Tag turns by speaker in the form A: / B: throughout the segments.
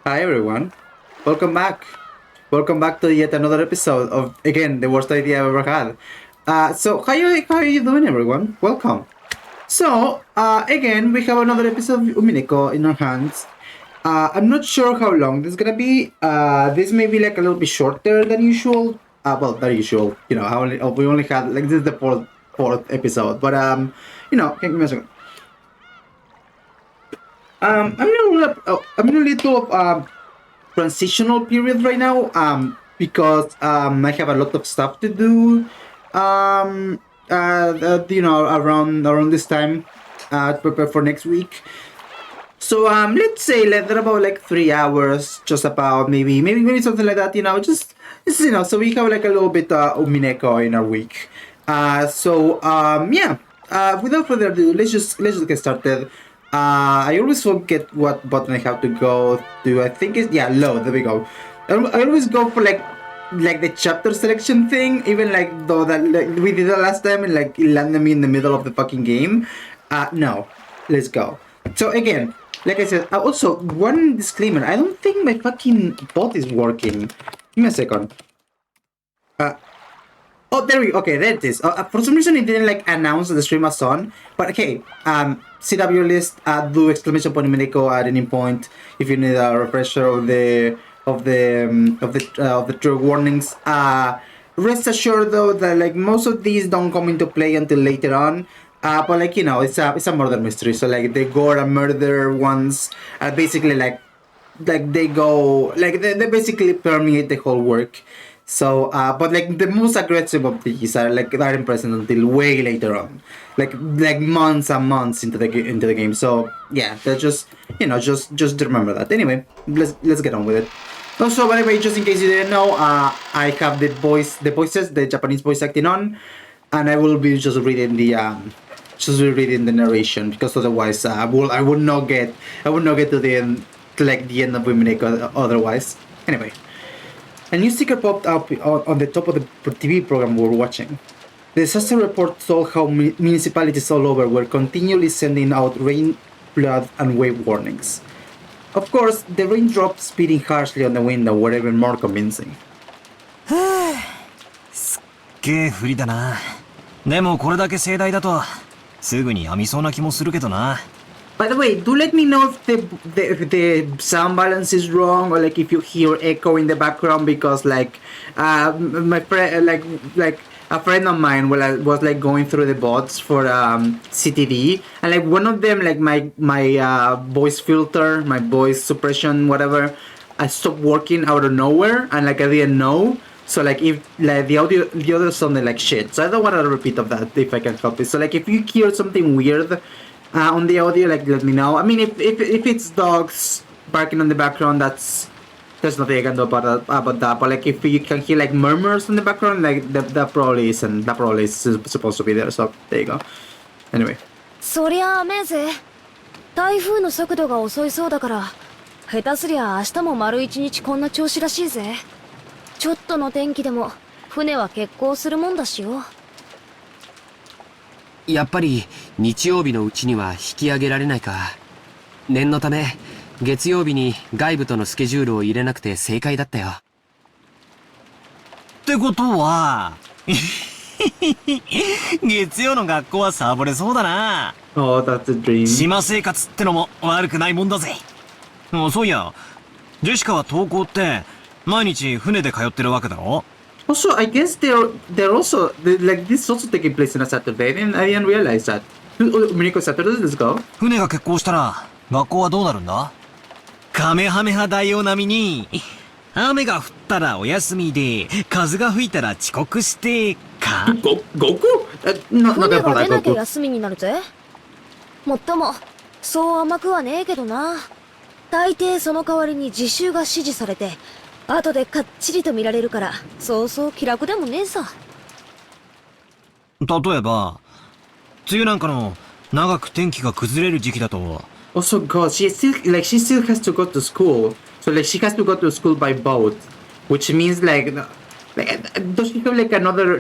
A: Hi everyone, welcome back. Welcome back to yet another episode of again the worst idea I've ever had. So how are you doing, everyone? Welcome. Again we have another episode of UMINEKO in our hands. I'm not sure how long this is gonna be. This may be like a little bit shorter than usual. Than usual. We only had like this is the fourth episode, but give me a second. I'm in a little transitional period right now because I have a lot of stuff to do around this time to prepare for next week. So let's say like there are about like 3 hours, just about maybe something like that. Just so we have like a little bit of Mineko in our week. Yeah. Without further ado, let's just get started. I always forget what button I have to go to. I think it's load. There we go. I always go for like the chapter selection thing, even like though that like we did that last time and like it landed me in the middle of the fucking game. No, let's go. So again, like I said, also one disclaimer: I don't think my fucking bot is working. Give me a second. Uh, Oh, there we go. Okay, there it is. For some reason, it didn't like announce that the stream was on. But okay, CW list. Do exclamation point Mineko at any point if you need a refresher of the trigger warnings. Rest assured though that like most of these don't come into play until later on. But like it's a murder mystery. So like the gore and murder ones are basically like they basically permeate the whole work. So, but like the most aggressive of these are aren't present until way later on, like months and months into the game. So yeah, that's just remember that. Anyway, let's get on with it. Also, by the way, just in case you didn't know, I have the voices, the Japanese voice acting on, and I will be just reading the narration because otherwise, I would not get to the end, to like the end of Wimineko otherwise. Anyway. A new sticker popped up on the top of the TV program we were watching. The disaster report told how municipalities all over were continually sending out rain, flood, and wave warnings. Of course, the raindrops beating harshly on the window were even more convincing.
B: すっげえ降りだな。でもこれだけ盛大だとすぐにやみそうな気もするけどな。
A: By the way, do let me know if the sound balance is wrong or like if you hear echo in the background because my friend like a friend of mine was like going through the bots for CTD and like one of them like my voice filter, my voice suppression, whatever, I stopped working out of nowhere and like I didn't know. So like if like the other sounded like shit. So I don't want a repeat of that if I can help it. So like if you hear something weird on the audio, like let me know. I mean, if it's dogs barking on the background, there's nothing I can do about that. But like if you can hear like murmurs in the background, like that probably isn't. That probably is supposed to be there. So there you go. Anyway.
C: そりゃ雨ぜ。台風の速度が遅いそうだから、下手すりゃ明日も丸一日こんな調子らしいぜ。ちょっとの天気でも船は欠航するもんだしよ。
D: やっぱり日曜日のうちには引き上げられないか。念のため月曜日に外部とのスケジュールを入れなくて正解だったよ。
B: ってことは月曜の学校はサボれそうだな。
A: Oh, that's a dream.
B: 島生活ってのも悪くないもんだぜ。そういや、ジェシカは登校って毎日船で通ってるわけだろ。
A: Also, I guess they're also like this is also taking place on a Saturday. I didn't realize that. Mineko Saturdays, let's go.
B: 船が欠航したら学校はどうなるんだ？カメハメハ大王並みに雨が降ったらお休みで風が吹いたら遅刻してか。
A: Goku?
C: 船が出なきゃ休みになるぜ。もっともそう甘くはねえけどな。大抵その代わりに自習が指示されて。後でかっちりと見られるからそうそう気楽でもねえさ。
B: 例えば梅雨なんかの長く天気が崩れる時期だと。
A: Also, God, she still has to go to school. So like she has to go to school by boat, which means like does she have like another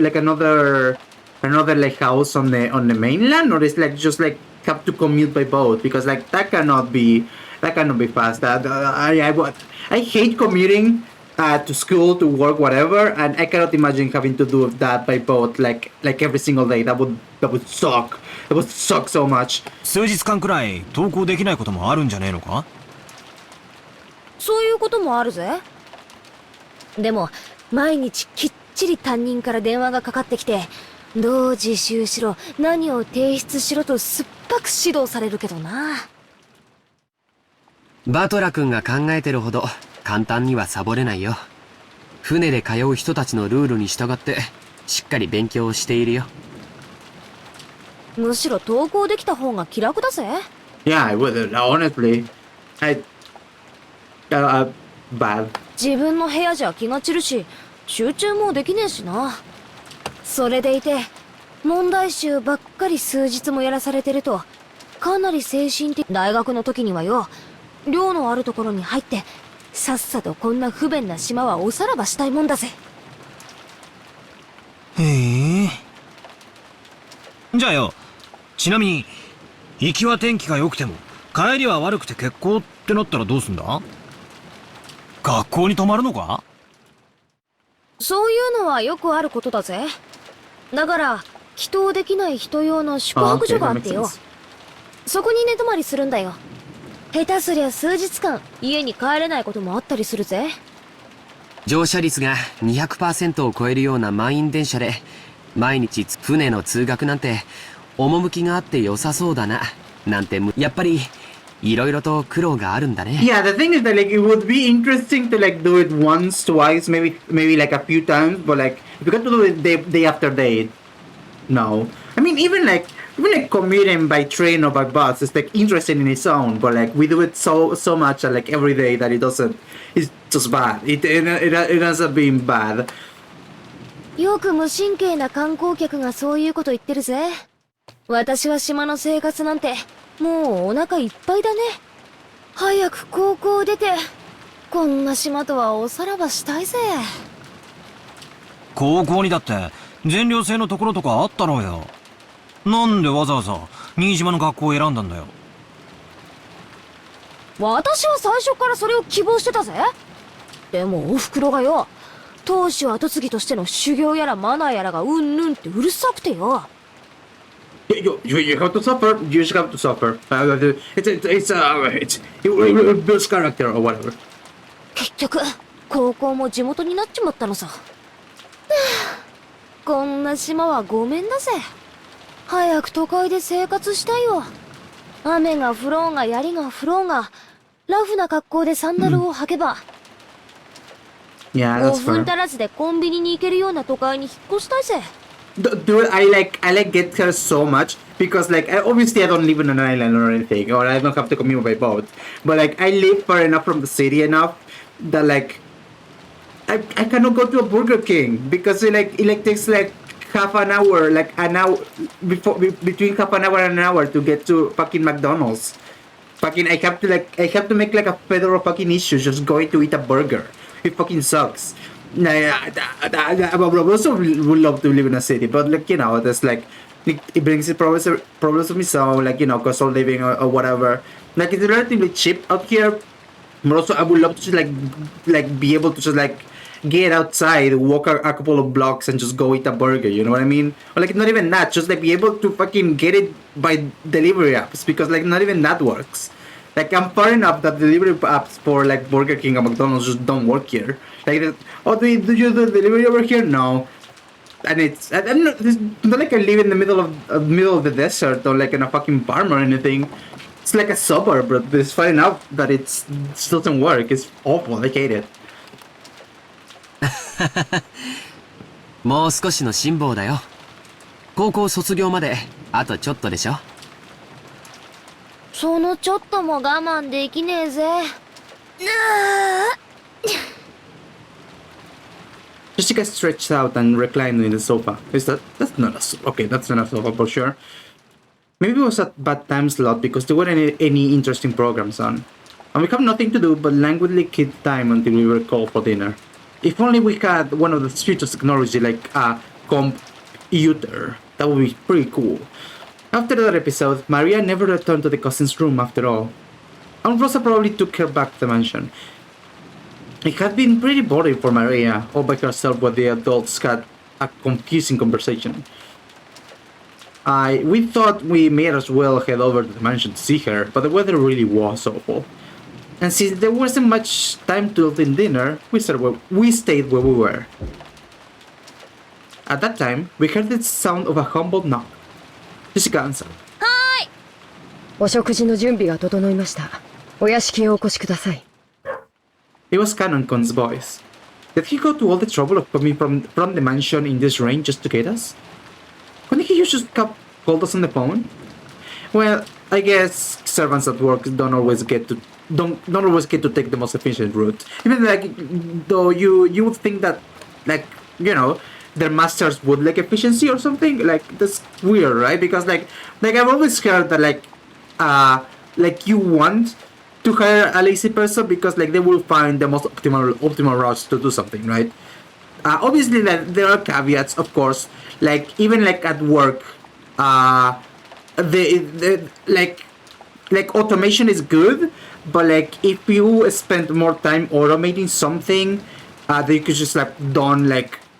A: like house on the mainland, or is like just like have to commute by boat because like that cannot be That cannot be fast. I hate commuting to school, to work, whatever, and I cannot imagine having to do that by boat like every single day. That would suck. It would suck so much.
B: 数日間くらい登校できないこともあるんじゃねえのか？
C: そういうこともあるぜ。でも、毎日きっちり担任から電話がかかってきて、どう自習しろ、何を提出しろと酸っぱく指導されるけどな。
D: バトラ君が考えてるほど簡単にはサボれないよ。船で通う人たちのルールに従ってしっかり勉強をしているよ。
C: むしろ登校できた方が気楽だぜ。
A: Yeah, I would. Honestly, bad.
C: 自分の部屋じゃ気が散るし、集中もできねえしな。それでいて、問題集ばっかり数日もやらされてると、かなり精神的。大学の時にはよ、寮のあるところに入って、さっさとこんな不便な島はおさらばしたいもんだぜ。
B: へえ。じゃあよ、ちなみに、行きは天気が良くても、帰りは悪くて欠航ってなったらどうすんだ？学校に泊まるのか？
C: そういうのはよくあることだぜ。だから、帰島できない人用の宿泊所があってよ。そこに寝泊まりするんだよ。下手すりゃ数日間、家に帰れないこともあったりするぜ。
D: 乗車率が 200% を超えるような満員電車で、毎日船の通学なんて、趣があって良さそうだな、なんて、やっぱり、いろいろと苦労があるんだね。
A: Yeah, the thing is that it would be interesting to do it once, twice, maybe a few times, but if you got to do it day after day, no. I mean, even commuting by train or by bus is interesting in its own, but we do it so much every day that it's just bad. It ends up being bad.
C: よく無神経な観光客がそういうこと言ってるぜ。私は島の生活なんて、もうお腹いっぱいだね。早く高校出て、こんな島とはおさらばしたいぜ。
B: 高校にだって、全寮制のところとかあったろうよ。なんでわざわざ、新島の学校を選んだんだよ。
C: 私は最初からそれを希望してたぜ。でもお袋がよ、当主後継ぎとしての修行やらマナーやらがうんぬんってうるさくてよ。
A: You have to suffer. You just have to suffer. It builds character or whatever.
C: 結局、高校も地元になっちまったのさ。こんな島はごめんだぜ。早く都会で生活したいよ。雨が降ろうが槍が降ろうが、ラフな格好でサンダルを履けば、
A: Yeah, that's
C: 5分
A: fair.
C: 足らずでコンビニに行けるような都会に引っ越したいぜ。
A: Dude, I get her so much because obviously I don't live in an island or anything, or I don't have to commute by boat. But I live far enough from the city enough that I cannot go to a Burger King because it takes half an hour, between half an hour and an hour to get to fucking McDonald's. Fucking I have to make a federal fucking issue just going to eat a burger. It fucking sucks. I also would love to live in a city, but there's it brings the problems of its own, cost of living or whatever. It's relatively cheap out here, but also I would love to just be able to just get outside, walk a couple of blocks and just go eat a burger, you know what I mean? Or not even that, just be able to fucking get it by delivery apps, because not even that works. I'm far enough that delivery apps for Burger King and McDonald's just don't work here. Do you do delivery over here? No. And it's not I live in the middle of the desert or in a fucking farm or anything. It's a suburb, but it's far enough that it doesn't work. It's awful. I hate it.
D: もう少しの辛抱だよ。高校卒業まであとちょっとでしょ。
C: そのちょっとも我慢できねえぜ。
A: Just get stretched out and recline in the sofa. That's not okay, that's not a sofa for sure. Maybe it was a bad time slot because there weren't any interesting programs on. And we have nothing to do but languidly kill time until we were called for dinner. If only we had one of the future technology like a computer. That would be pretty cool. After that episode, Maria never returned to the cousin's room after all. and Rosa probably took her back to the mansion. It had been pretty boring for Maria, all by herself while the adults had a confusing conversation. We thought we may as well head over to the mansion to see her, but the weather really was awful. And since there wasn't much time to eat dinner, we stayed where we were. At that time, we heard the sound of a humble knock. Jessica answered.
E: お食事の準備が整いました。お屋敷へお越しください。
A: It was Kanonkon's voice. Did he go to all the trouble of coming from the mansion in this rain just to get us? Couldn't he just have called us on the phone? Well, I guess servants at work don't always get to take the most efficient route. Even though you would think that their masters would like efficiency or something. That's weird, right? Because I've always heard that you want to hire a lazy person because they will find the most optimal routes to do something, right? Obviously, there are caveats, of course. Even at work, automation is good, but if you spend more time automating something, that you could just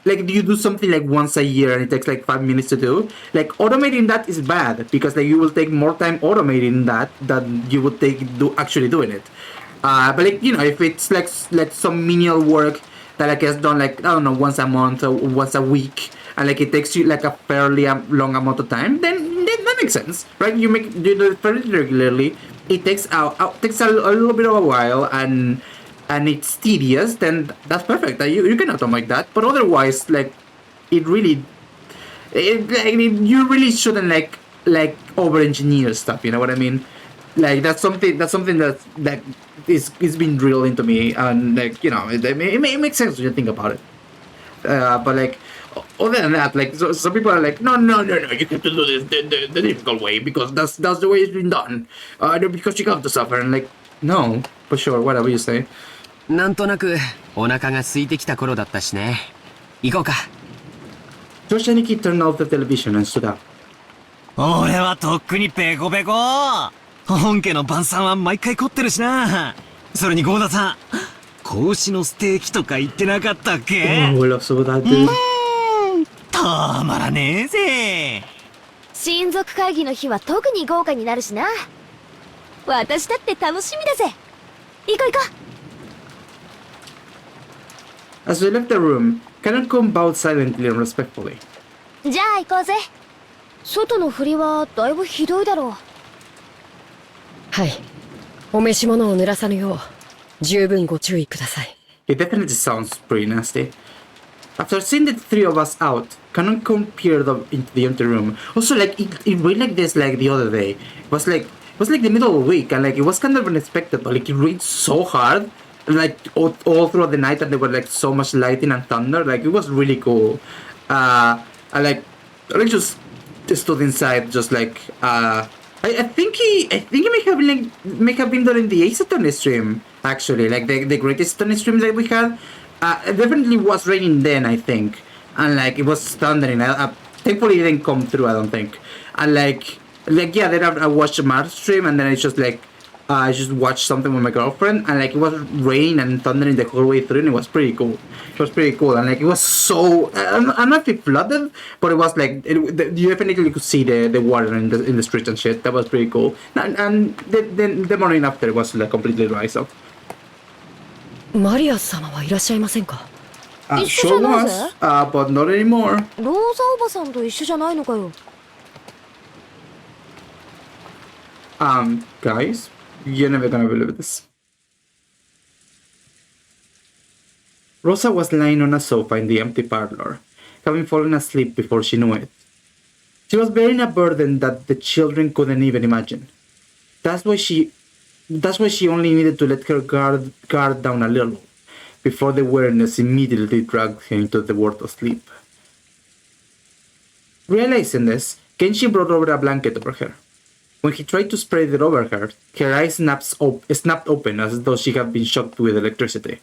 A: you do something once a year and it takes 5 minutes to do. Automating that is bad because you will take more time automating that than you would take actually doing it. But if it's some menial work that gets done I don't know, once a month or once a week, and it takes you a fairly long amount of time, then that makes sense, right? You do it fairly regularly. It takes a little bit of a while and it's tedious. Then that's perfect. You can automate that. But otherwise, you really over engineer stuff. You know what I mean? That's something that is being drilled into me, and it makes sense when you think about it. But other than that, some people are no, you have to do this the difficult way because that's the way it's been done. Because you have to suffer, and no, for sure, whatever you say.
D: なんとなくお腹が空いてきた頃だったしね。行こうか。
A: Joshaniki turned off the television and stood up.
B: 俺はとっくにペコペコ。本家の晩餐は毎回凝ってるしな。それにゴーダさん、子牛のステーキとか言ってなかったっけ？
A: Oh, I love some of that, dude.
B: たまらねえぜ。
C: 親族会議の日は特に豪華になるしな。私だって楽しみだぜ。行こう行こう。
A: As we left the room, Kanako bowed silently and respectfully.
C: じゃあ行こうぜ。外の振りはだいぶひどいだろう。
E: はい。お召し物を濡らさぬよう、十分ご注意ください。
A: It definitely sounds pretty nasty. After seeing the three of us out, Kanako peered up into the empty room. Also, it rained like this the other day. It was the middle of the week, and it was kind of unexpected, but it rained so hard. All throughout the night, and there were so much lightning and thunder. It was really cool. I just stood inside, just I think he may have been during the Ace Attorney stream, actually, the greatest Attorney stream that we had. It definitely was raining then, I think, and it was thundering. Thankfully, it didn't come through. I don't think. And yeah, then I watched Mar's stream, and then it's just I just watched something with my girlfriend, and it was raining and thundering the whole way through, and it was pretty cool. It was pretty cool, and it was so I'm not flooded, but it was you definitely could see the water in the streets and shit. That was pretty cool. And the morning after it was completely dry. So.
E: マリア様はいらっしゃいませんか？
A: Sure was, but not anymore.
C: ローザおばさんと一緒じゃないのかよ。
A: Guys, you're never gonna believe this. Rosa was lying on a sofa in the empty parlor, having fallen asleep before she knew it. She was bearing a burden that the children couldn't even imagine. That's why she only needed to let her guard down a little, before the weariness immediately dragged her into the world of sleep. Realizing this, Kenshi brought over a blanket over her. When he tried to spread it over her, her eyes snapped open as though she had been shocked with electricity.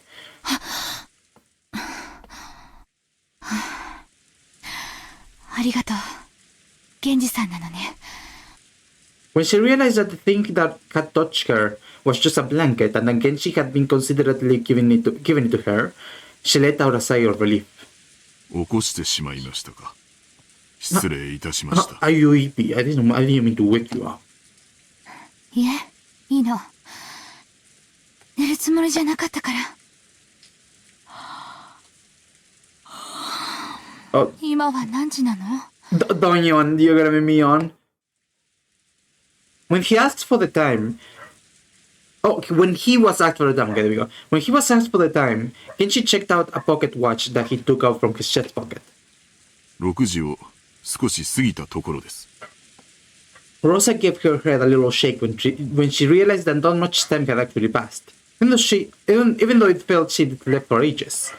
C: ありがとう。源氏さんなのね。
A: When she realized that the thing that had touched her was just a blanket, and again she had been considerately given it to her, she let out a sigh of relief.
F: 起こしてしまいましたか。失礼いたしました。
A: Are you sleepy? I didn't mean to wake you up.
G: いえ、いいの。寝るつもりじゃなかったから。今は何時なの？
A: Don't yawn, you're gonna make me yawn. When he asked for the time... when he was asked for the time, okay, there we go. When he was asked for the time, Kenshi checked out a pocket watch that he took out from his chest pocket.
F: 6時を少し過ぎたところです。
A: Rosa gave her head a little shake when she realized that not much time had actually passed. Even though it felt she'd left for ages.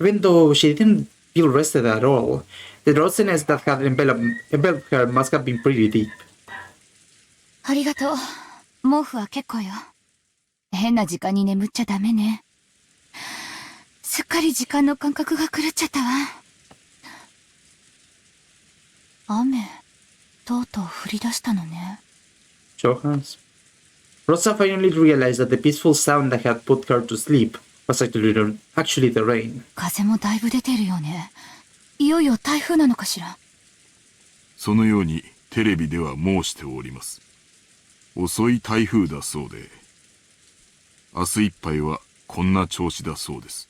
A: Even though she didn't feel rested at all, the drowsiness that had enveloped her must have been pretty deep.
G: ありがとう。毛布は結構よ。変な時間に眠っちゃダメね。すっかり時間の感覚が狂っちゃったわ。雨、とうとう降り出したのね。
A: Show hands. Rosa finally realized that the peaceful sound that had put her to sleep was actually the rain.
G: 風もだいぶ出てるよね。いよいよ台風なのかしら。
F: そのようにテレビでは申しております。遅い台風だそうで、明日いっぱいはこんな調子だそうです。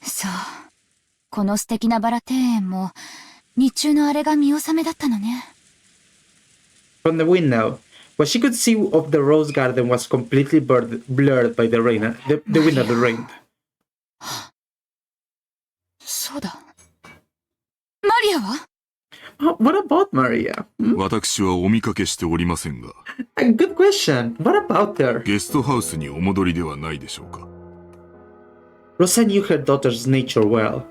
G: そう。この素敵なバラ庭園も日中のあれが見納めだったのね。
A: From the window, what she could see of the rose garden was completely blurred by the rain, the wind that rained.
G: そうだ。マリアは？
A: What about Maria?
F: 私はお見かけしておりませんが。
A: Good question. What about her?
F: ゲストハウスにお戻りではないでしょうか。
A: Rosa knew her daughter's nature well,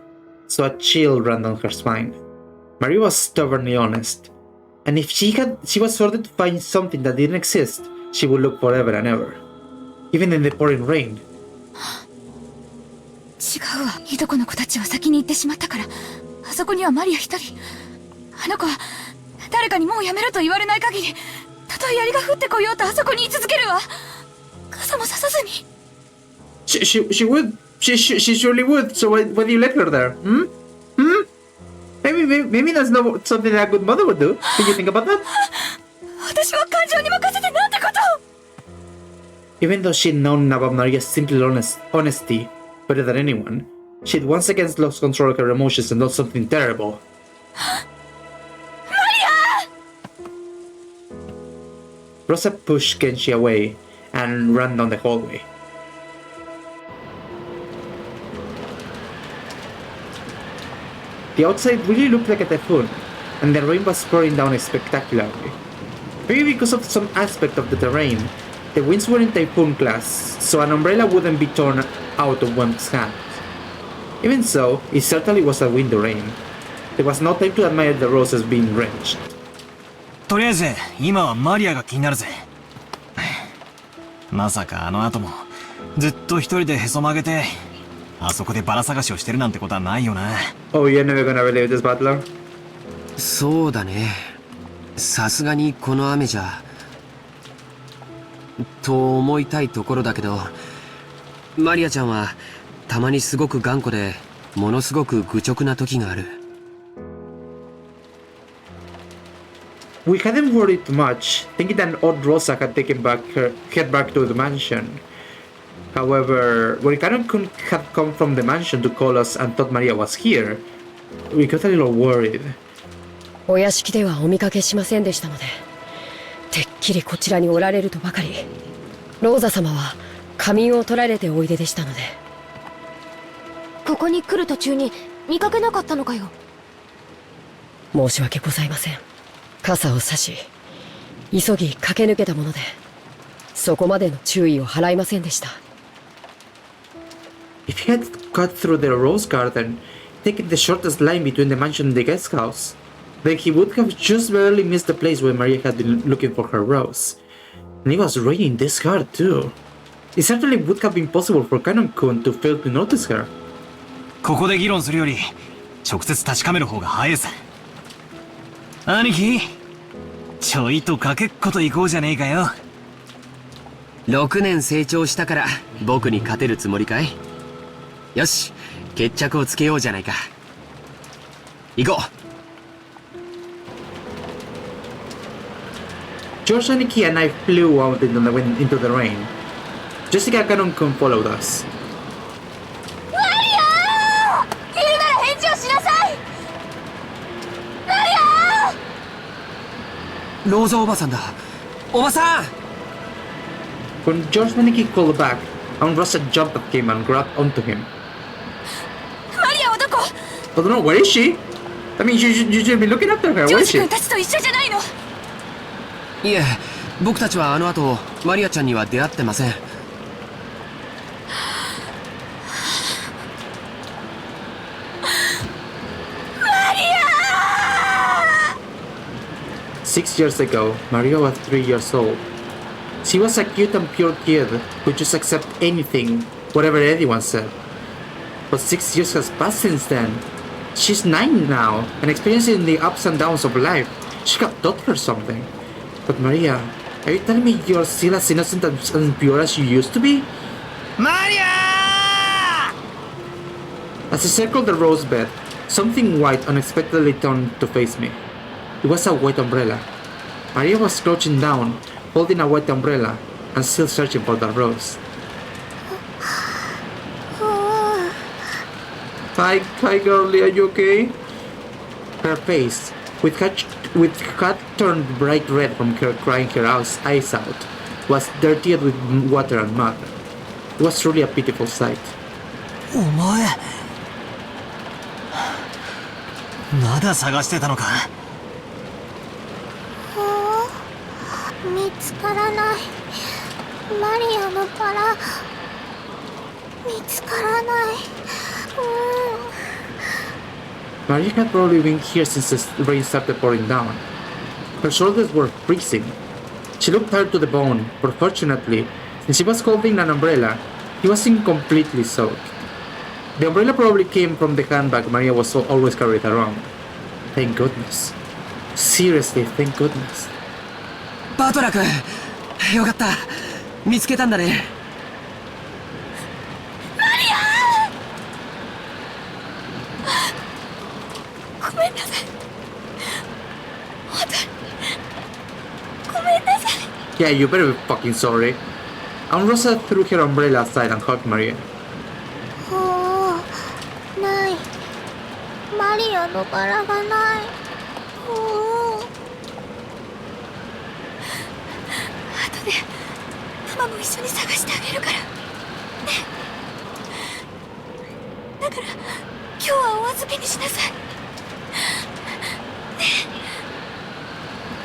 A: so a chill ran down her spine. Maria was stubbornly honest, and if she was ordered to find something that didn't exist, she would look forever and ever, even in the pouring rain.
G: 違うわ。いとこの子たちは先に行ってしまったから、あそこにはマリア一人。あの子は誰かにもうやめろと言われない限り、たとえ槍が降ってこようとあそこに居続けるわ。傘もささずに。
A: She would. She surely would. So why do you let her there? Maybe that's not something that a good mother would do. Did you think about that?
G: 私は感情に任せてなんてこと。
A: Even though she'd known about Maria's simple honesty better than anyone, she'd once again lost control of her emotions and done something terrible. Rosa pushed Kenshi away and ran down the hallway. The outside really looked like a typhoon, and the rain was pouring down spectacularly. Maybe because of some aspect of the terrain, the winds were in typhoon class, so an umbrella wouldn't be torn out of one's hand. Even so, it certainly was a windy rain. There was no time to admire the roses being drenched.
B: とりあえず今はマリアが気になるぜ。まさかあの後もずっと一人でへそ曲げてあそこでバラ探しをしてるなんてことはないよな。
A: Oh, you're never gonna believe this, Butler?
D: そうだね。さすがにこの雨じゃと思いたいところだけど、マリアちゃんはたまにすごく頑固でものすごく愚直な時がある。
A: We hadn't worried too much, thinking that old Rosa had head back to the mansion. However, when Kanon-kun had come from the mansion to call us and thought Maria was here, we got a little worried.
E: お屋敷ではお見かけしませんでしたので、てっきりこちらにおられるとばかり。ローザ様は仮眠を取られておいででしたので。
C: ここに来る途中に見かけなかったのかよ。
E: 申し訳ございません。傘を差し急ぎ駆け抜けたもので、そこまでの注意を払いませんでした。
A: If he had cut through the rose garden, taking the shortest line between the mansion and the guest house, then he would have just barely missed the place where Maria had been looking for her rose. And it was raining this hard too. It certainly would have been possible for Kanon-kun to fail to notice her.
B: ここで議論するより直接確かめる方が早いさ。兄貴、ちょいとかけっこと行こうじゃねえかよ。
D: 6年成長したから僕に勝てるつもりかい？よし、決着をつけようじゃないか。行こう。
A: George and Nikki and I flew out into the rain. Jessica Cannon followed us.
G: マリアー、いるなら返事をしなさい。マリアー。
D: ローザおばさんだ。おばさん。
A: When George and Nikki called back, Aunt Rosa jumped at him and grabbed onto him.
G: マリアはどこ？
A: I don't know, where is she? I mean, you should be looking after her.
G: ジョ
A: Where
G: ー
A: is
G: ジ
A: she?
G: 君たちと一緒じゃないの？
D: いえ、僕たちはあの後マリアちゃんには出会ってません。
A: 6 years ago, Maria was 3 years old. She was a cute and pure kid who just accept anything, whatever anyone said. But 6 years has passed since then. She's 9 now, and experiencing the ups and downs of life. She have taught her something. But Maria, are you telling me you're still as innocent and pure as you used to be?
B: マリア
A: As I circled the rose bed, something white unexpectedly turned to face me. It was a white umbrella. Maria was crouching down, holding a white umbrella, and still searching for the rose. Hi, girlie, are you okay? Her face, with hat turned bright red from her crying her eyes out, was dirtied with water and mud. It was truly a pitiful sight.
B: お前まだ探してたのか。
C: 見つからない。マリアのバラ見つからない。
A: Maria had probably been here since the rain started pouring down. Her shoulders were freezing. She looked tired to the bone, but fortunately, since she was holding an umbrella, he wasn't completely soaked. The umbrella probably came from the handbag Maria was always carried around. Thank goodness. Seriously, thank goodness.
D: バトラ君、よかった。見つけたんだね。
G: ごめんなさい。本当にごめんなさい。
A: Yeah, you better be fucking sorry. And Rosa threw her umbrella aside and hugged Maria.
C: ない。マリアのバラがない。
G: 後でママも一緒に探してあげるからね。だから今日はお預けにしなさい。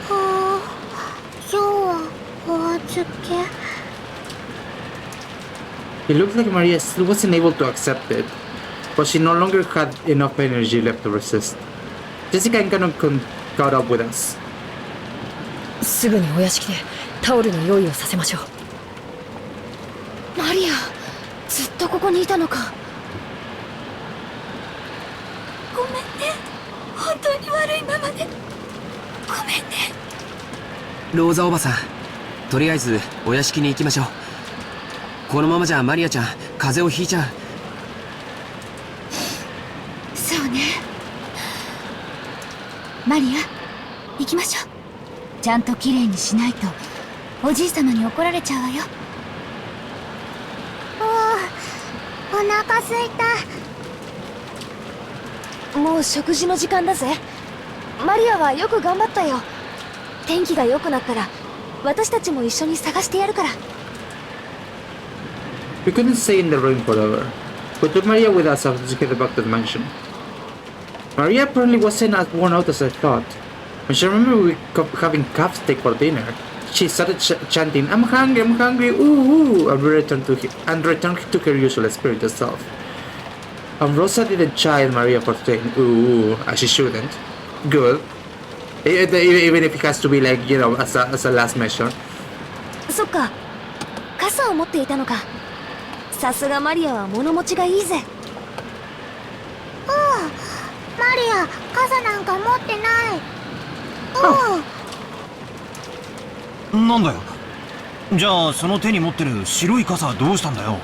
C: 今日はお預け。
A: It looked like Maria still wasn't able to accept it, but she no longer had enough energy left to resist. Jessica and Cannon caught up with us.
E: すぐにお屋敷でタオルの用意をさせましょう。
C: マリア、ずっとここにいたのか。
G: ごめんね。本当に悪いままでごめんね。
D: ローザおばさん、とりあえずお屋敷に行きましょう。このままじゃマリアちゃん風邪をひいちゃう。
G: そうね。マリア、行きましょう。ちゃんときれいにしないとおじい様に怒られちゃうわよ。
C: お腹すいた。もう食事の時間だぜ。マリアはよく頑張ったよ。天気が良くなったら私たちも一緒に探してやるから。
A: We couldn't stay in the rain forever. We took Maria with us after she headed back to the mansion. Maria apparently wasn't as worn out as I thought. When she remembered having calf steak for dinner, she started chanting, I'm hungry, ooh, and returned to her usual spirited self. And Rosa didn't chide Maria for saying ooh, as she shouldn't. Good. Even if it has to be like, you know, as a last measure.
C: そっか、傘を持っていたのか。さすがマリアは物持ちがいいぜ。マリア、傘なんか持ってない。
B: なんだよ。じゃあその手に持ってる白い傘はどうしたんだよ。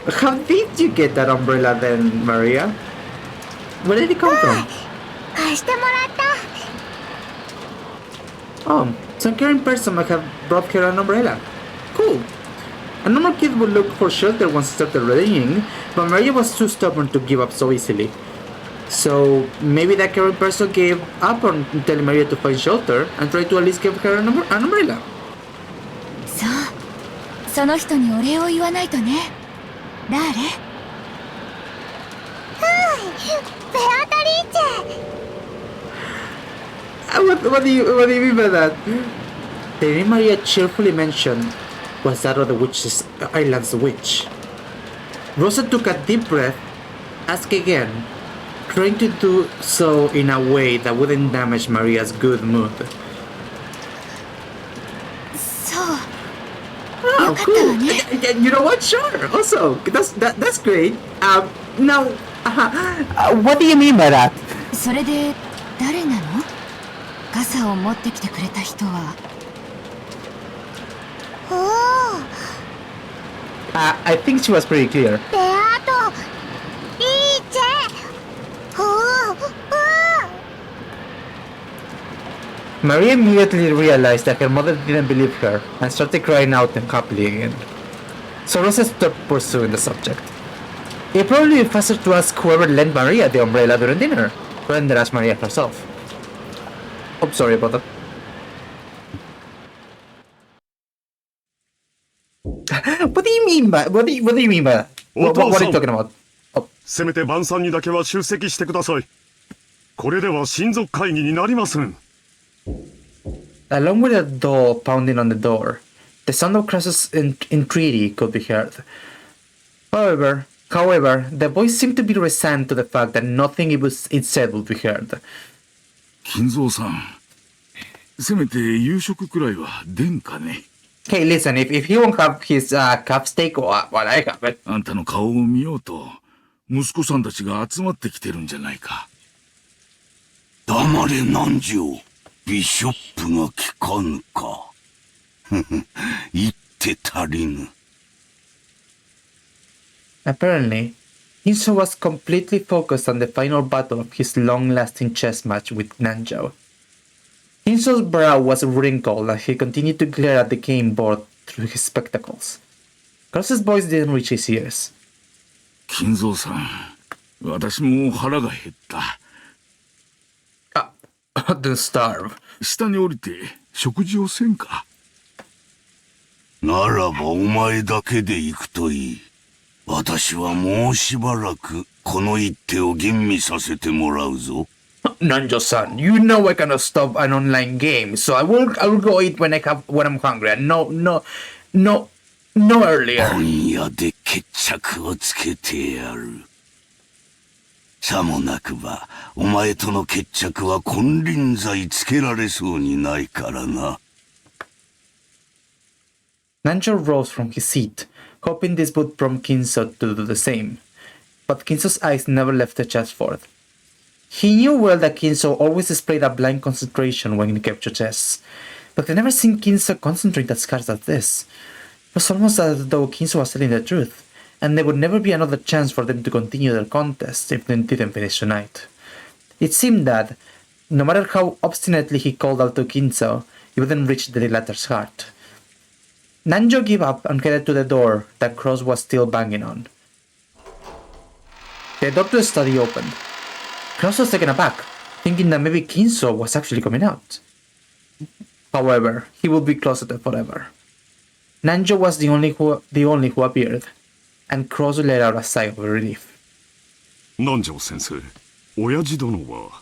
A: How did you get that umbrella then, Maria? Where did it come from?
C: 貸してもらった。
A: Oh, some caring person might have brought her an umbrella. Cool. A normal kid would look for shelter once it started raining, but Maria was too stubborn to give up so easily. So maybe that caring person gave up on telling Maria to find shelter and tried to at least give her an umbrella.
G: そう、その人にお礼を言わないとね。誰？
C: ベアトリーチェ。
A: What do you mean by that? The name Maria cheerfully mentioned was that of the witch's island's witch. Rosa took a deep breath, asked again, trying to do so in a way that wouldn't damage Maria's good mood.
G: そう。
A: Oh,
G: よかったわ
A: cool.
G: ね。
A: You know what? Sure. Also, that's great. Now, what do you mean by that?
G: それで誰なの？傘を持ってきてくれた人は。
C: おお。
A: I think she was pretty clear.
C: ベアトリーチェ。おお。
A: Maria immediately realized that her mother didn't believe her and started crying out unhappily again. So Rosa stopped pursuing the subject. It probably be faster to ask whoever lent Maria the umbrella during dinner, rather than ask Maria herself. Oh, sorry about that. What do you mean by what do you mean by that? What are you talking about?
H: せめて晩餐にだけは出席してください。これでは親族会議になりません。
A: Along with a doll pounding on the door, the sound of Crassus' entreaty could be heard. However, the voice seemed to be resigned to the fact that nothing it said would be heard.
F: 金蔵さん、せめて夕食くらいは出んかね。
A: Hey, listen, if he won't have his calf steak, well, I have it.
F: あんたの顔を見ようと、息子さんたちが集まってきてるんじゃないか。
I: 黙れ南條。ビショップが聞かぬか。言って足りぬ。
A: Apparently, Hinso was completely focused on the final battle of his long-lasting chess match with Nanjo. Hinso's brow was wrinkled as he continued to glare at the game board through his spectacles. Cross's voice didn't reach his ears.
F: 金蔵さん、私も腹が減った。
A: Don't starve.
F: 下に降りて食事をせんか。
I: ならばお前だけで行くといい。私はもうしばらくこの一手を吟味させてもらうぞ。
A: Nanjo-san, you know I cannot stop an online game, so I will go eat when I'm hungry. And no earlier.
I: 今夜で決着をつけてやる。さもなくば、お前との決着は金輪際つけられそうにないからな。
A: Nanjo rose from his seat, hoping this would prompt Kinso to do the same. But Kinso's eyes never left the chessboard. He knew well that Kinso always displayed a blind concentration when he captured chess, but I'd never seen Kinso concentrate as hard as this. It was almost as though Kinso was telling the truth, and there would never be another chance for them to continue their contest if they didn't finish tonight. It seemed that, no matter how obstinately he called out to Kinso, he wouldn't reach the latter's heart. Nanjo gave up and headed to the door that Cross was still banging on. The door to the study opened. Cross was taken aback, thinking that maybe Kinso was actually coming out. However, he would be closeted forever. Nanjo was the only who appeared, and Cross let out a sigh of relief.
H: 南條先生、親父殿は。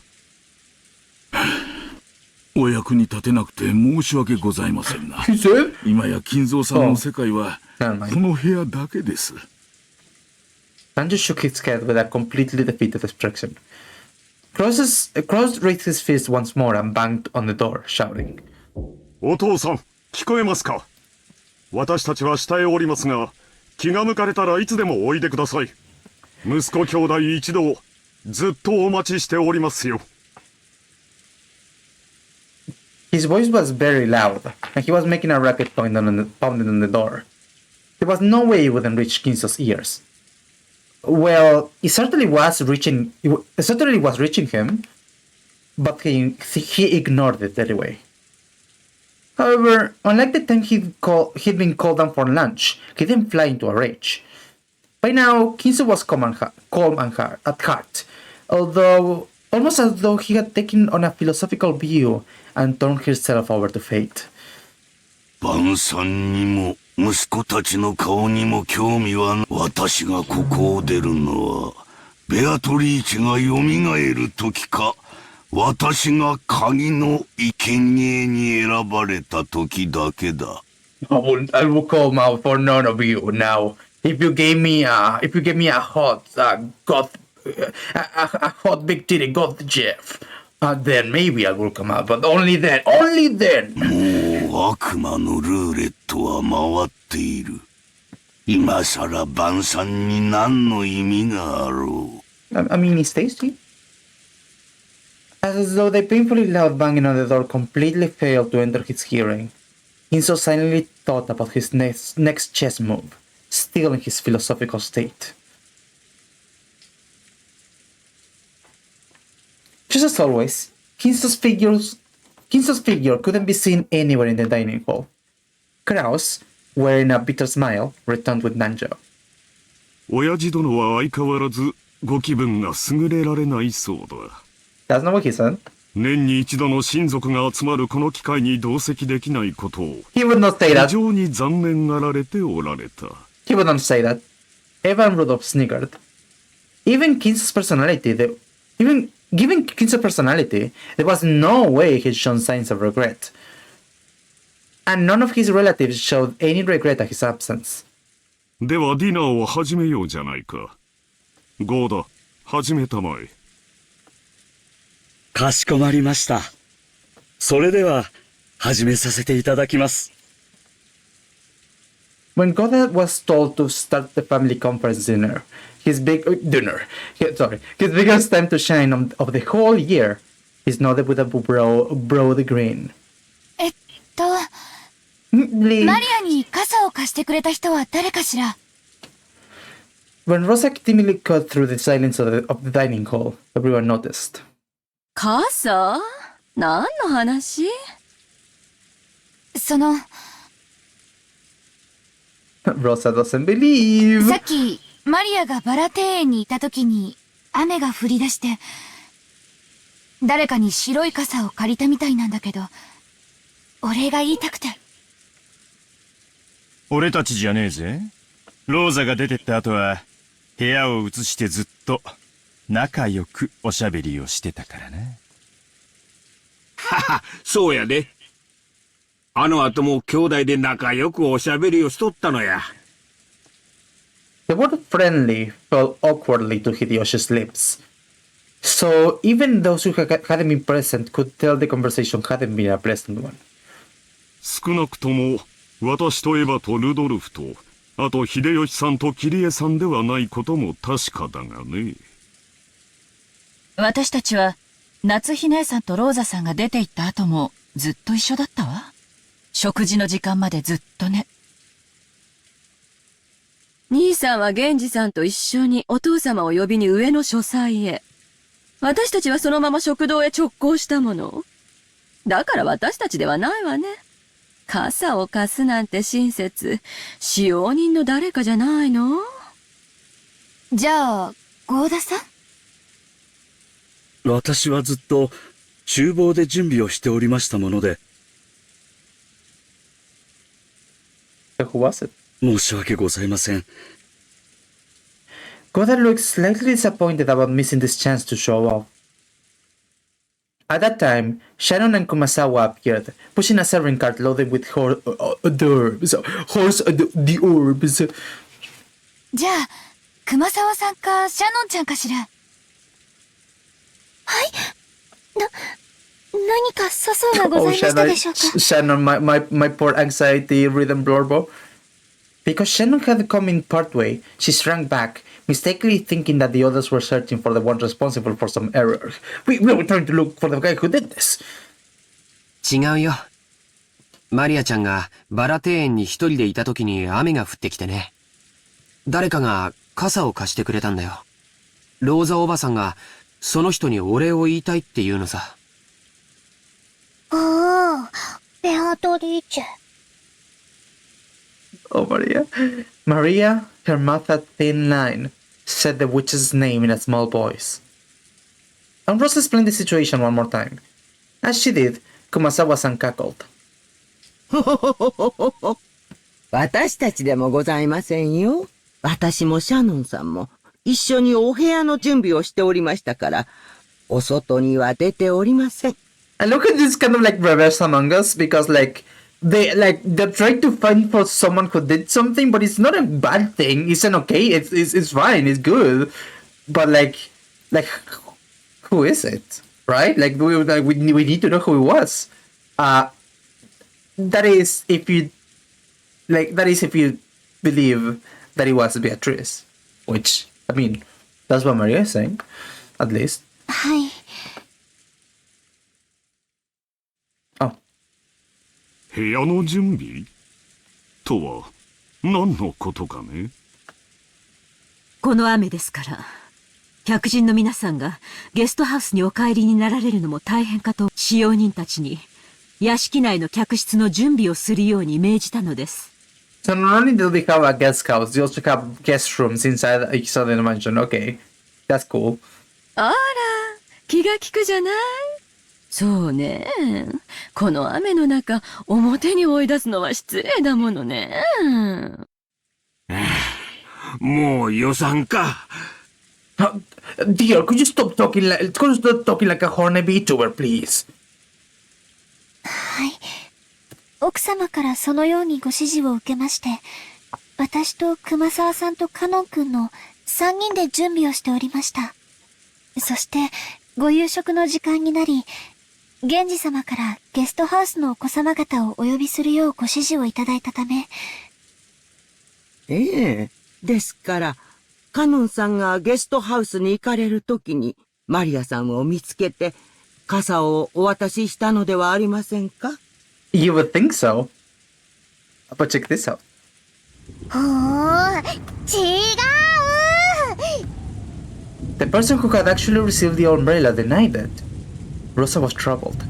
F: お役に立てなくて申し訳ございませんな。
A: He said?
F: 今や金蔵さんの世界はこ
A: Never mind.
F: の部屋だけです。
A: Nanjo shook his head with a completely defeated expression. Cross raised his fist once more and banged on the door, shouting.
H: お父さん、聞こえますか。私たちは下へおりますが、気が向かれたらいつでもおいでください。息子兄弟一同、ずっとお待ちしておりますよ。
A: His voice was very loud, and he was making a racket pounding on the door. There was no way it wouldn't reach Kinso's ears. Well, it certainly was reaching him, but he ignored it anyway. However, unlike the time he'd been called down for lunch, he didn't fly into a rage. By now, Kinso was calm at heart, although almost as though he had taken on a philosophical view and turned himself over to fate.
I: 晩餐にも息子たちの顔にも興味は私がここを出るのはベアトリーチが蘇る時か私が鍵の生贄に選ばれた時だけだ。
A: I will call out for none of you now. If you gave me a hot hot big titty goth Jeff, then maybe I will come out. But only then.
I: もう悪魔のルーレットは回っている。今さら晩餐に何の意味があろう。
A: I mean, it's tasty. As though the painfully loud banging on the door completely failed to enter his hearing, Inso silently thought about his next chess move, still in his philosophical state. Just as always, Kinso's figure couldn't be seen anywhere in the dining hall. Kraus, wearing a bitter smile, returned with Nanjo.
H: 親父殿は相変わらずご気分が優れられないそうだ。
A: That's not what he said.
H: 年に一度の親族が集まるこの機会に同席できないことを
A: He would not say
H: 非
A: that.
H: 常に残念がられておられた。
A: He would not say that. Evan Rudolph sniggered. Even Kinso's personality, given Kinso's personality, there was no way he'd shown signs of regret. And none of his relatives showed any regret at his absence.
H: ではディナーを始めようじゃないか。ゴーダ、始めたまえ。
J: かしこまりました。それでは始めさせていただきます。
A: When Goddard was told to start the family conference dinner, his biggest time to shine of the whole year, he nodded with a broad grin.
G: マリアに傘を貸してくれた人は誰かしら？
A: When Rosa timidly cut through the silence of the dining hall, everyone noticed.
K: 傘？何の話？
G: その
A: Rosa doesn't believe.
G: さっきマリアがバラ庭園にいた時に雨が降り出して誰かに白い傘を借りたみたいなんだけどお礼が言いたくて。
B: 俺たちじゃねえぜ。ローザが出てった後は部屋を移してずっと仲良くおしゃべりをしてたからな。
L: はは、そうやで。あの後も兄弟で仲良くおしゃべりをしとったのや。
A: The word friendly fell awkwardly to Hideyoshi's lips. So even those who hadn't been present could tell the conversation hadn't been a pleasant one.
H: 少なくとも私とエヴァとルドルフと、あと秀吉さんとキリエさんではないことも確かだがね。
K: 私たちは夏日姉さんとローザさんが出て行った後もずっと一緒だったわ。食事の時間までずっとね。兄さんは源氏さんと一緒にお父様を呼びに上の書斎へ。私たちはそのまま食堂へ直行したもの。だから私たちではないわね。傘を貸すなんて親切、使用人の誰かじゃないの？
G: じゃあ合田さん？
J: 私はずっと厨房で準備をしておりましたもので。
A: Who was it?
J: 申し訳ございません。
A: Goddard looked slightly disappointed about missing this chance to show off. At that time, Shannon and Kumasawa appeared, pushing a serving cart loaded with the orbs.
G: じゃあ熊沢さんかシャノンちゃんかしら？はい。何か粗相がございましたでしょうか？
A: Shannon, my poor anxiety-ridden Blorbo. Because Shannon had come in partway, she shrank back, mistakenly thinking that the others were searching for the one responsible for some error. We were trying to look for the guy who did this.
D: 違うよ。マリアちゃんがバラ庭園に一人でいた時に雨が降ってきてね。誰かが傘を貸してくれたんだよ。ローザおばさんがその人にお礼を言いたいって言うのさ。
C: ああ、ベアトリーチェ。
A: Oh, Maria. Maria, her mouth a thin line, said the witch's name in a small voice. And Rosa explained the situation one more time. As she did, Kumasawa-san cackled.
M: 私たちでもございませんよ。私もシャノンさんも一緒にお部屋の準備をしておりましたから、お外には出ておりません。
A: I look at this kind of like reverse Among Us because they're trying to find for someone who did something, but it's not a bad thing. It's an okay. It's fine. It's good. But like who is it? Right? We need to know who it was. That is if you believe that it was Beatrice, which I mean, that's what Maria is saying, at least.
C: はい。
H: 部屋の準備とは何のことかね。
K: この雨ですから、客人の皆さんがゲストハウスにお帰りになられるのも大変かと、使用人たちに屋敷内の客室の準備をするように命じたのです。
A: So not only do they have a guest house, they also have guest rooms inside each other mansion. Okay, that's cool.
K: あら、気が利くじゃない。そうね。この雨の中、表に追い出すのは失礼だものね。
L: もう予算か。
A: Dear, could you stop talking like a horny VTuber, please?
C: はい。奥様からそのようにご指示を受けまして、私と熊沢さんとカノン君の3人で準備をしておりました。そして、ご夕食の時間になり、源氏様からゲストハウスのお子様方をお呼びするようご指示をいただいたため。
M: ええ。ですから、カノンさんがゲストハウスに行かれるときに、マリアさんを見つけて、傘をお渡ししたのではありませんか？
A: You would think so. But check this out.
C: ほー、違う！
A: The person who had actually received the umbrella denied it. Rosa was troubled.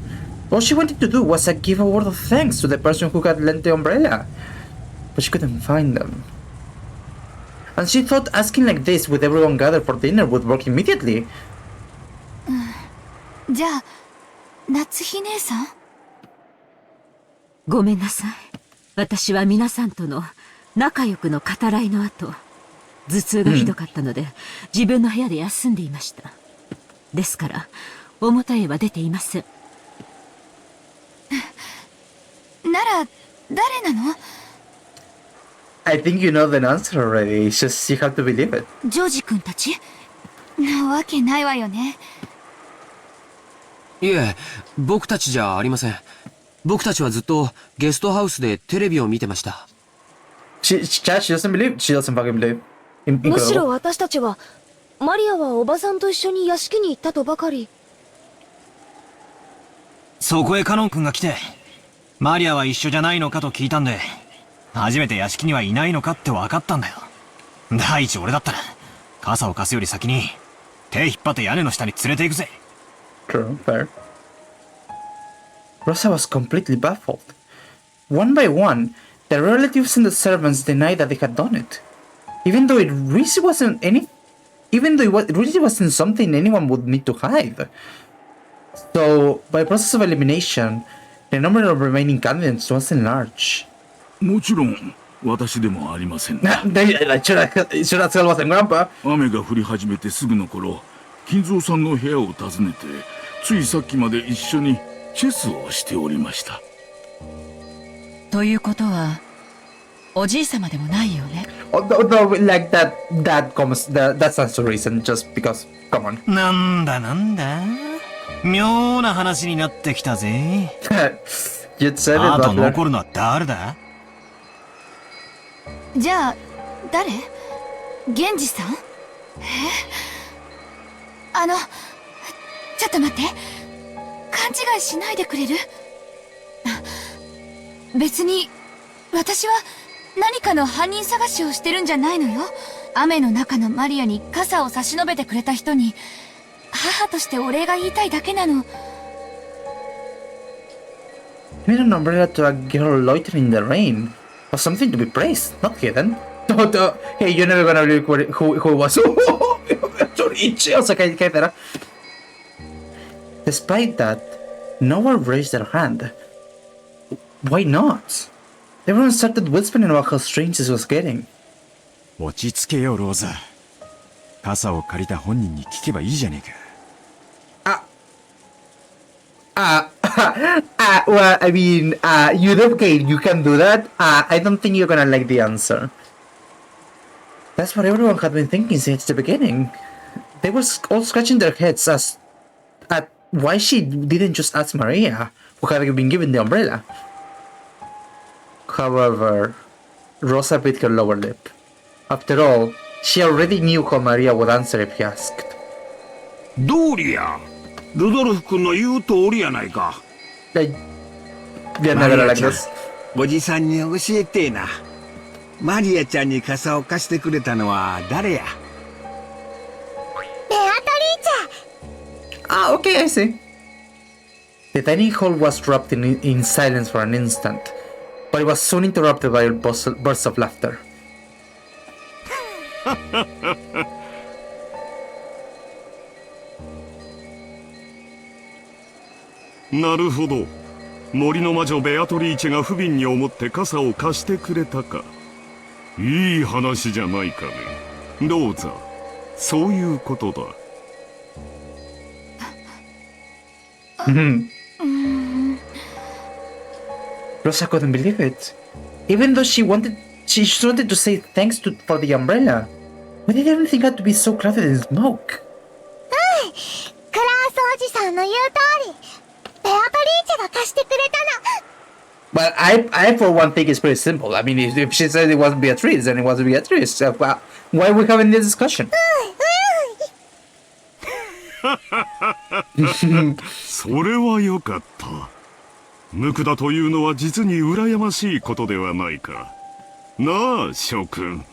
A: All she wanted to do was give a word of thanks to the person who had lent the umbrella. But she couldn't find them. And she thought asking like this with everyone gathered for dinner would work immediately.
G: じゃあ、夏日姉さん？
K: ごめんなさい。私は皆さんとの仲良くの語らいの後、頭痛がひどかったので、自分の部屋で休んでいました。ですから、表へは出ていません。
G: なら、誰なの？
A: I think you know the answer already. It's just you have to believe it.
G: ジョージ君たち？なわけないわよね。
D: いえ、僕たちじゃありません。僕たちはずっとゲストハウスでテレビを見てました。
A: She doesn't believe. She doesn't fucking believe.
C: むしろ私たちは、マリアはおばさんと一緒に屋敷に行ったとばかり。
B: そこへカノン君が来て、マリアは一緒じゃないのかと聞いたんで、初めて屋敷にはいないのかって分かったんだよ。第一俺だったら、傘を貸すより先に、手引っ張って屋根の下に連れて行くぜ。
A: True, fair. Rosa was completely baffled. One by one, the relatives and the servants denied that they had done it, even though it really wasn't something anyone would need to hide. So, by process of elimination, the number of remaining candidates wasn't large.
F: もちろん私でもありません。
A: 雨
F: が降り始めてすぐの頃、金蔵さんの部屋を訪ねて、ついさっきまで一緒にチェスをしておりました。
G: ということは、おじい様でもないよね。
A: Although, like that stands to reason, just because, come on.
B: なんだ妙な話になってきたぜ。あと残るのは誰だ？
G: じゃあ、誰？源氏さん？ちょっと待って。勘違いしないでくれる？別に、私は何かの犯人探しをしてるんじゃないのよ。雨の中のマリアに傘を差し伸べてくれた人に、母としてお礼が言いたいだけなの。
A: Giving an umbrella to a girl loitering in the rain was something to be praised, not hidden. Hey, you're never gonna believe who it was. Despite that, no one raised their hand. Why not? Everyone started whispering about how strange this was getting.
N: 落ち着けよ、ローザ。傘を借りた本人に聞けばいいじゃねえか。
A: Well, I mean, okay, you can do that. I don't think you're gonna like the answer. That's what everyone had been thinking since the beginning. They were all scratching their heads at why she didn't just ask Maria, who had been given the umbrella. However, Rosa bit her lower lip. After all, she already knew how Maria would answer if he asked.
L: どうりや。ルドルフ君の言う通りやないか。
A: マリアちゃん、
L: おじさんに教えてえな。マリアちゃんに傘を貸してくれたのは誰や。
C: ベアトリーチェ。
A: Okay, I see. The dining hall was wrapped in silence for an instant, but it was soon interrupted by bursts of laughter.
H: なるほど。森の魔女ベアトリーチェが不憫に思って傘を貸してくれたか。いい話じゃないかね。ローザ、そういうことだ。
A: Rosa couldn't believe it. Even though she just wanted to say thanks for the umbrella. Why did everything have to be so crowded in smoke?
C: クラースおじさんの言う通り、ベアトリーチェが貸してくれたの。
A: Well, I for one think it's pretty simple. I mean, if she said it wasn't Beatrice, then it wasn't Beatrice. So, why are we having this discussion?
H: それはよかった。無垢だというのは実に羨ましいことではないか。なあ、諸君。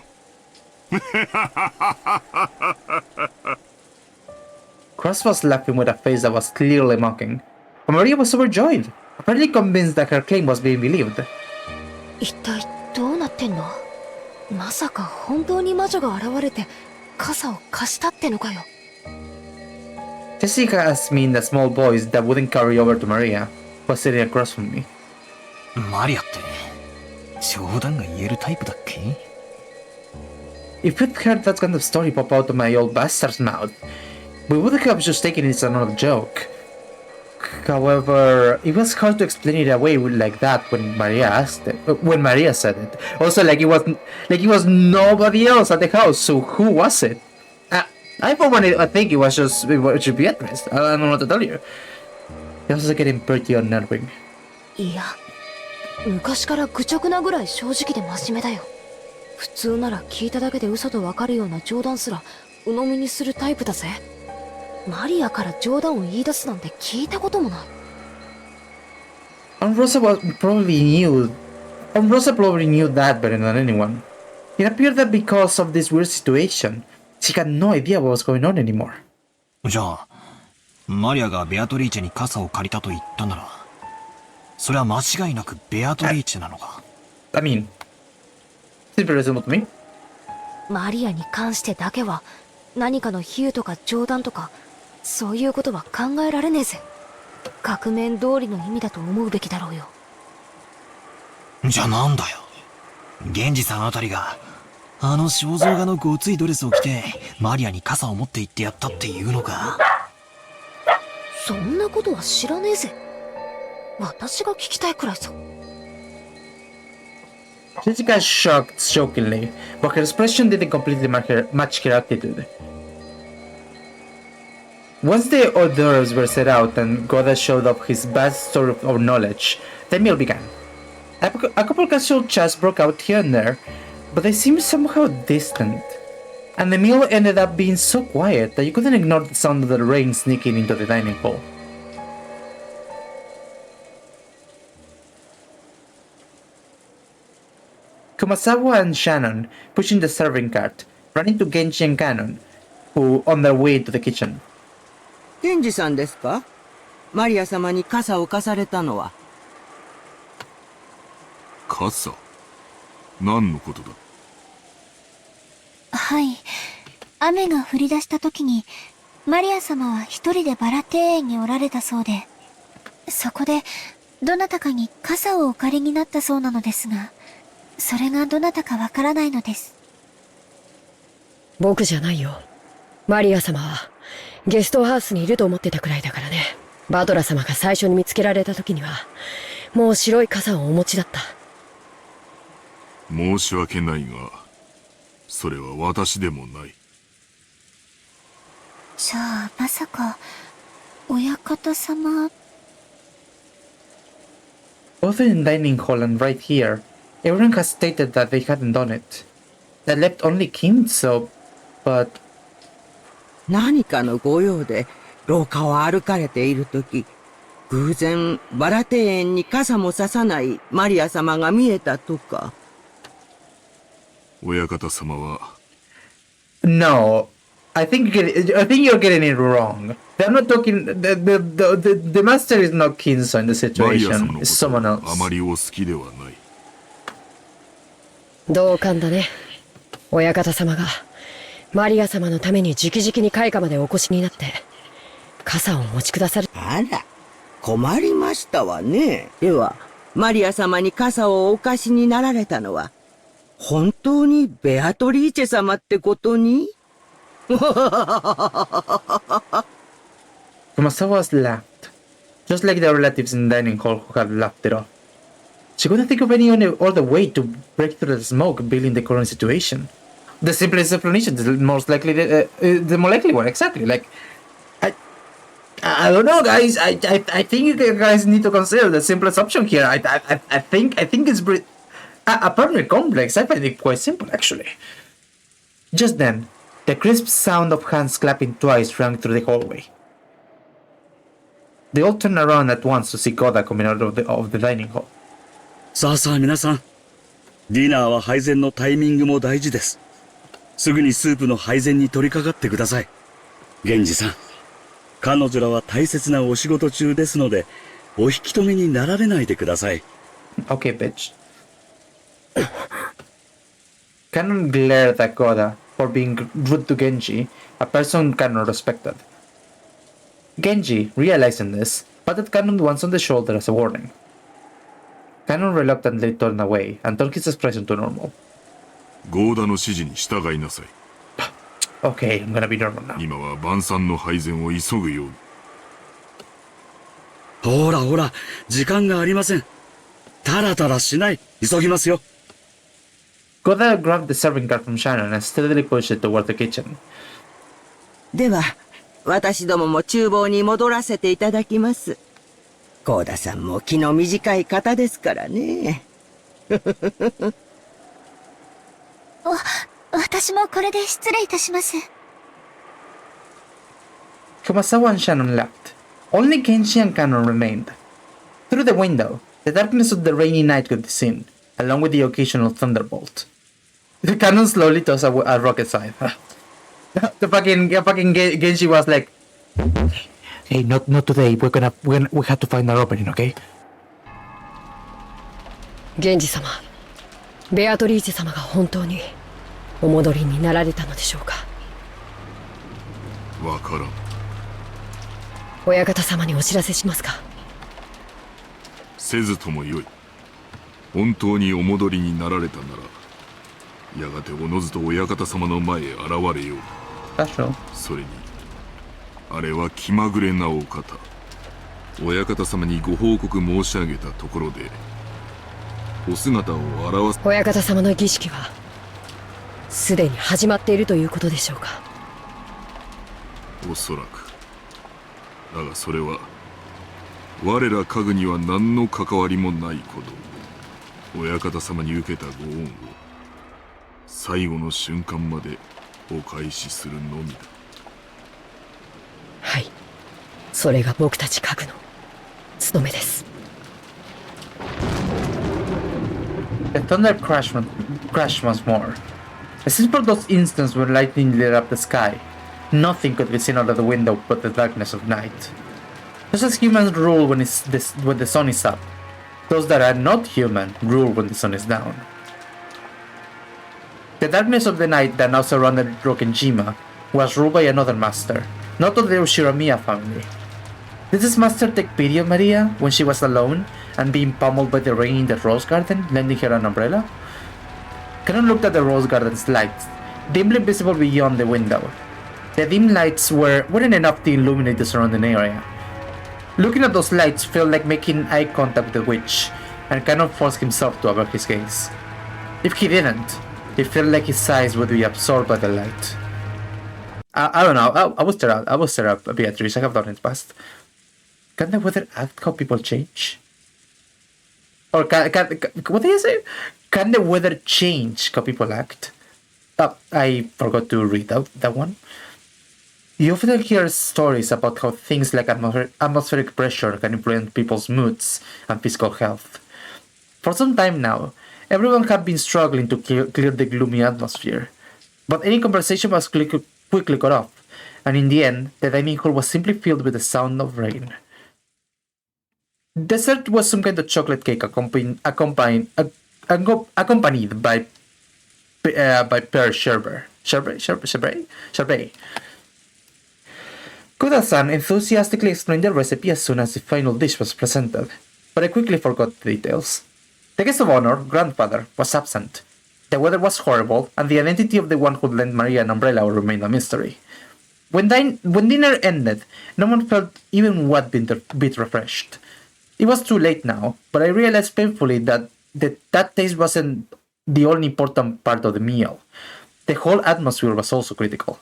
A: Cross was laughing with a face that was clearly mocking. But Maria was overjoyed, apparently convinced that her claim was being believed.
C: 一体どうなってんの？まさか本当に魔女が現れて傘を貸したってのかよ。
A: Jessica asked me in the small voice that wouldn't carry over to Maria, who was sitting across from me.
B: マリアって冗談が言えるタイプだっけ？
A: If we'd heard that kind of story pop out of my old bastard's mouth, we would have just taken it as another joke. However, it was hard to explain it away like that when Maria said it. Also, like it was nobody else at the house. So who was it? I for one, I think it should be Beatrice. I don't know what to tell you. It was getting pretty unnerving.
C: いや、昔から愚直なぐらい正直で真面目だよ。普通なら聞いただけで嘘とわかるような冗談すら鵜呑みにするタイプだぜ。マリアから冗談を言い出すなんて聞いたこともない。
A: And Rosa probably knew that better than anyone. It appeared that because of this weird situation, she had no idea what was going on anymore.
B: じゃあ、マリアがベアトリーチェに傘を借りたと言ったなら、それは間違いなくベアトリーチェなのか。
A: I mean, simple reasonable to me.
C: マリアに関してだけは何かの比喩とか冗談とかそういうことは考えられねえぜ。額面通りの意味だと思うべきだろうよ。
B: じゃあなんだよ。源氏さんあたりがあの肖像画のごついドレスを着てマリアに傘を持って行ってやったっていうのか。
C: そんなことは知らねえぜ。私が聞きたいくらいさ。
A: Jessica shocked shockingly, but her expression didn't completely match her attitude. Once the hors d'oeuvres were set out and Goda showed off his vast store of knowledge, the meal began. A couple casual chats broke out here and there, but they seemed somehow distant. And the meal ended up being so quiet that you couldn't ignore the sound of the rain sneaking into the dining hall. Kumasawa and Shannon, pushing the serving cart, run into Genji and Cannon, who on their way to the kitchen.
M: 源氏さんですか？マリア様に傘を貸されたのは。
F: 傘？何のことだ？
O: はい。雨が降り出した時に、マリア様は一人でバラ庭園におられたそうで、そこで、どなたかに傘をお借りになったそうなのですが、それがどなたかわからないのです。
E: 僕じゃないよ。マリア様は、ゲストハウスにいると思ってたくらいだからね。バトラ様が最初に見つけられた時には、もう白い傘をお持ちだった。
F: 申し訳ないが、それは私でもない。
O: じゃあ、まさか、親方様。
A: Both in dining hall and right here, everyone has stated that they hadn't done it. That left only Kim, so... but...
M: 何かのご用で廊下を歩かれているとき、偶然バラ庭園に傘もささないマリア様が見えたとか。
F: 親方様は。
A: No, I think you're getting it wrong. They're not talking. The master is not Kinso in the situation. It's someone else.
F: あまりお好きではない。
E: 同感だね。親方様がマリア様のために直々に開花までお越しになって傘をお持ちくださる。
M: あら、困りましたわね。では、マリア様に傘をお貸しになられたのは、本当にベアトリーチェ様ってことに
A: Kumasawa laughed, just like the relatives in the dining hall who had laughed it off. She couldn't think of any other way to break through the smoke, building the current situation. The simplest explanation, the most likely, the more likely one, exactly. Like, I don't know, guys. I think you guys need to consider the simplest option here. I think it's apparently complex. I find it quite simple, actually. Just then, the crisp sound of hands clapping twice rang through the hallway. They all turned around at once to see Koda coming out of the dining hall.
J: さあさあ皆さん、ディナーは配膳のタイミングも大事です。すぐにスープの配膳に取り掛かってください。源氏さん、彼女らは大切なお仕事中ですので、お引き止めになられないでください。
A: Okay, bitch. Canon glared at Koda for being rude to Genji, a person Canon respected. Genji, realizing this, patted Canon once on the shoulder as a warning. Canon reluctantly turned away and turned his expression to normal.
F: ゴーダの指示に従いなさい。
A: Okay, I'm gonna be normal now.
F: 今は晩餐の配膳を急ぐように。
J: ほらほら、時間がありません。タラタラしない。急ぎますよ。
A: Koda grabbed the serving cart from Shannon and steadily pushed it toward the kitchen.
M: では、私どもも厨房に戻らせていただきます。コーダさんも気の短い方ですからね。
O: 私もこれで失礼いたします。
A: Kumasawa and Shannon left. Only Genji and Canon remained. Through the window, the darkness of the rainy night could be seen, along with the occasional thunderbolt. The Canon slowly tossed a rock aside. The fucking Genji was like, "Hey, not today. We have to find our opening, okay?"
E: 源氏様、ベアトリーチェ様が本当にお戻りになられたのでしょうか。
F: わからん。
E: 親方様にお知らせしますか。
F: せずともよい。本当にお戻りになられたなら、やがておのずと親方様の前へ現れよう。それに、あれは気まぐれなお方。親方様にご報告申し上げたところで、お姿を現す。
E: 親方様の儀式はすでに始まっているということでしょうか。
F: おそらく。だがそれは我ら家具には何の関わりもないこと。親方様に受けたご恩を最後の瞬間までお返しするのみだ。
E: はい、それが僕たち家具の務めです。
A: The thunder crashed once more. Except for those instants when lightning lit up the sky, nothing could be seen out of the window but the darkness of night. Just as humans rule when the sun is up, those that are not human rule when the sun is down. The darkness of the night that now surrounded Rokkenjima was ruled by another master, not of the Ushiramiya family. Did this master take pity on Maria when she was alone and being pummeled by the rain in the rose garden, lending her an umbrella? Canon looked at the rose garden's lights, dimly visible beyond the window. The dim lights weren't enough to illuminate the surrounding area. Looking at those lights felt like making eye contact with the witch, and Canon forced himself to avert his gaze. If he didn't, it felt like his eyes would be absorbed by the light. I don't know, I will stare up Beatrice, I have done it in the past. Can the weather act how people change? Or what did you say? Can the weather change how people act? I forgot to read that one. You often hear stories about how things like atmospheric pressure can influence people's moods and physical health. For some time now, everyone had been struggling to clear the gloomy atmosphere, but any conversation was quickly cut off, and in the end, the dining hall was simply filled with the sound of rain. Dessert was some kind of chocolate cake accompanied by pear sherbet. Koda-san enthusiastically explained the recipe as soon as the final dish was presented, but I quickly forgot the details. The guest of honor, grandfather, was absent. The weather was horrible, and the identity of the one who lent Maria an umbrella remained a mystery. When dinner ended, no one felt even one bit refreshed. It was too late now, but I realized painfully that taste wasn't the only important part of the meal. The whole atmosphere was also critical.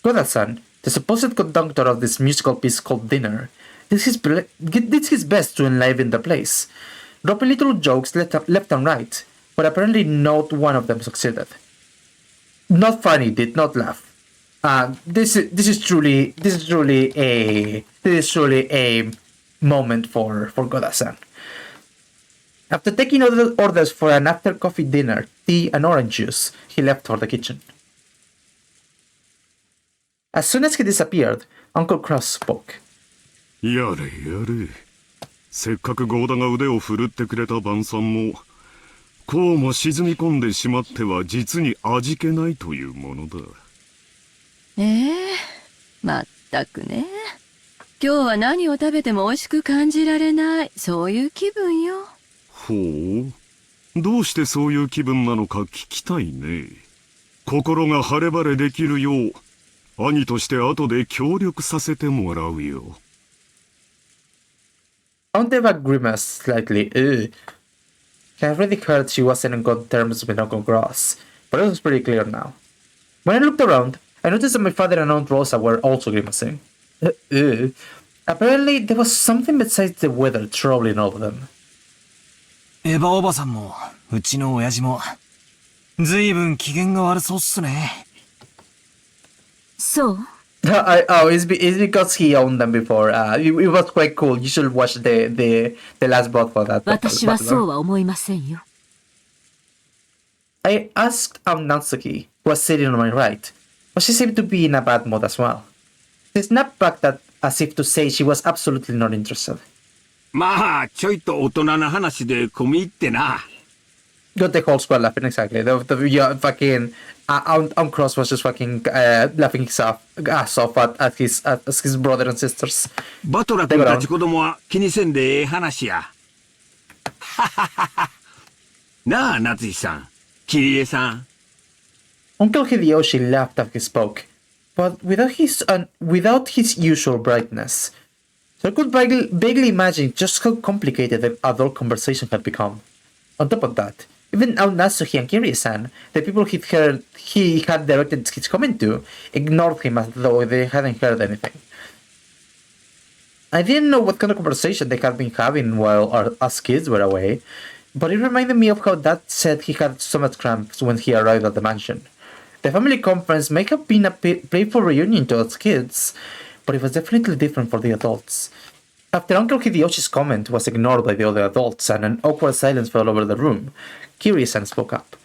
A: Koda-san, the supposed conductor of this musical piece called Dinner, did his best to enliven the place, dropping little jokes left and right, but apparently not one of them succeeded. Not funny, did not laugh. This is truly a moment for Koda-san. After taking orders for an after-coffee dinner, tea and orange juice, he left for the kitchen. As soon as he disappeared, Uncle Cross spoke.
H: やれやれ。せっかくゴーダが腕を振るってくれた晩餐も、こうも沈み込んでしまっては実に味気ないというものだ。
K: まったくね。今日は何を食べても美味しく感じられない、そういう気分よ。
H: ほう。どうしてそういう気分なのか聞きたいね。心が晴れ晴れできるよう、兄として後で協力させてもらうよ。
A: Aunteva grimaced slightly. I already heard she wasn't in good terms with Uncle Gross, but it was pretty clear now. When I looked around, I noticed that my father and Aunt Rosa were also grimacing. Apparently, there was something besides the weather troubling all of them.
B: エヴァおばさんも、うちの親父も、ずいぶん機嫌が悪そうっすね。
K: そう？
A: it's because he owned them before. It was quite cool. You should watch the last bot for that.
K: 私はそうは思いませんよ。
A: I asked Aunt Natsuki, who was sitting on my right, but she seemed to be in a bad mood as well. She snapped back that as if to say she was absolutely not interested.
L: まあ、ちょいと大人な話で込み入ってな。
A: Got the whole squad laughing, exactly. Fucking Aunt Cross was just fucking laughing his ass off at his brother and sisters.
L: バトラ君たち子供は気にせんでええ話や。なあ、夏井さん、キリエさん。
A: Uncle Hideyoshi laughed as he spoke, but without his usual brightness. So I could vaguely imagine just how complicated the adult conversation had become. On top of that, even Aunt Natsuki and Kirie-san, the people he had directed his comment to, ignored him as though they hadn't heard anything. I didn't know what kind of conversation they had been having while us kids were away, but it reminded me of how Dad said he had stomach cramps when he arrived at the mansion. The family conference may have been a playful reunion to us kids, but it was definitely different for the adults. After Uncle Hideyoshi's comment was ignored by the other adults and an awkward silence fell over the room, Kirie-san spoke up.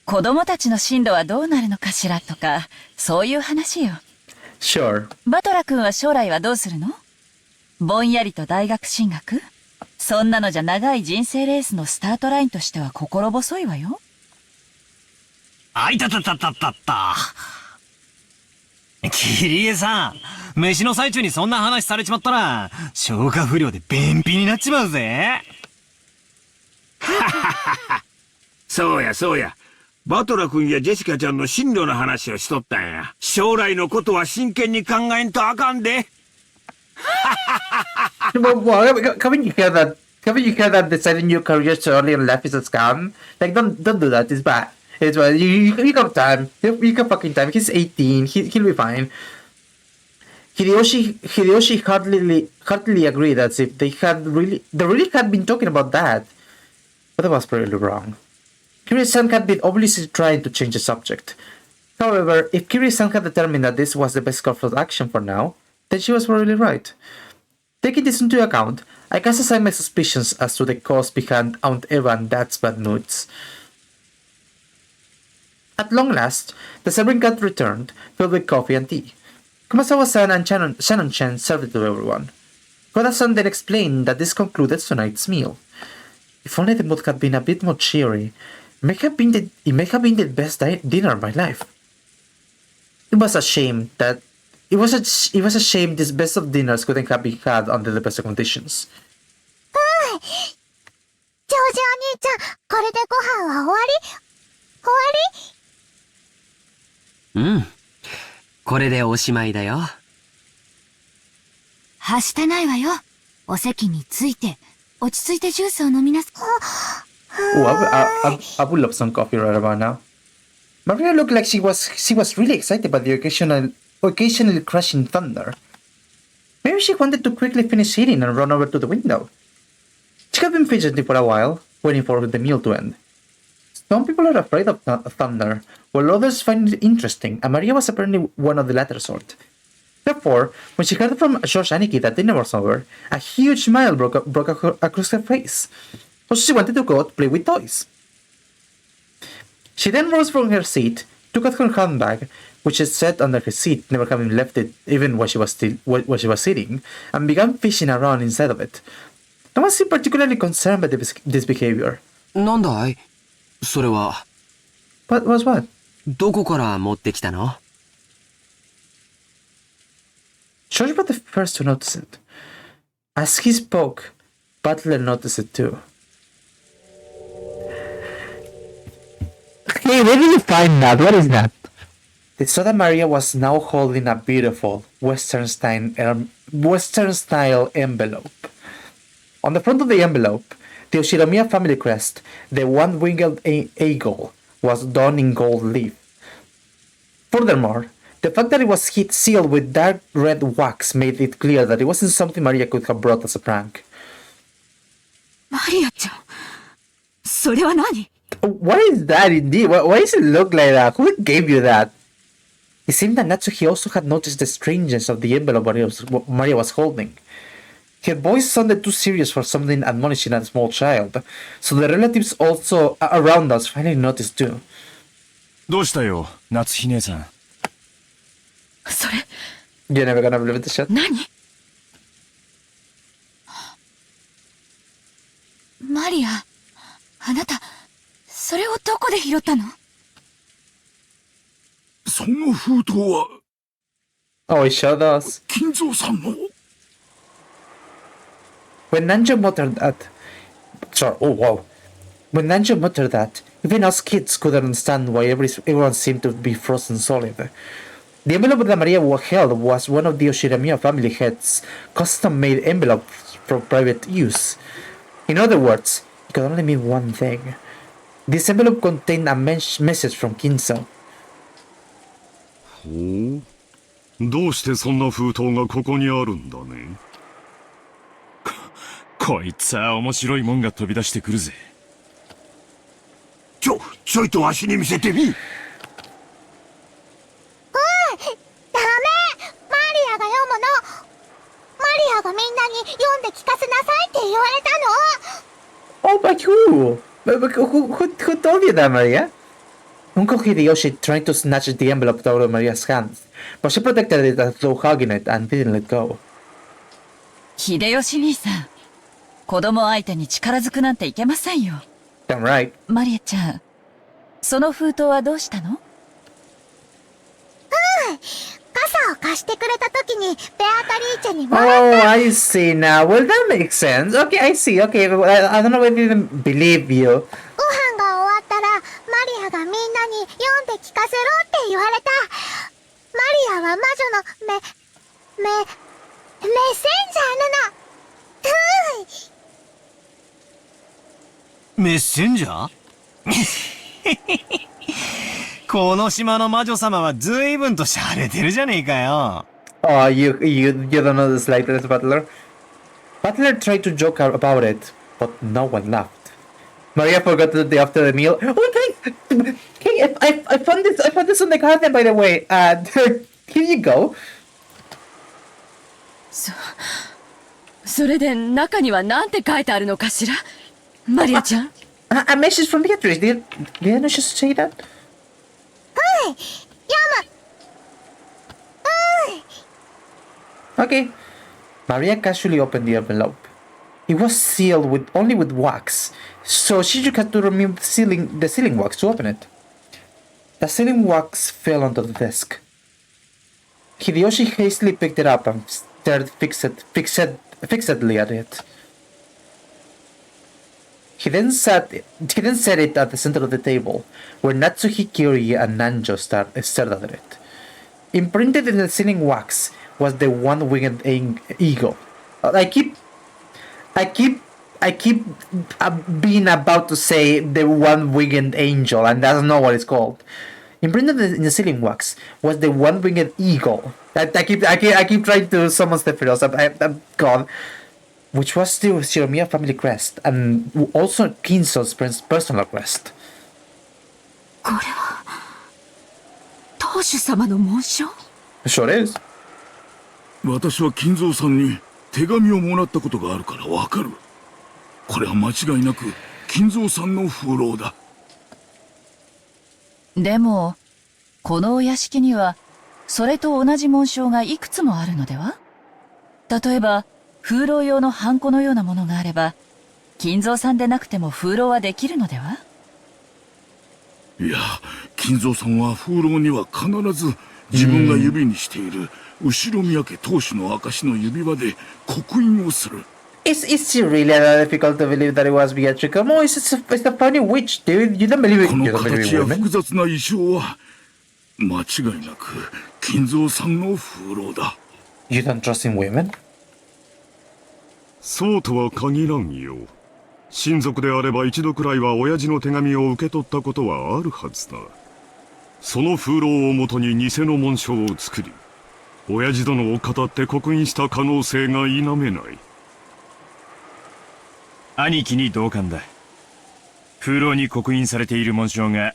G: 子供たちの進路はどうなるのかしらとか、そういう話よ。
A: Sure.
G: バトラ君は将来はどうするの？ぼんやりと大学進学？そんなのじゃ長い人生レースのスタートラインとしては心細いわよ。
B: あいたたたたたった。キリエさん、飯の最中にそんな話されちまったら、消化不良で便秘になっちまうぜ。
L: そうやそうや。バトラ君やジェシカちゃんの進路の話をしとったんや。将来のことは真剣に考えんとあかんで。
A: Well, haven't you heard that? Haven't you heard that deciding your career so early in life is a scam? Like, don't do that. It's bad. It's bad. You got time. You got fucking time. He's 18. He'll be fine. Hideyoshi heartily agreed as if they really had been talking about that. But that was probably wrong. Kirie-san had been obviously trying to change the subject. However, if Kirie-san had determined that this was the best course of action for now, then she was probably right. Taking this into account, I cast aside my suspicions as to the cause behind Aunt Eva and Dad's bad moods. At long last, the serving got returned, filled with coffee and tea. Kumasawa-san and Shannon-chan served it to everyone. Koda-san then explained that this concluded tonight's meal. If only the mood had been a bit more cheery, it may have been the best dinner of my life. It was a shame this best of dinners couldn't have been had under the best of conditions.
O: ジョージお兄ちゃん、これでご飯は終わり？
D: うん。これでおしまいだよ。
G: はしたないわよ。お席について、落ち着いてジュースを飲みなさい。
A: Oh, I would love some coffee right about now. Maria looked like she was really excited by the occasionally crashing thunder. Maybe she wanted to quickly finish eating and run over to the window. She had been fidgeting for a while, waiting for the meal to end. Some people are afraid of thunder, while others find it interesting, and Maria was apparently one of the latter sort. Therefore, when she heard from George Aniki that dinner was over, a huge smile broke across her face. So she wanted to go out to play with toys. She then rose from her seat, took out her handbag, which she set under her seat, never having left it even while she was sitting, and began fishing around inside of it. No one seemed particularly concerned by this behavior.
D: なんだい？それは。
A: What was what?
D: どこから持ってきたの？
A: George was the first to notice it. As he spoke, Butler noticed it too. Hey, where did you find that? What is that? The Soda Maria was now holding a beautiful Western-style envelope. On the front of the envelope, the Oshinomiya family crest, the one-winged eagle, was done in gold leaf. Furthermore, the fact that it was sealed with dark red wax made it clear that it wasn't something Maria could have brought as a prank.
G: マリアちゃん、それは何？
A: What is that indeed? Why does it look like that? Who gave you that? It seemed that Natsuki also had noticed the strangeness of the envelope Maria was holding. Her voice sounded too serious for something admonishing a small child, so the relatives also around us finally noticed too.
N: どうしたよ、夏日姉さん。
G: それ。
A: You're never gonna believe this shit.
G: 何？マリア、あなた、それをどこで拾ったの？
F: その封筒は。
A: Oh, he showed us.
F: 金蔵さんの。
A: When Nanjo muttered that, When Nanjo muttered that, even us kids couldn't understand why everyone seemed to be frozen solid. The envelope that Maria held was one of the Oshinomiya family head's custom-made envelopes for private use. In other words, it could only mean one thing. This envelope contained a message from Kinzo.
H: ほう、どうしてそんな封筒がここにあるんだね。
N: こいつは面白いもんが飛び出してくるぜ。
I: ちょいとわしに見せてみ。
O: ダメ！マリアが読むの。マリアがみんなに読ん
A: Who? Who told you that, Maria? Uncle Hideyoshi tried to snatch the envelope out of Maria's hands, but she protected it through hugging it and didn't let go.
P: 秀吉兄さん、子供相手に力ずくなんていけませんよ。
A: Damn right.
P: マリエちゃん、その封筒はどうしたの？
O: 傘を貸してくれた時にベアトリーチェにもらった。
A: Oh, I see now. Well, that makes sense. Okay, I see. Okay, I don't know why I didn't believe you.
O: ご飯が終わったら、マリアがみんなに読んで聞かせろって言われた。マリアは魔女のメッセンジャーなの。
B: メッセンジャーこの島の魔女様は随分と洒落てるじゃねえかよ。
A: Oh, you don't know the slightest, Butler. Butler tried to joke about it, but no one laughed. Maria forgot that after the meal. Oh, hey, I found this on the garden, by the way. Here you go.
K: それで中には何て書いてあるのかしら、マリアちゃん。
A: A message from Beatrice. Did I not just say that? Okay. Maria casually opened the envelope. It was sealed only with wax, so she just had to remove the sealing wax to open it. The sealing wax fell onto the desk. Hideyoshi hastily picked it up and stared fixedly at it. He then set it at the center of the table, where Natsuhi, Kyori, and Nanjo stared at it. Imprinted in the sealing wax was the one-winged eagle. I keep being about to say the one-winged angel, and that's not what it's called. Imprinted in the sealing wax was the one-winged eagle. I keep trying to summon Sephiroth. I'm gone. Which was the Shiromiya family crest, and also Kinzo's personal crest.
P: これは当主様の紋章？
A: Sure is.
F: 私は金蔵さんに手紙をもらったことがあるからわかる。これは間違いなく金蔵さんの風浪だ。
P: でもこのお屋敷にはそれと同じ紋章がいくつもあるのでは？例えば風浪用のハンコのようなものがあれば、金蔵さんでなくても風浪はできるのでは？
F: いや、金蔵さんは風浪には必ず自分が指にしている後ろ宮家当主の証の指輪で刻印をする。
A: Is it really that difficult to believe that it was Beatrice? Come on, it's a funny witch, dude. You don't believe it.
F: この
A: You don't believe
F: 形や
A: women?
F: 複雑な衣装は間違いなく金蔵さんの風浪だ。
A: You don't trust in women?
H: そうとは限らんよ。親族であれば一度くらいは親父の手紙を受け取ったことはあるはずだ。その風浪をもとに偽の紋章を作り、親父殿を語って刻印した可能性が否めない。
N: 兄貴に同感だ。風浪に刻印されている紋章が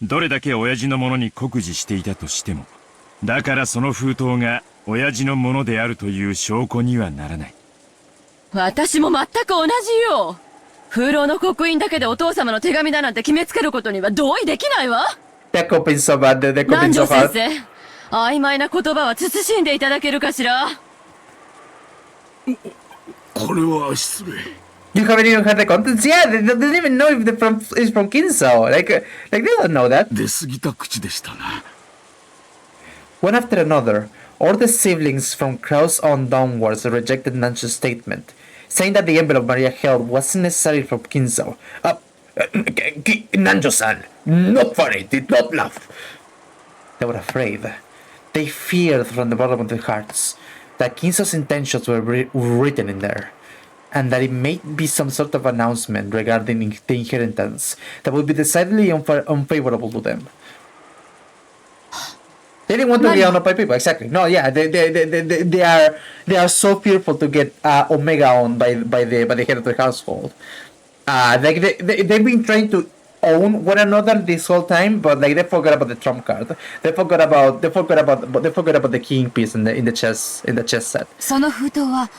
N: どれだけ親父のものに酷似していたとしても、だからその封筒が親父のものであるという証拠にはならない。
K: 私も全く同じよ。風浪の刻印だけでお父様の手紙だなんて決めつけることには同意できないわ。
A: They're coping so bad. They're coping
K: 南
A: so
K: 條先
A: hard.
K: 生、曖昧な言葉は慎んでいただけるかしら。
F: これは失礼。
A: You haven't even heard the contents? Yeah, they don't even know if it's from Kinzo. Like they don't know that.
F: 出過ぎた口でしたな。
A: One after another, all the siblings from Kraus on downwards rejected Nancho's statement, saying that the envelope Maria held wasn't necessary for Kinzo. Nanjo-san, not funny, did not laugh. They were afraid. They feared from the bottom of their hearts that Kinzo's intentions were written in there, and that it may be some sort of announcement regarding the inheritance that would be decidedly unfavorable to them. They didn't want to be owned by people, exactly. No, yeah, they are so fearful to get Omega owned by the head of the household. They've been trying to own one another this whole time, but like they forgot about the trump card. They forgot about the king piece in the chess set.
G: その封筒は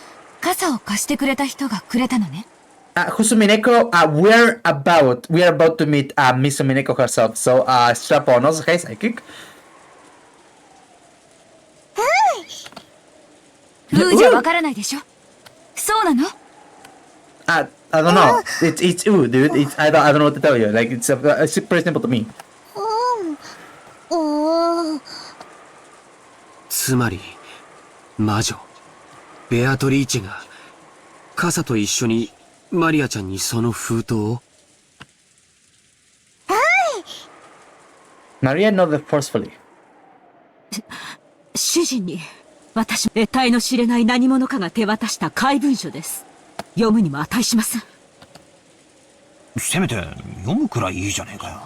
G: 傘を貸してくれた人がくれたのね。
A: who's UMINEKO? We are about to meet Miss UMINEKO herself. So strap on us, okay, psychic.
G: ルーじゃわからないでしょ。そうなの？
A: I don't know. It's dude. I don't know what to tell you. Like it's pretty simple to me.
D: つまり魔女ベアトリーチェが傘と一緒にマリアちゃんにその封筒を。
A: Maria nodded forcefully.
K: 主人に私得体の知れない何者かが手渡した怪文書です。読むにも値しません。
B: せめて読むくらいいいじゃねえかよ。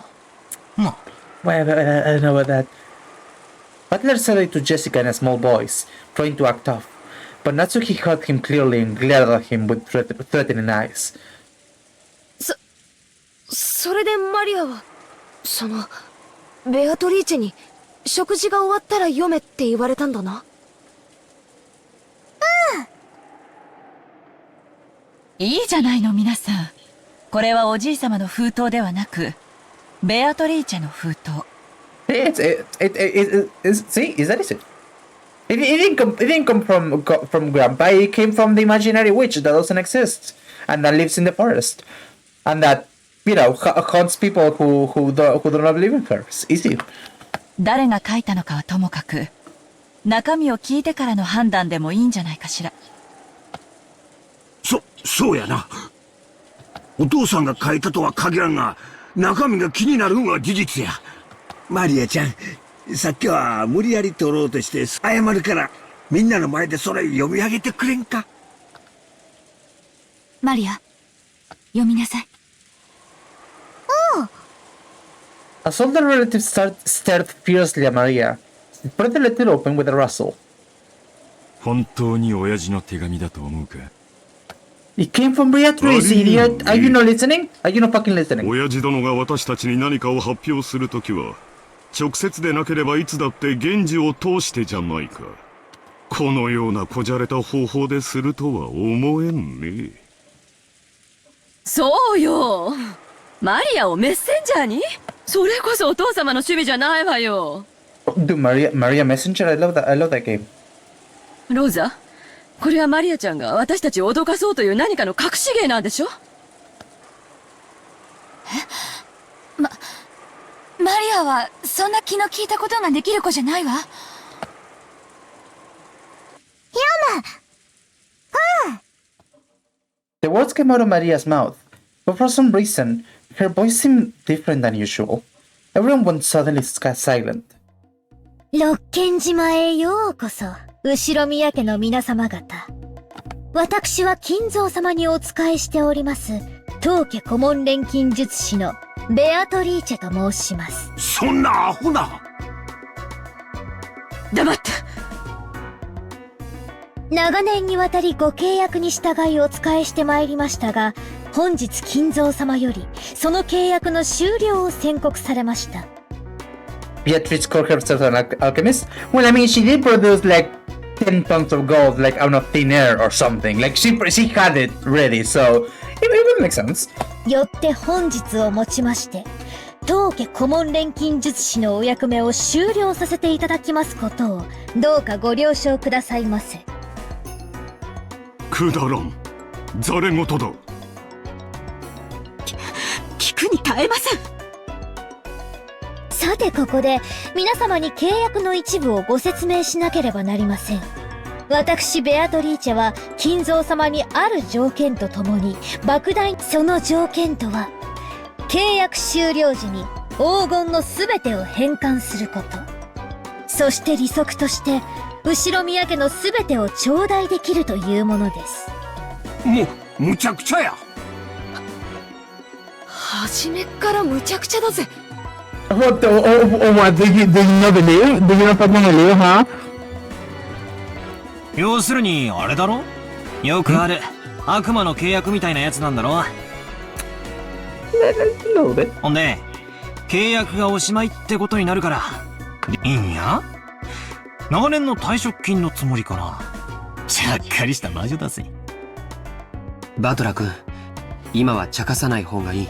B: まあ。
A: Wait, I don't know about that. Butler said it to Jessica in a small voice, trying to act tough, but Natsuki heard him clearly and glared at him with threatening eyes.
C: それでマリアは、ベアトリーチェに、食事が終わったら読めって言われたんだな。
P: いいじゃないの皆さん。これはおじい様の封筒ではなく、ベアトリーチェの封筒。
A: See, is that it? It didn't come from Grandpa. It came from the imaginary witch that doesn't exist and that lives in the forest, and that haunts people who do not believe in her. It's easy.
P: 誰が書いたのかはともかく、中身を聞いてからの判断でもいいんじゃないかしら。
L: そうやな。お父さんが書いたとは限らんが、中身が気になるんは事実や。マリアちゃん、さっきは無理やり取ろうとして謝るから、みんなの前でそれ読み上げてくれんか。
G: マリア、読みなさい。
A: A soldier relative stared fiercely at Maria. She spread the letter open with a rustle.
N: 本当に親父の手紙だと思うか？
A: It came from Beatrice, idiot. Are you not listening? Are you not fucking listening?
H: 親父殿が私たちに何かを発表するときは、直接でなければいつだって源氏を通してじゃないか。このようなこじゃれた方法でするとは思えんね。
K: そうよ。マリアをメッセンジャーに？それこそお父様の趣味じゃないわよ。
A: Dude, Maria Messenger, I love that game.
K: ローザ、これはマリアちゃんが私たちを脅かそうという何かの隠し芸なんでしょ？
G: マリアはそんな気の利いたことができる子じゃないわ。
A: The words came out of Maria's mouth, but for some reason, her voice seemed different than usual. Everyone went suddenly silent.
O: 六軒島へようこそ、後宮家の皆様方。私は金蔵様にお仕えしております、当家顧問錬金術師のベアトリーチェと申します。
L: そんなアホな。
K: 黙って。
O: 長年にわたりご契約に従いお仕えしてまいりましたが、本日金蔵様よりその契約の終了を宣告されました。
A: Beatrice called herself an alchemist? Well, I mean, she did produce like 10 tons of gold, like out of thin air or something. Like she had it ready, so it would make sense.
O: よって本日をもちまして、当家顧問錬金術師のお役目を終了させていただきますことを、どうかご了承くださいませ。
H: くだらん。ざれ言だ。
K: 聞くに耐えません。
O: さてここで皆様に契約の一部をご説明しなければなりません。私ベアトリーチェは金蔵様にある条件とともに莫大、その条件とは契約終了時に黄金のすべてを返還すること、そして利息として後宮家のすべてを頂戴できるというものです。
L: むちゃくちゃや。
C: 初めっからむちゃくちゃだぜ。
A: What? What? Did you not believe? Did you not fucking believe, huh?
B: 要するにあれだろ？よくある悪魔の契約みたいなやつなんだろ？ほんで契約がおしまいってことになるからいいんや？長年の退職金のつもりかな。ちゃっかりした魔女だぜ。
D: バトラ君、今は茶化さない方がいい。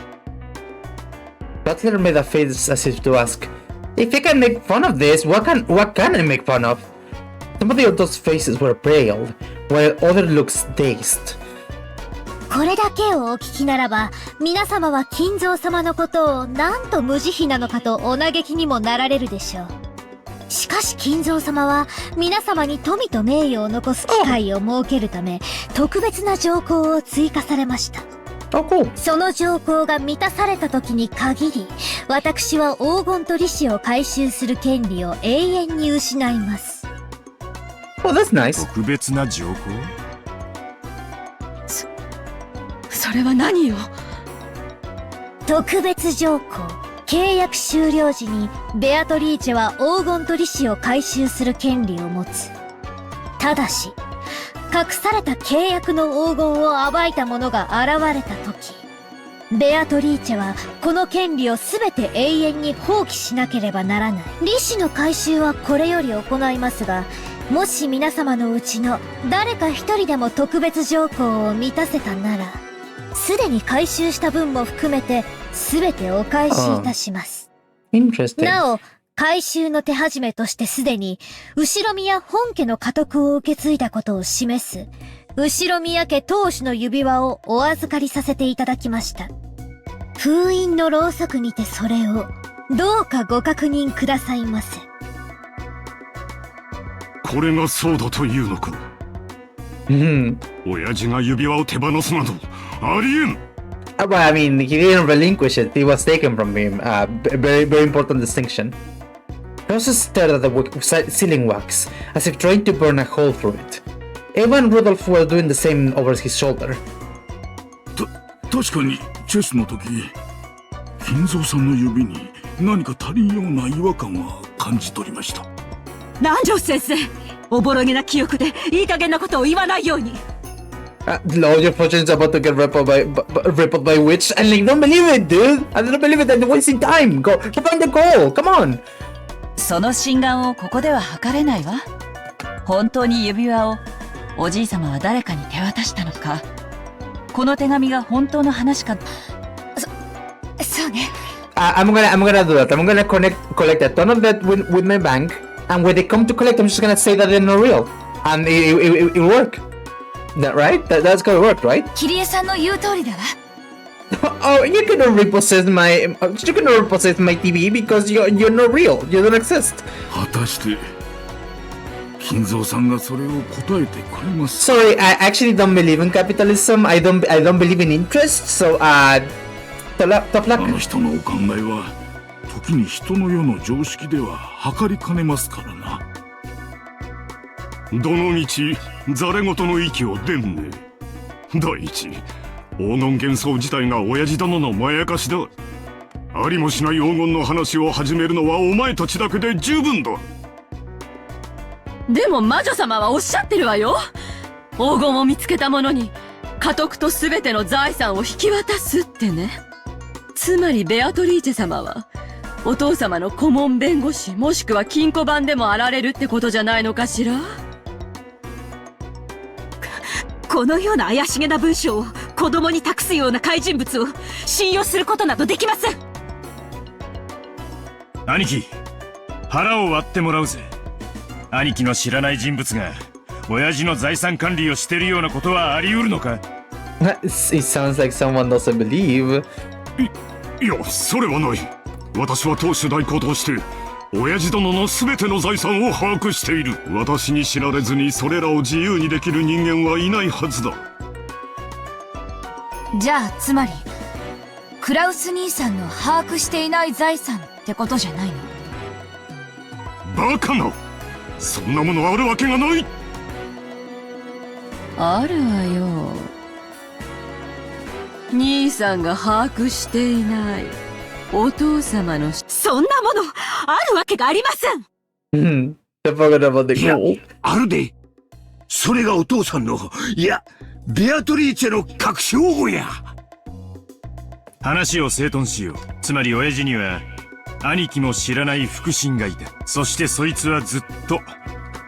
A: Butler made a face as if to ask, "If I can make fun of this, what can I make fun of?" Some of the others' faces were pale, while others looked dazed.
O: これだけをお聞きならば、皆様は金蔵様のことをなんと無慈悲なのかとお嘆きにもなられるでしょう。しかし金蔵様は皆様に富と名誉を残す機会を設けるため、特別な条項を追加されました。その条項が満たされた時に限り、私は黄金と利子を回収する権利を永遠に失います。
A: Oh, that's nice.
N: 特別な条項？
K: それは何よ？
O: 特別条項。契約終了時にベアトリーチェは黄金と利子を回収する権利を持つ。ただし、隠された契約の黄金を暴いた者が現れた時、ベアトリーチェはこの権利を全て永遠に放棄しなければならない。利子の回収はこれより行いますが、もし皆様のうちの誰か一人でも特別条項を満たせたなら、すでに回収した分も含めて全てお返しいたします。なお、回収の手始めとしてすでに後ろ宮本家の家督を受け継いだことを示す後ろ宮家当主の指輪をお預かりさせていただきました。封印のろうそくにてそれをどうかご確認くださいませ。
H: これがそうだというのか。親父が指輪を手放すなどありえん。
A: Well, I mean, he didn't relinquish it. It was taken from him. Very important distinction. He also stared at the ceiling wax, as if trying to burn a hole through it. Eva and Rudolph were doing the same over his shoulder.
F: 確かにチェスの時、金蔵さんの指に何か足りんような違和感は感じ取りました。
K: 南條先生、おぼろげな記憶でいい加減なことを言わないように。
A: Lord, your fortune's about to get rippled by witch, and like, don't believe it, dude. I don't believe it. They're wasting time. Go find the goal. Come on.
P: その心眼をここでは測れないわ。本当に指輪をおじい様は誰かに手渡したのか、この手紙が本当の話か。
K: そうね。
A: I'm gonna do that. I'm gonna collect a ton of that with my bank, and when they come to collect, I'm just gonna say that they're not real, and it'll work. That right? That's gonna work, right?
G: キリエさんの言う通りだわ。
A: Oh, you cannot repossess my TV because you're not real. You don't exist.
F: 果たして金蔵さんがそれを答えてくれますか？
A: Sorry, I actually don't believe in capitalism. I don't believe in interest. So, tough luck.
F: あの人のお考えは時に人の世の常識では測りかねますからな。
H: どのみちざれ言の息を出んね。第一、黄金幻想自体が親父殿のまやかしだ。ありもしない黄金の話を始めるのはお前たちだけで十分だ。
K: でも魔女様はおっしゃってるわよ。黄金を見つけた者に家督と全ての財産を引き渡すってね。つまりベアトリーチェ様はお父様の顧問弁護士もしくは金庫番でもあられるってことじゃないのかしら。このような怪しげな文章を子供に託すような怪人物を信用することなどできません。
N: 兄貴、腹を割ってもらうぜ。兄貴の知らない人物が親父の財産管理をしてるようなことはあり得るのか？
A: It sounds like someone doesn't believe.
H: いや、それはない。私は当主代行として親父殿の全ての財産を把握している。私に知られずにそれらを自由にできる人間はいないはずだ。
G: じゃあつまりクラウス兄さんの把握していない財産ってことじゃないの？
H: バカな！そんなものあるわけがない。
K: あるわよ。兄さんが把握していないお父様のそんなものあるわけがありません。
L: いや、あるで。それがお父さんの、いや、ベアトリーチェの隠し黄金や。
N: 話を整頓しよう。つまり親父には兄貴も知らない腹心がいた。そしてそいつはずっと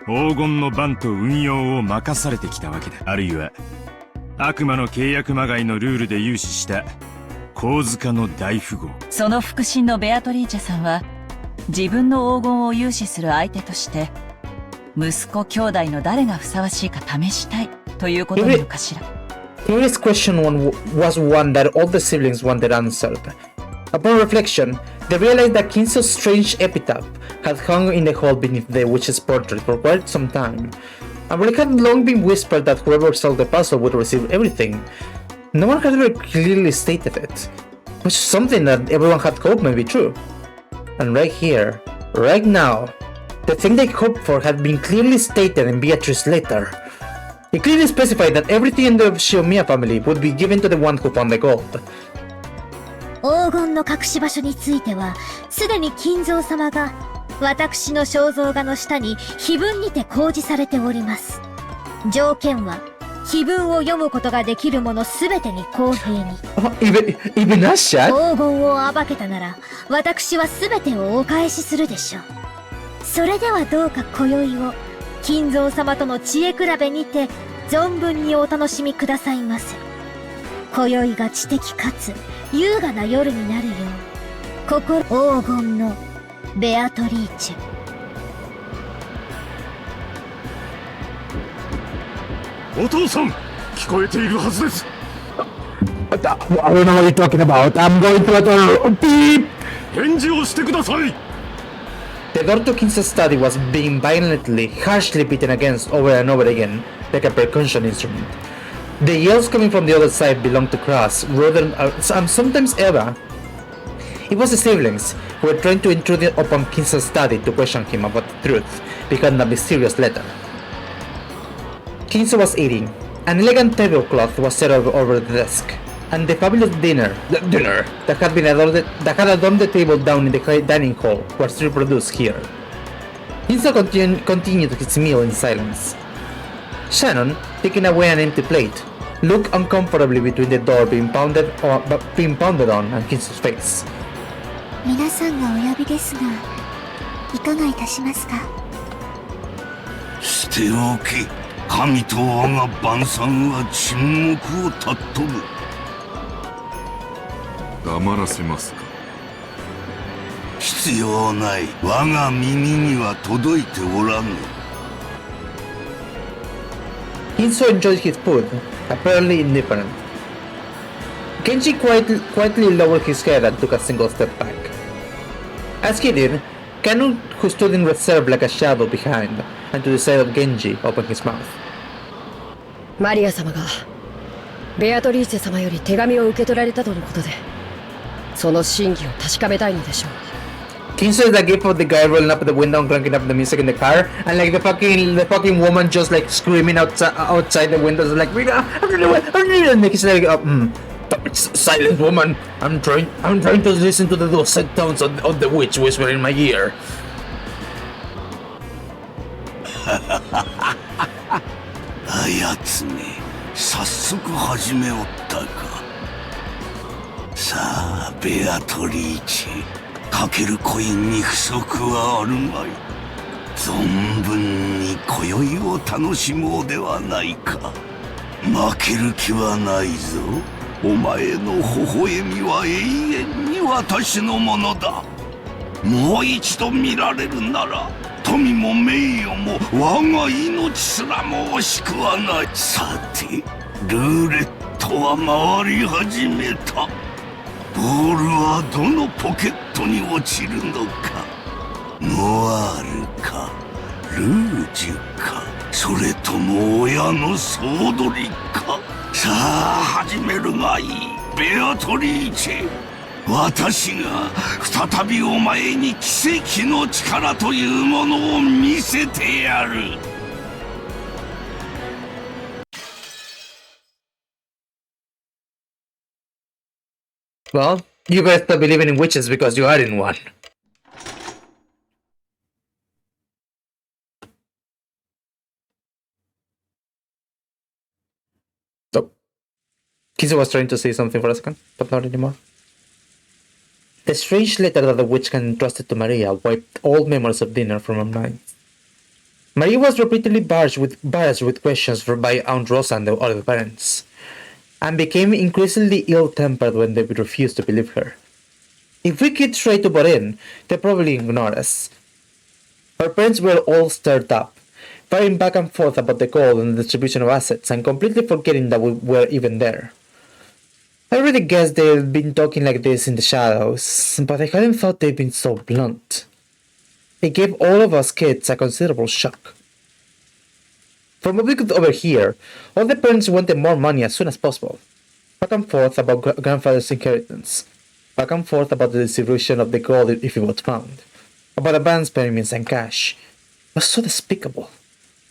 N: 黄金の番と運用を任されてきたわけだ。あるいは悪魔の契約まがいのルールで融資した神塚の大富豪。
P: その腹心のベアトリーチェさんは自分の黄金を融資する相手として息子兄弟の誰がふさわしいか試したいということなのかしら。
A: This question was one that all the siblings wanted answered. Upon reflection, they realized that Kinso's strange epitaph had hung in the hall beneath the witch's portrait for quite some time, and it had long been whispered that whoever solved the puzzle would receive everything. No one had ever clearly stated it, which is something that everyone had hoped might be true. And right here, right now, the thing they hoped for had been clearly stated in Beatrice's letter. It clearly specified that everything in the Shiomiya family would be given to the one who found the gold.
O: 黄金の隠し場所については、すでに金蔵様が私の肖像画の下に碑文にて公示されております。条件は、碑文を読むことができるものすべてに公平に。
A: Even Asha?
O: 黄金を暴けたなら、私はすべてをお返しするでしょう。それではどうか今宵を、金蔵様との知恵比べにて、存分にお楽しみくださいませ。今宵が知的かつ、優雅な夜になるよう、黄金のベアトリーチェ。
H: お父さん、聞こえているはずです。
A: I don't know what you're talking about. I'm going to beep.
H: 返事をしてください。
A: The door to Kinso's study was being violently, harshly beaten against over and over again, like a percussion instrument. The yells coming from the other side belonged to Cross, Roden, and sometimes Eva. It was the siblings who were trying to intrude upon Kinso's study to question him about the truth behind the mysterious letter. Kinso was eating. An elegant tablecloth was set over the desk, and the fabulous dinner that had adorned the table down in the dining hall was reproduced here. Kinso continued his meal in silence. Shannon, taking away an empty plate, looked uncomfortably between the door being pounded on and Kinso's face.
O: 皆さんがお呼びですが、いかがいたしますか。
I: 捨ておけ。神と我が晩餐は沈黙を尊ぶ。
F: 黙らせますか。
I: 必要ない。我が耳には届いておらぬ。
A: Kinso enjoyed his food, apparently indifferent. Genji quietly lowered his head and took a single step back. As he did, Kanu, who stood in reserve like a shadow behind, and to the side of Genji, opened his mouth.
E: マリア様がベアトリーチェ様より手紙を受け取られたとのことで、その真偽を確かめたいのでしょう。
A: Kinso is the gift of the guy rolling up the window and cranking up the music in the car, and like the fucking woman just like screaming outside the windows like, and he's like, silent woman, I'm trying to listen to the dulcet tones of the witch whispering in my ear.
I: あやつめ、早速始めおったか。さあ、ベアトリーチェ、かけるコインに不足はあるまい。存分に今宵を楽しもうではないか。負ける気はないぞ。お前の微笑みは永遠に私のものだ。もう一度見られるなら、富も名誉も我が命すらも惜しくはない。さて、ルーレットは回り始めた。ボールはどのポケットに落ちるのか。ノワールか、ルージュか、それとも親の総取りか。さあ始めるがいい、ベアトリーチェ。私が再びお前に奇跡の力というものを見せてやる。
A: Well, you guys stop believing in witches because you are in one. So, Kinso was trying to say something for a second, but not anymore. The strange letter that the witch had entrusted to Maria wiped all memories of dinner from her mind. Maria was repeatedly barraged with questions by Aunt Rosa and the other parents. and became increasingly ill-tempered when they refused to believe her. If we kids try to butt in, they probably ignore us. Her parents were all stirred up, fighting back and forth about the gold and the distribution of assets, and completely forgetting that we were even there. I really guessed they'd been talking like this in the shadows, but I hadn't thought they'd been so blunt. It gave all of us kids a considerable shock. From what we could overhear, all the parents wanted more money as soon as possible. Back and forth about grandfather's inheritance. Back and forth about the distribution of the gold if it was found. About advance payments and cash. It was so despicable.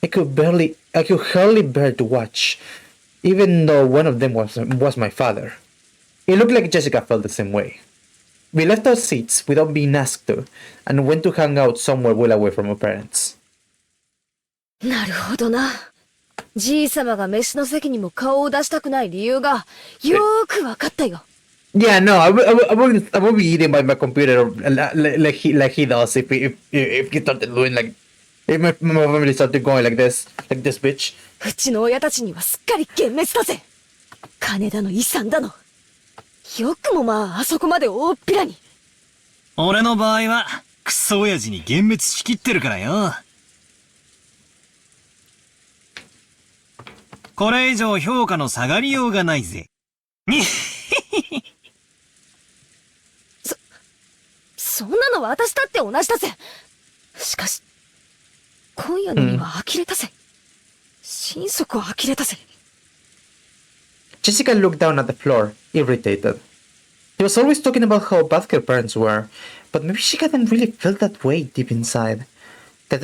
A: I could hardly bear to watch, even though one of them was my father. It looked like Jessica felt the same way. We left our seats without being asked to, and went to hang out somewhere well away from our parents.
C: なるほどな。じいさまが飯の席にも顔を出したくない理由がよーくわかったよ。
A: Yeah, no, I would be eating by my computer like he does if he started doing like if my family started going like this bitch.
C: うちの親たちにはすっかり幻滅だぜ。金だの遺産だの。よくもまああそこまで大っぴらに。
B: 俺の場合はクソ親父に幻滅しきってるからよ。これ以上評価の下がりようがないぜ。
C: そんなの私だって同じだぜ。しかし、今夜のには呆れたぜ。心底呆れたぜ。
A: Jessica looked down at the floor, irritated. She was always talking about how bad her parents were, but maybe she hadn't really felt that way deep inside. The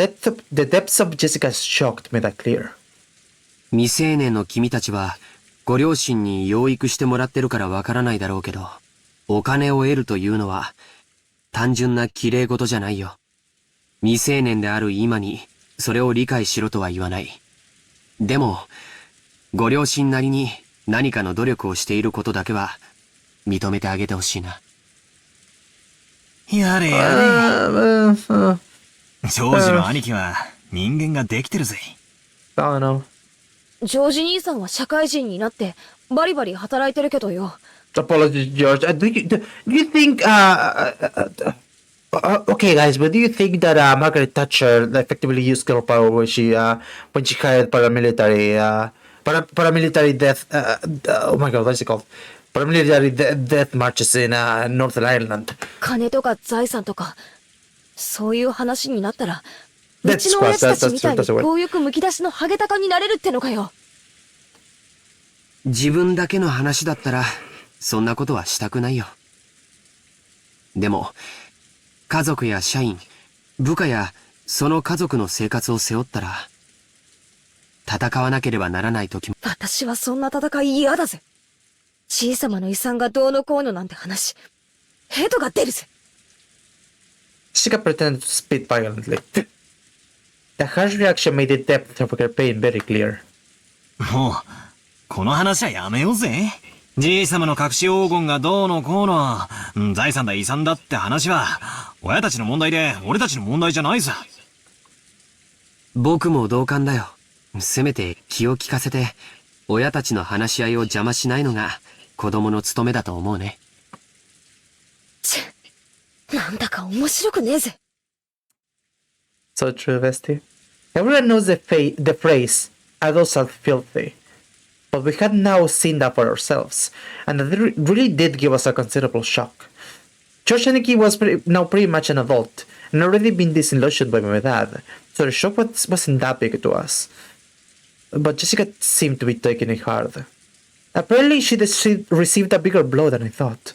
A: depths of Jessica's shock made that clear.
D: 未成年の君たちは、ご両親に養育してもらってるからわからないだろうけど、お金を得るというのは、単純な綺麗事じゃないよ。未成年である今に、それを理解しろとは言わない。でも、ご両親なりに何かの努力をしていることだけは、認めてあげてほしいな。
B: やれやれ。ジョージの兄貴は人間ができてるぜ。
C: ジョージ兄さんは社会人になってバリバリ働いてるけどよ。
A: Apologies, George. Do you think okay, guys, but do you think that Margaret Thatcher effectively used girl power when she hired paramilitary death oh my god, what's it called? Paramilitary death marches in Northern Ireland.
C: 金とか財産とかそういう話になったら、うちの親父たちみたいに強欲むき出しのハゲタカになれるってのかよ。
D: 自分だけの話だったら、そんなことはしたくないよ。でも、家族や社員、部下やその家族の生活を背負ったら、戦わなければならない時も。
C: 私はそんな戦い嫌だぜ。小さまの遺産がどうのこうのなんて話、ヘドが出るぜ。
A: Jessica pretended to spit violently. The harsh reaction made the depth of her pain very clear.
B: もう、この話はやめようぜ。じいさまの隠し黄金がどうのこうの、財産だ遺産だって話は、親たちの問題で、俺たちの問題じゃないさ。
D: 僕も同感だよ。せめて気を利かせて、親たちの話し合いを邪魔しないのが、子供の務めだと思うね。
C: なんだか面白くねえぜ。
A: So true, Vesti. Everyone knows the phrase, adults are filthy. But we had now seen that for ourselves, and that really did give us a considerable shock. George Aniki was now pretty much an adult, and already been disillusioned by my dad, so the shock wasn't that big to us. But Jessica seemed to be taking it hard. Apparently she received a bigger blow than I thought.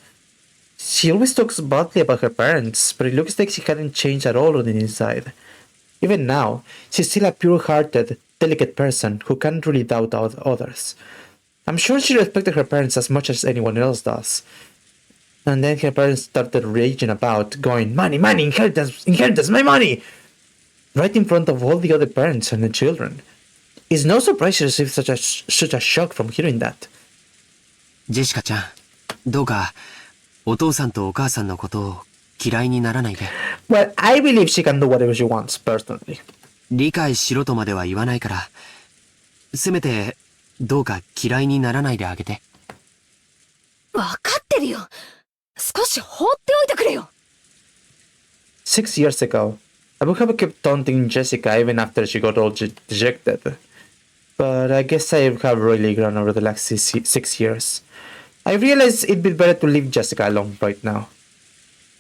A: She always talks badly about her parents, but it looks like she hadn't changed at all on the inside. Even now, she's still a pure-hearted, delicate person who can't really doubt others. I'm sure she respected her parents as much as anyone else does. And then her parents started raging about, going, money, inheritance, my money! Right in front of all the other parents and the children. It's no surprise she received such a shock from hearing that.
D: ジェシカちゃん、どうか、お父さんとお母さんのことを嫌いにならないで。
A: Well, I believe she can do whatever she wants, personally.
D: 理解しろとまでは言わないから、せめて、どうか嫌いにならないであげて。
C: わかってるよ。少し放っておいてくれよ。
A: 6 years ago, I would have kept taunting Jessica even after she got all dejected. But I guess I have really grown over the last 6 years. I realized it'd be better to leave Jessica alone right now.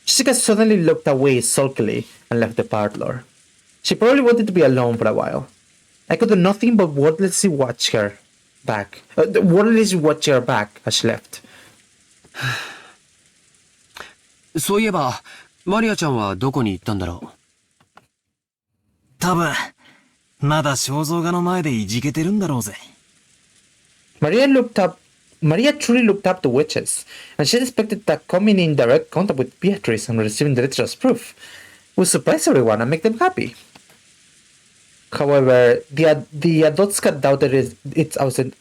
A: Jessica suddenly looked away sulkily and left the parlor. She probably wanted to be alone for a while. I could do nothing but wordlessly watch her back. Wordlessly watch her back as she left.
D: そういえば、マリアちゃんはどこに行ったんだろう。
B: 多分、まだ肖像画の前でいじけてるんだろうぜ。
A: Maria truly looked up to witches, and she expected that coming in direct contact with Beatrice and receiving the letter as proof would surprise everyone and make them happy. However, the adults had doubted its authenticity.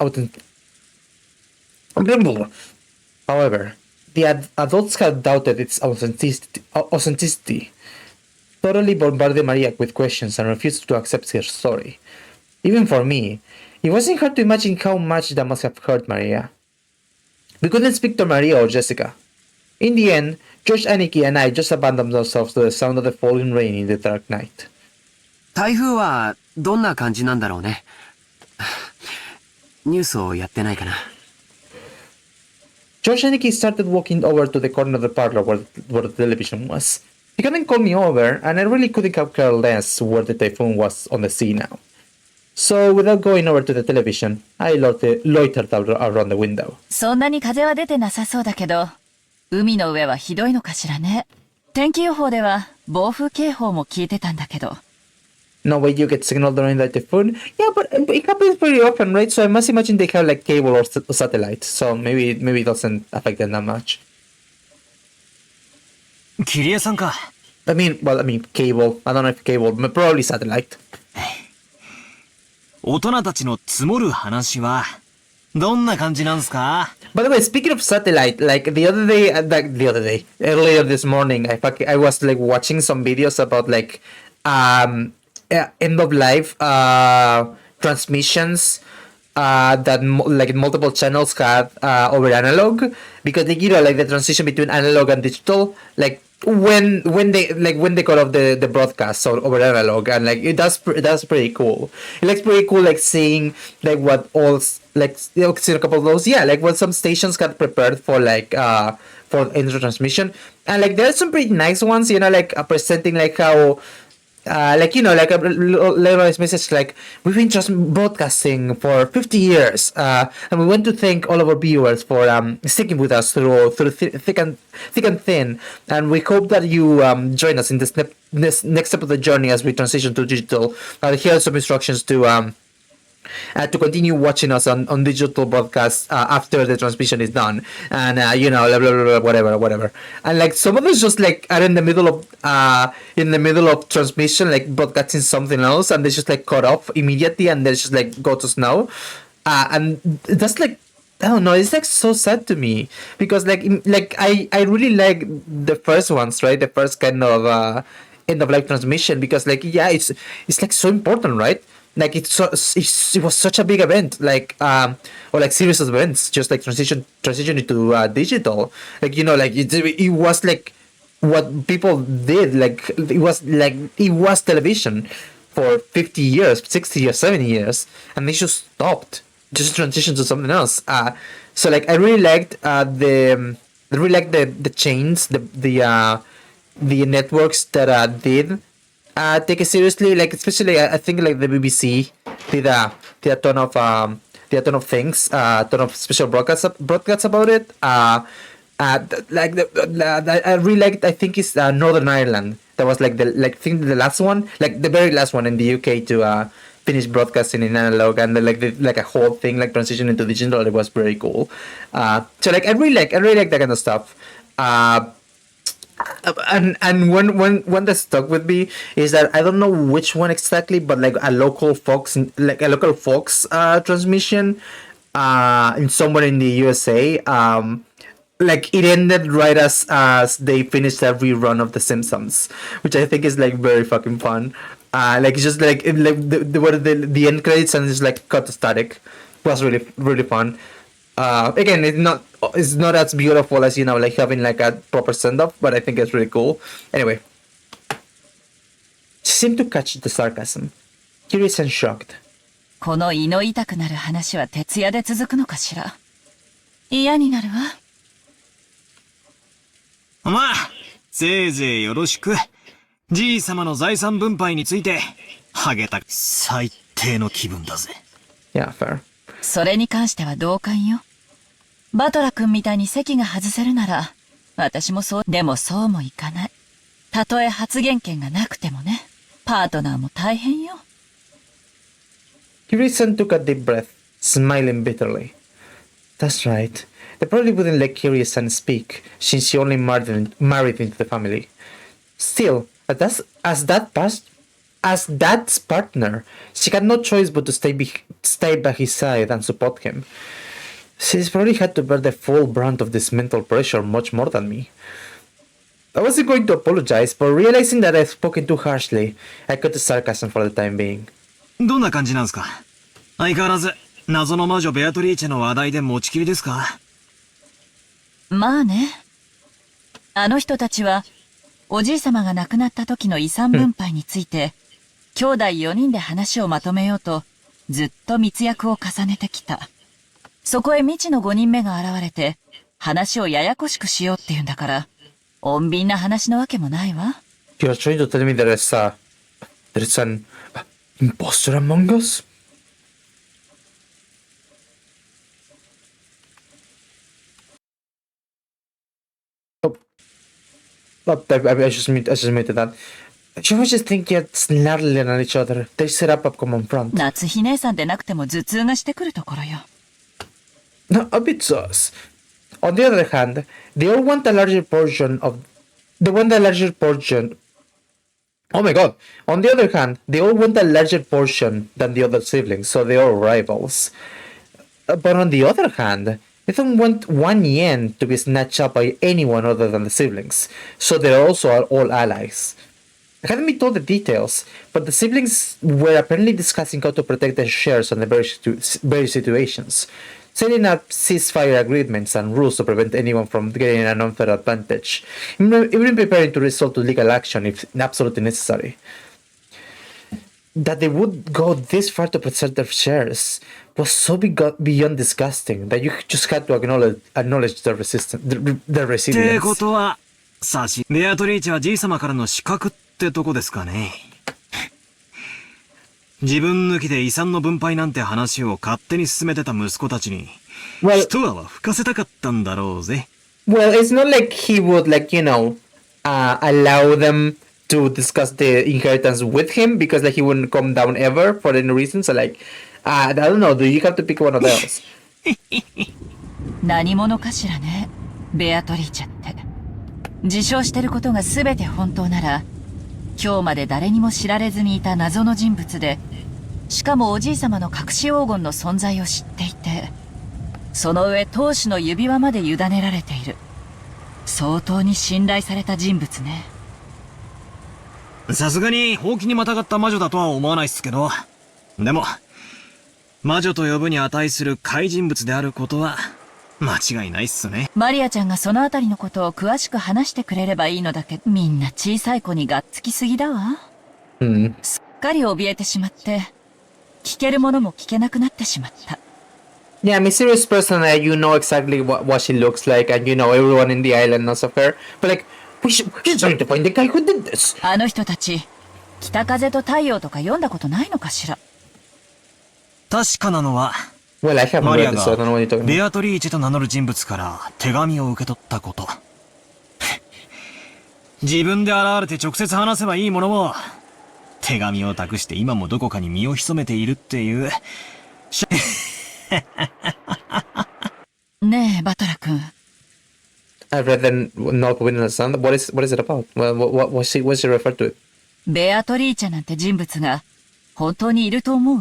A: However, the adults had doubted its authenticity, thoroughly bombarded Maria with questions and refused to accept her story. Even for me, it wasn't hard to imagine how much that must have hurt Maria. We couldn't speak to Maria or Jessica. In the end, George, Aniki, and I just abandoned ourselves to the sound of the falling rain in the dark night.
D: 台風はどんな感じなんだろうね。ニュースをやってないかな。
A: George and Nikki started walking over to the corner of the parlor where the television was. He hadn't called me over, and I really couldn't have cared less where the typhoon was on the sea now. So, without going over to the television, I loitered around the window.
P: そんなに風は出てなさそうだけど、海の上はひどいのかしらね。天気予報では暴風警報も聞いてたんだけど。
A: No way you get signal during the typhoon? Yeah, but it happens pretty often, right? So I must imagine they have like cable or satellite. So maybe it doesn't affect them that much.
B: キリエさんか。
A: I mean, cable. I don't know if cable, but probably satellite.
B: 大人たちの積もる話はどんな感じなんすか?
A: By the way, speaking of satellite, like earlier this morning, I was like watching some videos about like end of life transmissions that like multiple channels had over analog, because like, like the transition between analog and digital, like when they cut off the broadcast over analog, and like that's pretty cool. It looks pretty cool, like seeing like what all like seeing a couple of those, like what some stations got prepared for like for internet transmission, and like there's some pretty nice ones, like presenting like how like like a nice message like, we've been just broadcasting for 50 years, and we want to thank all of our viewers for sticking with us through thick and thin, and we hope that you join us in this next step of the journey as we transition to digital. Here are some instructions to continue watching us on digital broadcasts after the transmission is done, and blah, blah, blah, whatever, and like some of us just like are in the middle of transmission, like broadcasting something else, and they just like cut off immediately, and they just like go to snow, and that's like, I don't know, it's like so sad to me, because like I really like the first ones, right? The first kind of end of life transmission, because like it's like so important, right? Like it was such a big event, like or like series of events, just like transitioning to digital, like like it was like what people did, like it was television for 50 years, 60 years, 70 years, and they just stopped, just transitioned to something else. So like I really liked the chains, the networks that did take it seriously, like especially I think like the BBC did a ton of things, a ton of special broadcasts about it. I really liked, I think it's Northern Ireland. That was like the last one, like the very last one in the UK to finish broadcasting in analog, and like a whole thing like transition into digital. It was very cool. So like I really like that kind of stuff. And one that stuck with me is that I don't know which one exactly, but like a local Fox transmission in somewhere in the USA, like it ended right as they finished a rerun of The Simpsons, which I think is like very fucking fun. Like it's just like the end credits, and it's like cut to static. It was really fun. Again, it's not as beautiful as like having like a proper send off, but I think it's really cool. Anyway, she seemed to catch the sarcasm, curious and shocked.
P: この胃の痛くなる話は徹夜で続くのかしら。嫌になるわ。
B: まあ、せいぜいよろしく。じい様の財産分配について、ハゲた最低の気分だぜ。
A: Yeah, fair.
P: それに関しては同感よ。バトラ君みたいに席が外せるなら、私もそう、でもそうもいかない。たとえ発言権がなくてもね、パートナーも大変よ。
A: Kiryu-san took a deep breath, smiling bitterly. That's right. They probably wouldn't let Kiryu-san speak, since she only married into the family. Still, as Dad's partner, she had no choice but to stay by his side and support him. She's probably had to bear the full brunt of this mental pressure much more than me. I wasn't going to apologize, but realizing that I'd spoken too harshly, I cut the sarcasm for the time being.
B: どんな感じなんすか？相変わらず、謎の魔女ベアトリーチェの話題で持ちきりですか？
P: まあね。あの人たちは、おじい様が亡くなった時の遺産分配について、兄弟4人で話をまとめようと、ずっと密約を重ねてきた。そこへ未知の5人目が現れて、話をややこしくしようっていうんだから、穏便な話のわけもないわ。
A: You're trying to tell me there's an imposter among us? Oh, I just muted that. She was just thinking snarling at each other. They set up a common front.
P: 夏日姉さんでなくても頭痛がしてくるところよ。
A: No, a bit sus. On the other hand, they all want a larger portion of... They want a larger portion... Oh my god. On the other hand, they all want a larger portion than the other siblings, so they're all rivals. But on the other hand, they don't want 1 yen to be snatched up by anyone other than the siblings, so they're also all allies. I hadn't been told the details, but the siblings were apparently discussing how to protect their shares on the various situations, setting up ceasefire agreements and rules to prevent anyone from getting an unfair advantage, even preparing to resort to legal action if absolutely necessary. That they would go this far to preserve their shares was so beyond disgusting that you just had to acknowledge their resilience.
B: ってことは、ベアトリーチェはじい様からの資格ってとこですかね。自分抜きで遺産の分配なんて話を勝手に進めてた息子たちに、一泡吹かせたかったんだろうぜ。
A: Well, it's not like he would, allow them to discuss the inheritance with him, because he wouldn't come down ever for any reason. So I don't know, do you have to pick one of those?
P: 何者かしらね、ベアトリーチェって。自称してることが全て本当なら、今日まで誰にも知られずにいた謎の人物で、しかもおじい様の隠し黄金の存在を知っていて、その上当主の指輪まで委ねられている。相当に信頼された人物ね。
B: さすがにほうきにまたがった魔女だとは思わないっすけど、でも魔女と呼ぶに値する怪人物であることは間違いないっすね。
P: マリアちゃんがそのあたりのことを詳しく話してくれればいいのだけど、みんな小さい子にがっつきすぎだわ。すっかり怯えてしまって、聞けるものも聞けなくなってしまった。
A: Yeah, mysterious person, you know exactly what she looks like, and everyone in the island knows of her. But we're trying to find the guy who did this.
P: あの人たち、北風と太陽とか読んだことないのかしら。
B: 確かなのは、
A: Well, I haven't read this, so I don't know what you're talking about.
B: ベアトリーチェと名乗る人物から手紙を受け取ったこと。自分で現れて直接話せばいいものを、手紙を託して今もどこかに身を潜めているっていう。
P: ねえ、バトラ君。
A: I've read the Not Within the Sun. What is it about? What's she referred to?
P: ベアトリーチェなんて人物が本当にいると思う？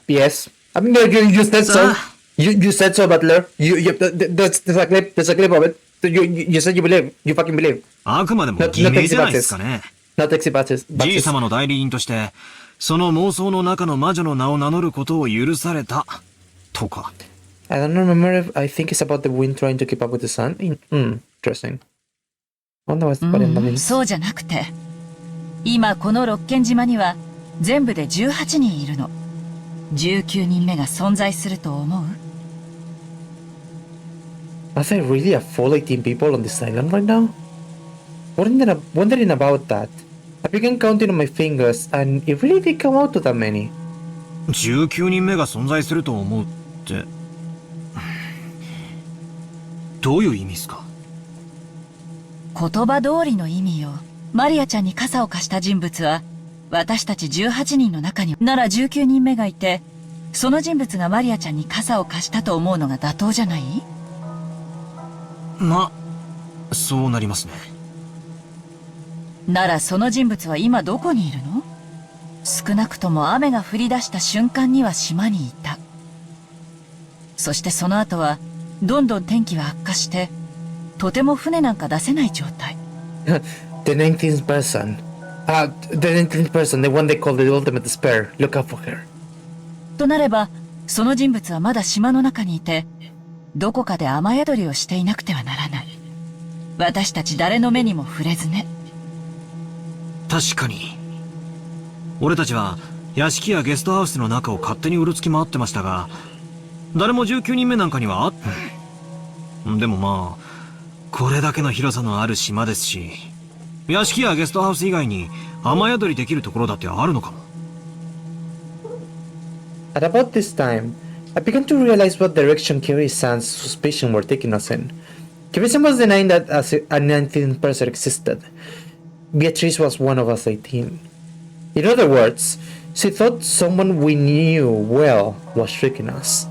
A: Yes. I mean, you said so. You said so, Butler. There's a clip of it. You said you believe. You fucking believe.
B: あくまでも偽名じゃないですかね。
A: Not exhibitis.
B: じい様の代理人として、その妄想の中の魔女の名を名乗ることを許された、とか。
A: I don't remember if I think it's about the wind trying to keep up with the sun. Interesting. I wonder what that means.
P: そうじゃなくて、今この六軒島には全部で18人いるの。19人目が存在すると思う？
A: Are there really a full 18 people on this island right now? Wondering about that. I began counting on my fingers, and it really did come out to that many.
B: 19人目が存在すると思うって。どういう意味ですか？
P: 言葉通りの意味よ。マリアちゃんに傘を貸した人物は、私たち18人の中になら19人目がいて、その人物がマリアちゃんに傘を貸したと思うのが妥当じゃない？
B: ま、そうなりますね。
P: ならその人物は今どこにいるの？少なくとも雨が降り出した瞬間には島にいた。そしてその後は、どんどん天気は悪化して、とても船なんか出せない状態。
A: The 19th person. The 19th person, the one they call the ultimate despair. Look out for her.
P: となれば、その人物はまだ島の中にいて、どこかで雨宿りをしていなくてはならない。私たち誰の目にも触れずね。
B: 確かに。俺たちは屋敷やゲストハウスの中を勝手にうろつき回ってましたが、誰も19人目なんかにはでもまあ、これだけの広さのある島ですし、屋敷やゲストハウス以外に雨宿りできるところだってあるのかも。
A: At about this time, I began to realize what direction Kiri-san's suspicion were taking us in. Kiri-san was denying that a 19th person existed. Beatrice was one of us 18. In other words, she thought someone we knew well was tricking us.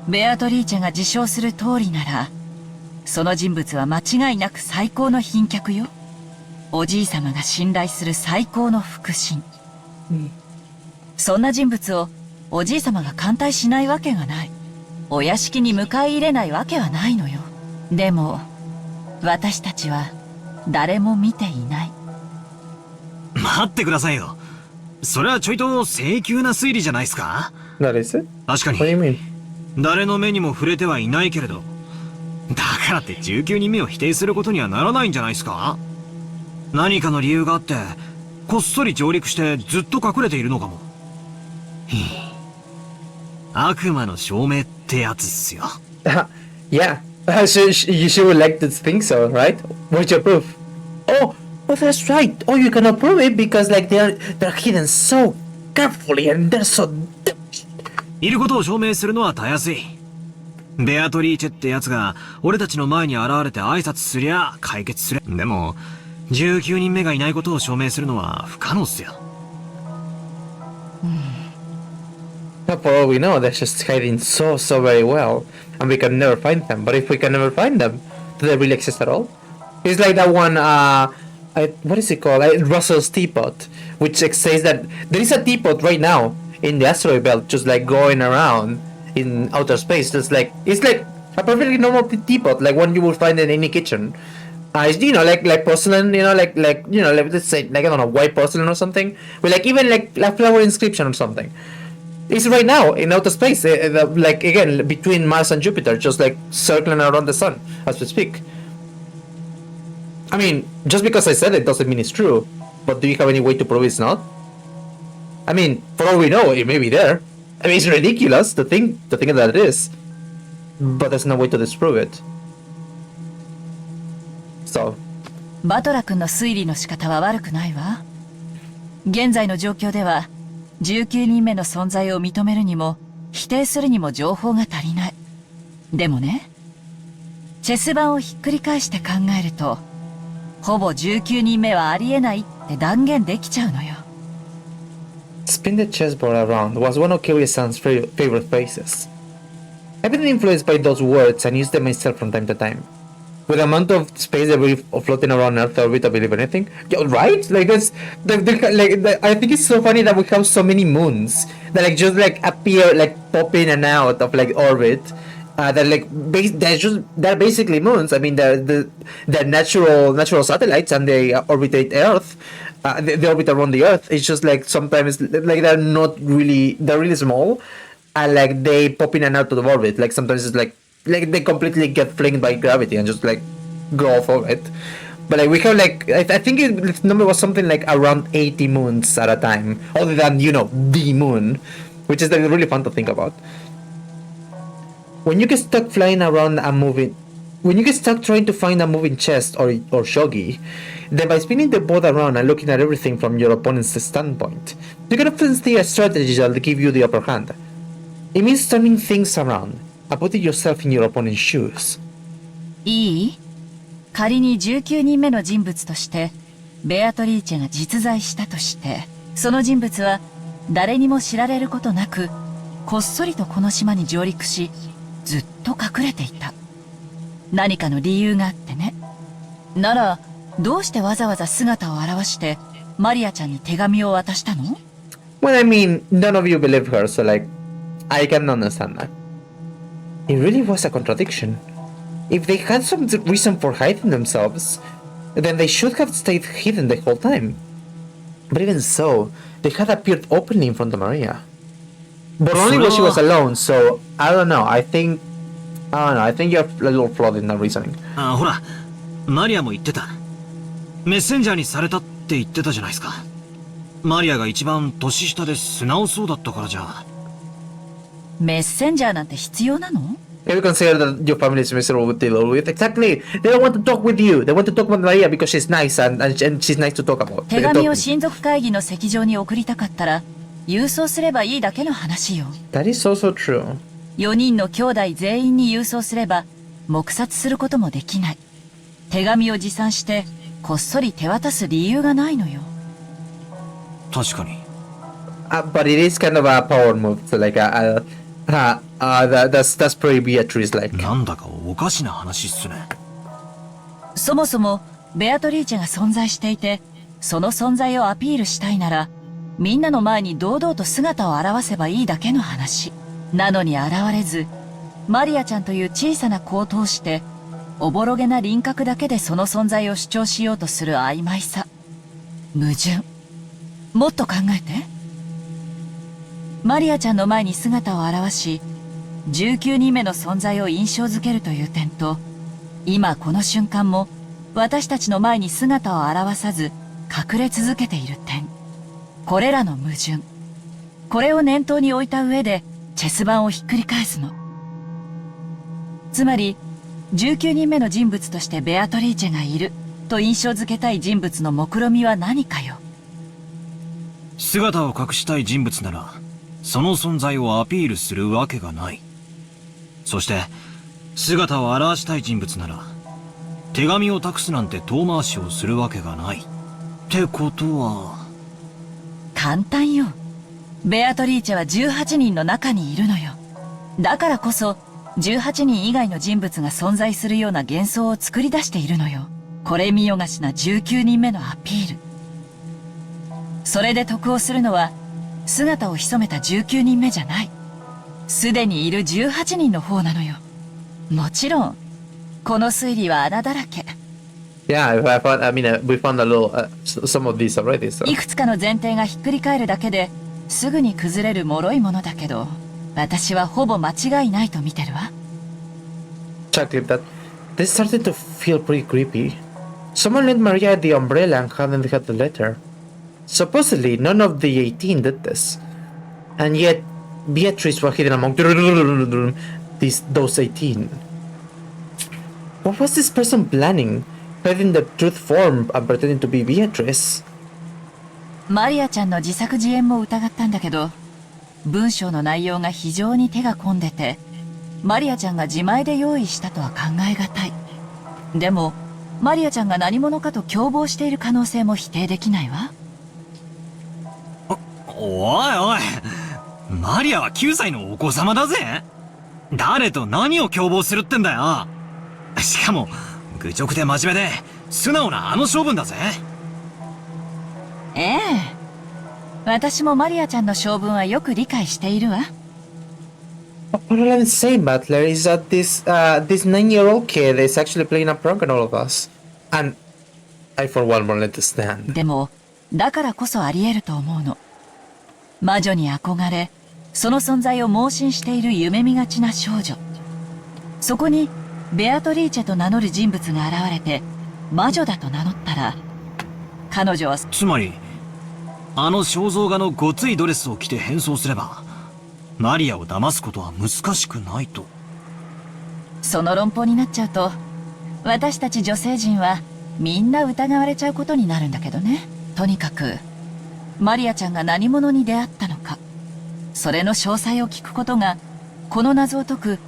P: ベアトリーチェが自称する通りなら、その人物は間違いなく最高の賓客よ。おじい様が信頼する最高の腹心。そんな人物をおじい様が歓待しないわけがない。お屋敷に迎え入れないわけはないのよ。でも、私たちは誰も見ていない。
B: 待ってくださいよ。それはちょいと請求な推理じゃないですか？That
A: is it?
B: 確かに。
A: What do you mean?
B: 誰の目にも触れてはいないけれど、だからって19人目を否定することにはならないんじゃないですか？何かの理由があって、こっそり上陸してずっと隠れているのかも。悪魔の証明ってやつっすよ。
A: Yeah. You should like to think so, right? What's your proof? Oh, that's right. Oh, you cannot prove it because like they're hidden so carefully and they're so...
B: いることを証明するのはたやすい。ベアトリーチェってやつが俺たちの前に現れて挨拶すりゃ解決する。でも19人目がいないことを証明するのは不可能っすよ。
A: For all we know, they're just hiding so very well, and we can never find them. But if we can never find them, do they really exist at all? It's like that one, what is it called? Like Russell's teapot, which says that there is a teapot right now in the asteroid belt, just like going around in outer space. Just like it's like a perfectly normal teapot, like one you would find in any kitchen. It's, you know, like porcelain, you know, like you know, like, let's say like I don't know, white porcelain or something, with like even like a flower inscription or something. It's right now in outer space, like again between Mars and Jupiter, just like circling around the sun as we speak. I mean, just because I said it doesn't mean it's true. But do you have any way to prove it's not? I mean, for all we know, it may be there. I mean, it's ridiculous to think that it is, but there's no way to disprove it. So.
P: バトラ君の推理の仕方は悪くないわ。現在の状況では、19人目の存在を認めるにも、否定するにも情報が足りない。でもね、チェス盤をひっくり返して考えると、ほぼ19人目はありえないって断言できちゃうのよ。
A: Spin the chessboard around was one of Kiri-san's favorite phrases. I've been influenced by those words and use them myself from time to time. With the amount of space that we're floating around Earth orbit, I believe anything. Yeah, right? Like that's I think it's so funny that we have so many moons that like just like appear, like pop in and out of like orbit. That like they're basically moons. I mean they're natural satellites and they orbitate Earth. They orbit around the Earth. It's just like sometimes like they're really small. and like they pop in and out of the orbit. Like sometimes it's like they completely get flinged by gravity and just like go off of it. But like we have like I think the number was something like around 80 moons at a time, other than the moon, which is like really fun to think about. When you get stuck flying around a moving, when you get stuck trying to find a moving chest or shogi, then by spinning the board around and looking at everything from your opponent's standpoint, you can often see a strategy that will give you the upper hand. It means turning things around and putting yourself in your opponent's shoes.
P: いい？仮に19人目の人物としてベアトリーチェが実在したとして、その人物は誰にも知られることなくこっそりとこの島に上陸し、ずっと隠れていた。何かの理由があってね。ならどうしてわざわざ姿を現してマリアちゃんに手紙を渡したの？
A: Well, I mean, none of you believe her, so like, I can understand that. It really was a contradiction. If they had some reason for hiding themselves, then they should have stayed hidden the whole time. But even so, they had appeared openly in front of Maria. But only when she was alone, so I don't know. I think you're a little flawed in that reasoning.
B: ほら、マリアも言ってた。メッセンジャーにされたって言ってたじゃないですか。マリアが一番年下で素直そうだったからじゃ。
P: メッセンジャーなんて必要なの？
A: If you consider that your family is miserable to deal with, exactly. They don't want to talk with you. They want to talk with Maria because she's nice and she's nice to talk about.
P: 手紙を親族会議の席上に送りたかったら、郵送すればいいだけの話よ。
A: That is also true.
P: 4人の兄弟全員に郵送すれば、黙殺することもできない。手紙を持参して、こっそり手渡す理由がないのよ。
B: 確かに。
A: But it is kind of a power move, so like that's pretty Beatrice-like.
B: なんだかおかしな話っすね。
P: そもそもベアトリーチェが存在していて、その存在をアピールしたいなら、みんなの前に堂々と姿を現せばいいだけの話。なのに現れず、マリアちゃんという小さな子を通して、おぼろげな輪郭だけでその存在を主張しようとする曖昧さ。矛盾。もっと考えて。マリアちゃんの前に姿を現し、19人目の存在を印象づけるという点と、今この瞬間も私たちの前に姿を現さず隠れ続けている点。これらの矛盾。これを念頭に置いた上でチェス盤をひっくり返すの。つまり、19人目の人物としてベアトリーチェがいると印象づけたい人物の目論見は何かよ。
B: 姿を隠したい人物なら、その存在をアピールするわけがない。そして、姿を現したい人物なら、手紙を託すなんて遠回しをするわけがない。ってことは。
P: 簡単よ。ベアトリーチェは18人の中にいるのよ。だからこそ、18人以外の人物が存在するような幻想を作り出しているのよ。これ見よがしな19人目のアピール。それで得をするのは、姿を潜めた19人目じゃない。すでにいる18人の方なのよ。もちろん、この推理は穴だらけ。
A: Yeah, we found a little, some of these already, so.
P: いくつかの前提がひっくり返るだけですぐに崩れる脆いものだけど、私はほぼ間違いないと見てるわ。
A: Exactly, that this started to feel pretty creepy. Someone lent Maria the umbrella and hadn't had the letter. Supposedly, none of the 18 did this. And yet, Beatrice was hidden among those 18. What was this person planning? Hiding the truth form and pretending to be Beatrice?
P: マリアちゃんの自作自演も疑ったんだけど、文章の内容が非常に手が込んでて、マリアちゃんが自前で用意したとは考えがたい。でも、マリアちゃんが何者かと共謀している可能性も否定できないわ。
B: おいおい、マリアは9歳のお子様だぜ。誰と何を共謀するってんだよ。しかも、愚直で真面目で、素直なあの性分だぜ。
P: ええ。私もマリアちゃんの性分はよく理解しているわ。
A: What I'm saying, Butler, is that this 9-year-old kid is actually playing a prank on all of us. And I for one won't let this stand.
P: でも、だからこそあり得ると思うの。魔女に憧れ、その存在を盲信している夢見がちな少女。そこにベアトリーチェと名乗る人物が現れて魔女だと名乗ったら、彼女は
B: つまりあの肖像画のごついドレスを着て変装すればマリアを騙すことは難しくないと。
P: その論法になっちゃうと、私たち女性陣はみんな疑われちゃうことになるんだけどね。とにかくマリアちゃんが何者に出会ったのか、それの詳細を聞くことがこの謎を解く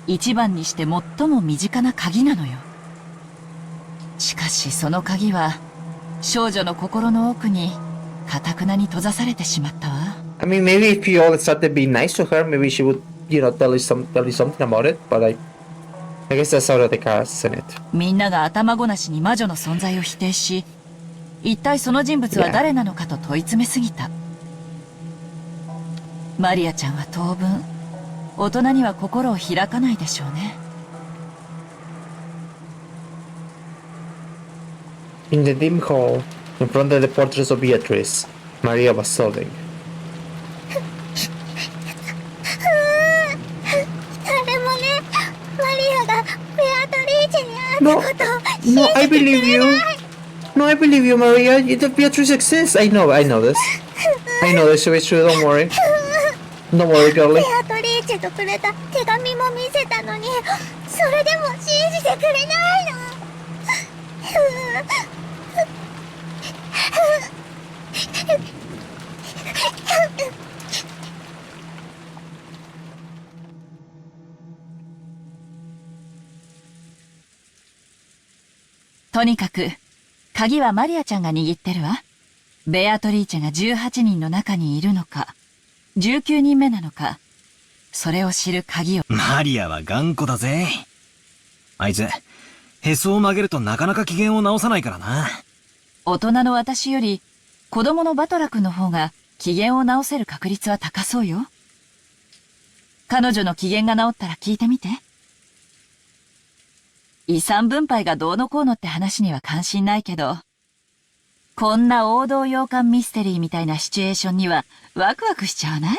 P: 一番にして最も身近な鍵なのよ。しかしその鍵は少女の心の奥に堅くなに閉ざされてしまったわ。
A: I mean, maybe if you all started being nice to her, maybe she would, tell you something about it. But I guess that's out of the cards, isn't it?
P: みんなが頭ごなしに魔女の存在を否定し、一体その人物は誰なのかと問い詰めすぎた。マリアちゃんは当分大人には心を開かないでしょうね。
A: In the dim hall, in front of the portraits of Beatrice, Maria was sobbing.
O: 誰もね、マリアがベアトリーチェに会ったことを信じ
A: No, I
O: てく
A: believe
O: れ
A: you.
O: ない。
A: No, I believe you, Maria. Beatrice exists. I know this. I know this, so it's true. Don't worry. Don't worry, girlie.
O: ベアトリーチェとくれた手紙も見せたのに、それでも信じてくれないの。
P: とにかく鍵はマリアちゃんが握ってるわ。ベアトリーチェが18人の中にいるのか19人目なのか、それを知る鍵を。
B: マリアは頑固だぜ。あいつへそを曲げるとなかなか機嫌を直さないからな。
P: 大人の私より子供のバトラ君の方が機嫌を直せる確率は高そうよ。彼女の機嫌が直ったら聞いてみて。遺産分配がどうのこうのって話には関心ないけど、こんな王道洋館ミステリーみたいなシチュエーションにはワクワクしちゃわない？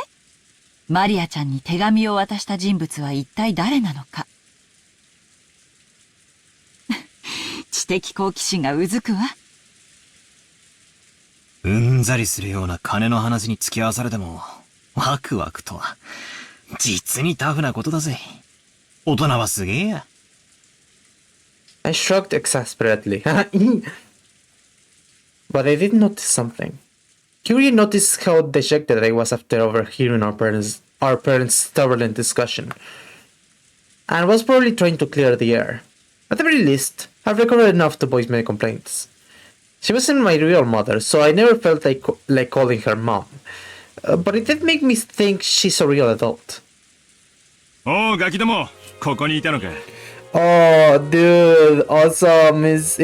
P: マリアちゃんに手紙を渡した人物は一体誰なのか。知的好奇心がうずくわ。
B: うんざりするような金の話に付き合わされてもワクワクとは実にタフなことだぜ。大人はすげえや。
A: I shrugged exasperately. But I did notice something. Curie noticed how dejected I was after overhearing our parents' turbulent discussion, and was probably trying to clear the air. At the very least, I've recovered enough to voice my complaints. She wasn't my real mother, so I never felt like calling her mom. But it did make me think she's a real adult.
N: おうガキども、ここにいたのか。
A: Oh, dude, awesome. Is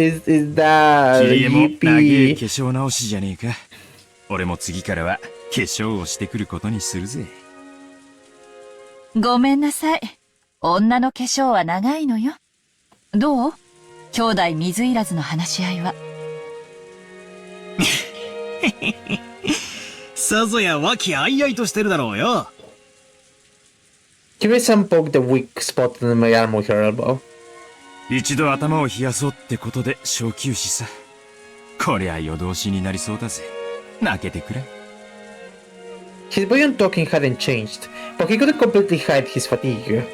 A: that
N: キリエも長い
A: Yippee?
N: 化粧直しじゃねえか。俺も次からは化粧をしてくることにするぜ。
P: ごめんなさい。女の化粧は長いのよ。どう？兄弟水入らずの話し合いは。
B: さぞや和気あいあいとしてるだろうよ。
A: Curie-san poked the weak spot in my arm with her elbow.
N: 一度頭を冷やそうってことで小休止さ。こりゃ夜通しになりそうだぜ。泣けてくれ。
A: His buoyant talking hadn't changed, but he couldn't completely hide his fatigue.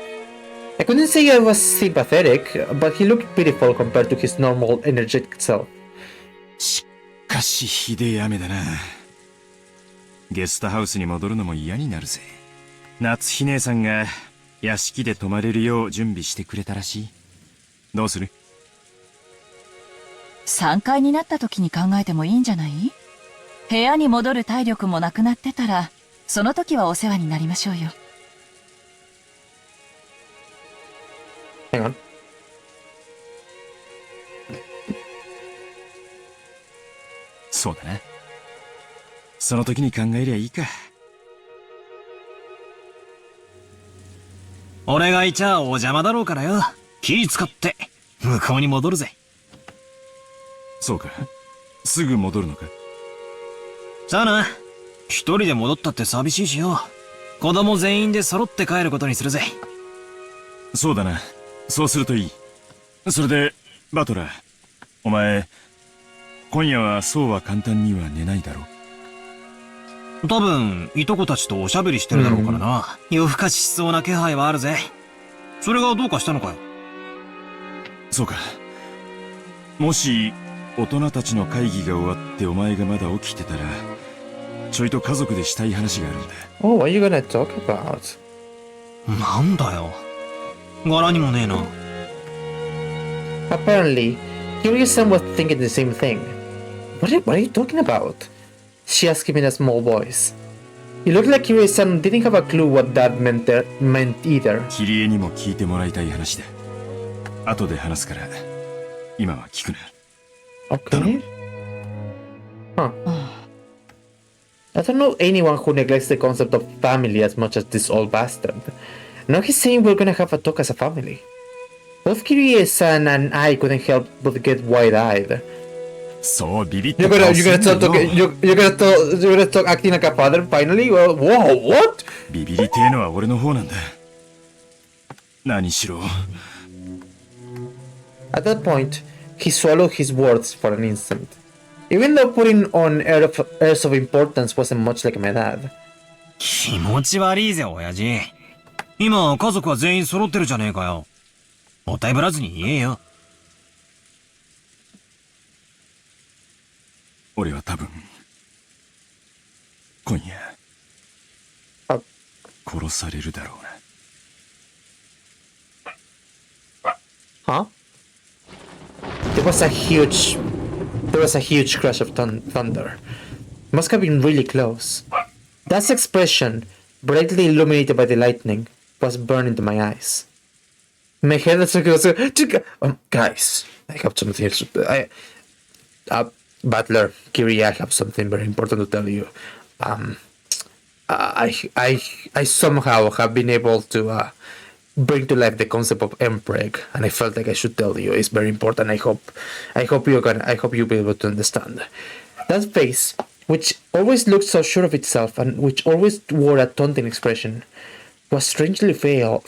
A: I couldn't say I was sympathetic, but he looked pitiful compared to his normal, energetic self.
N: しかしひでえ雨だな。ゲストハウスに戻るのも嫌になるぜ。夏日姉さんが屋敷で泊まれるよう準備してくれたらしい。どうする
P: ？3階になった時に考えてもいいんじゃない？部屋に戻る体力もなくなってたら、その時はお世話になりましょうよ。
A: Hang on.
N: そうだな。その時に考えりゃいいか。
B: 俺がいちゃお邪魔だろうからよ。気使って向こうに戻るぜ。
N: そうか。すぐ戻るのか。
B: さあな。一人で戻ったって寂しいしよ。子供全員で揃って帰ることにするぜ。
N: そうだな。そうするといい。それで、バトラー。お前、今夜はそうは簡単には寝ないだろう。
B: 多分、いとこたちとおしゃべりしてるだろうからな。夜更かししそうな気配はあるぜ。それがどうかしたのかよ。
N: そうか。もし、大人たちの会議が終わってお前がまだ起きてたら、ちょいと家族でしたい話があるんだ。
Q: Oh, what are you gonna talk about?
B: なんだよ。柄にもねえな。
Q: Apparently, Kiryu-san was thinking the same thing. What are you talking about? She asked him in a small voice. It looked like Kiryu-san didn't have a clue what that meant either.
N: キリエにも聞いてもらいたい話だ。後で話すから、今は聞くな。
Q: Okay. Huh. I don't know anyone who neglects the concept of family as much as this old bastard. Now he's saying we're gonna have a talk as a family. Both Kirie-san and I couldn't help but get wide-eyed.
N: そう、ビビって
Q: You're gonna talk acting like a father finally? Well, whoa, what?
N: ビビりてえのは俺の方なんだ。何しろ。
Q: At that point, he swallowed his words for an instant. Even though putting on airs of importance wasn't much like my dad.
B: 気持ち悪いぜ、親父。今、家族は全員揃ってるじゃねえかよ。もったいぶらずに言えよ。
N: 俺は多分、今夜、殺されるだろうな。
Q: Huh? There was a huge crash of thunder. Must have been really close. That expression, brightly illuminated by the lightning, was burned into my eyes. My head was guys, I have something else. Butler, Kiri, I have something very important to tell you. I somehow have been able to bring to life the concept of Empreg, and I felt like I should tell you. It's very important. I hope you'll be able to understand. That face, which always looked so sure of itself and which always wore a taunting expression, was strangely frail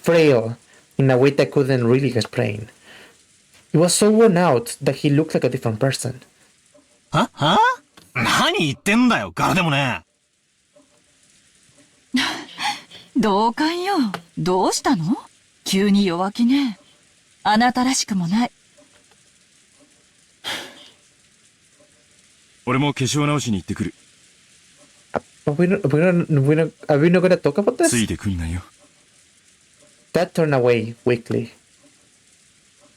Q: in a way that I couldn't really explain. It was so worn out that he looked like a different person.
B: は何言ってんだよ、柄でもね。
P: 同感よ。どうしたの？急に弱気ね。あなたらしくもない。
N: 俺も化粧直しに行ってくる。
Q: Are we not gonna talk about this?
N: ついてくんなよ。
Q: Dad turned away weakly.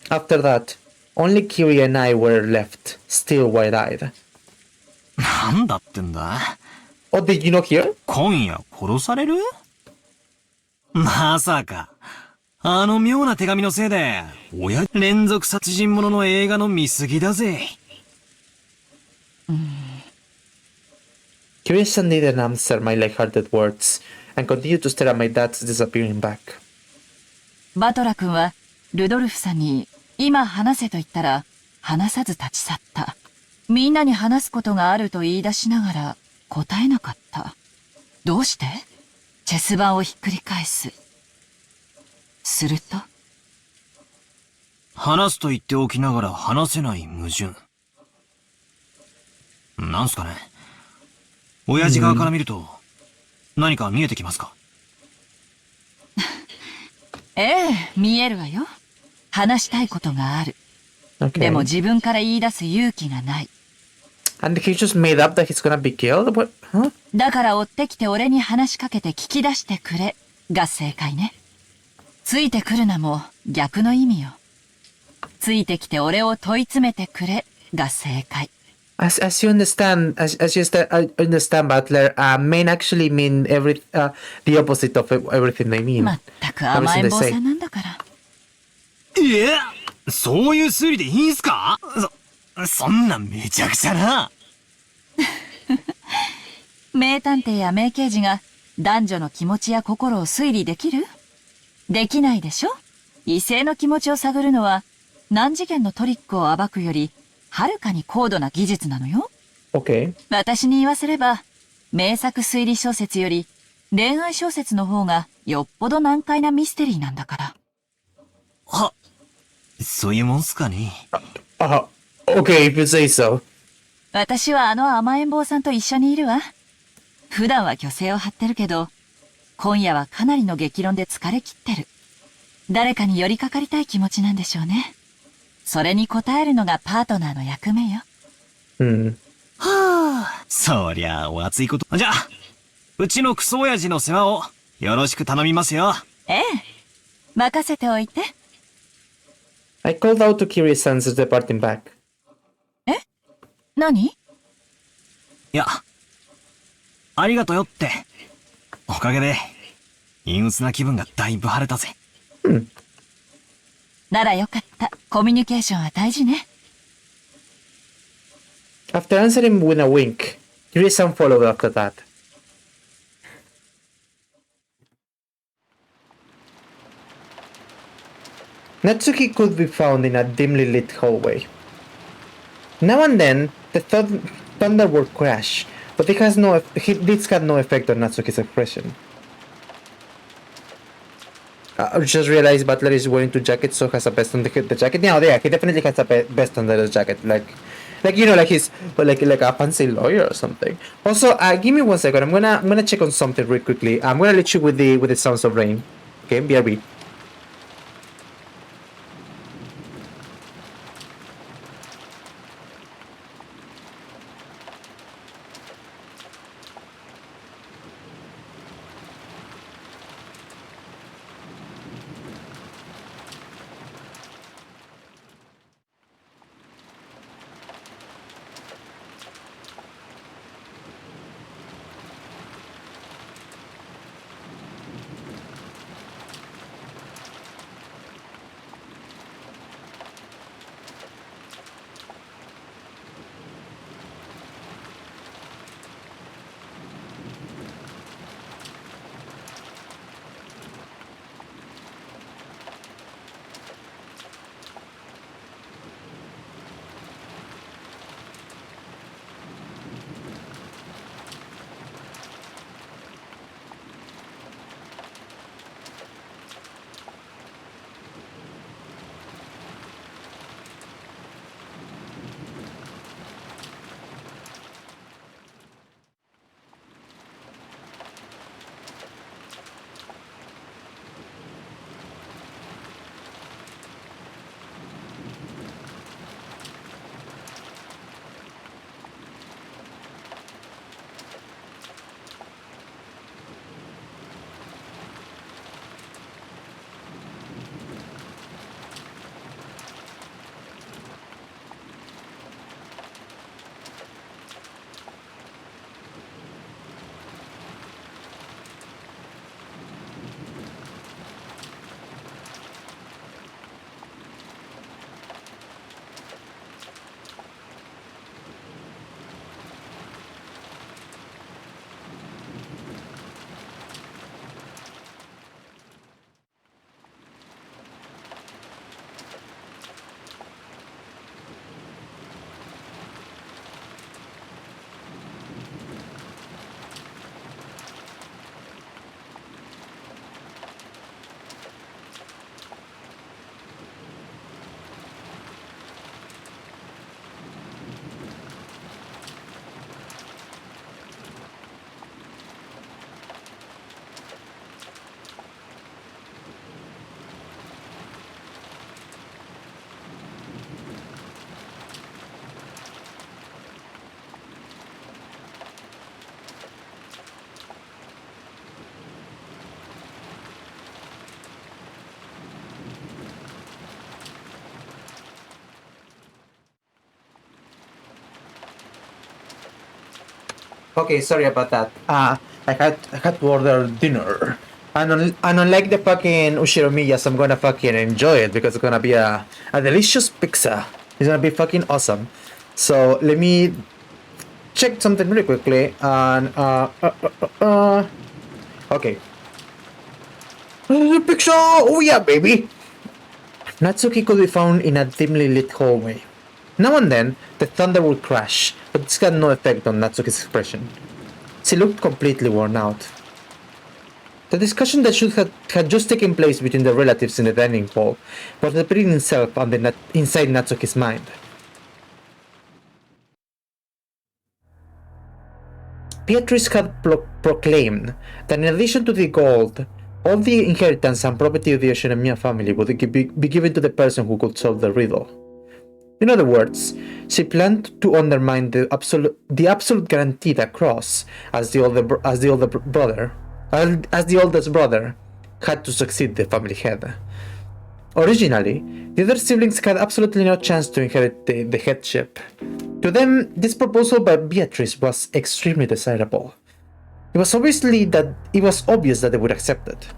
Q: After that, only Kiri and I were left, still wide-eyed.
B: なんだってんだ？
Q: Oh, did you not hear?
B: 今夜殺される？まさか。あの妙な手紙のせいで、連続殺人者の映画の見過ぎだぜ。
Q: Kiri-san didn't answer my light-hearted words and continued to stare at my dad's disappearing back.
P: バトラ君はルドルフさんに今話せと言ったら話さず立ち去った。みんなに話すことがあると言い出しながら答えなかった。どうして？チェス盤をひっくり返す。すると、
B: 話すと言っておきながら話せない矛盾。なんすかね。親父側から見ると何か見えてきますか？
P: ええ、見えるわよ。話したいことがある。
Q: Okay.
P: でも自分から言い出す勇気がない。
Q: And he just made up that he's gonna be killed? What? Huh?
P: だから追ってきて俺に話しかけて聞き出してくれが正解ね。ついてくるなも逆の意味よ。ついてきて俺を問い詰めてくれが正解。
Q: As you understand, understand, Butler, main actually mean the opposite of everything they mean.
P: まったく甘えん坊さんなんだから。
B: いや、そういう推理でいいんすか？そんなんめちゃくちゃな。
P: 名探偵や名刑事が男女の気持ちや心を推理できる？できないでしょ？異性の気持ちを探るのは何次元のトリックを暴くよりはるかに高度な技術なのよ。
Q: Okay.
P: 私に言わせれば名作推理小説より恋愛小説の方がよっぽど難解なミステリーなんだから。
B: は、そういうもんすかね。
Q: Okay, if you say so.
P: 私はあの甘えん坊さんと一緒にいるわ。普段は虚勢を張ってるけど、今夜はかなりの激論で疲れ切ってる。誰かに寄りかかりたい気持ちなんでしょうね。それに応えるのがパートナーの役目よ。
B: はあ、そりゃお熱いこと。じゃあ、うちのクソ親父の世話をよろしく頼みますよ。
P: ええ。任せておいて。
Q: I called out to Kiri's senses departing back.
P: 何？
B: いや、ありがとよって。おかげで、陰鬱な気分がだいぶ晴れたぜ。
P: ならよかった。コミュニケーションは大事ね。
Q: After answering with a wink, Kiri-san followed after that. Natsuki could be found in a dimly lit hallway. Now and then, the thunder would crash, but this had no effect on Natsuki's expression. I just realized Butler is wearing two jackets, so has a vest on the jacket. Yeah, he definitely has a vest under the jacket, like he's like a fancy lawyer or something. Also, give me 1 second. I'm gonna check on something real quickly. I'm gonna let you with the sounds of rain. Okay, BRB. Okay, sorry about that. I had to order dinner. And unlike the fucking Ushiромiyas, I'm gonna fucking enjoy it because it's gonna be a delicious pizza. It's gonna be fucking awesome. So let me check something really quickly. And okay. Picture! Oh yeah, baby! Natsuki could be found in a dimly lit hallway. Now and then, the thunder would crash, but this had no effect on Natsuki's expression. She looked completely worn out. The discussion that should have had just taken place between the relatives in the dining hall was repeating itself inside Natsuki's mind. Beatrice had proclaimed that in addition to the gold, all the inheritance and property of the Shinomiya family would be given to the person who could solve the riddle. In other words, she planned to undermine the absolute guarantee that Cross, as the oldest brother, had to succeed the family head. Originally, the other siblings had absolutely no chance to inherit the headship. To them, this proposal by Beatrice was extremely desirable. It was obvious that they would accept it.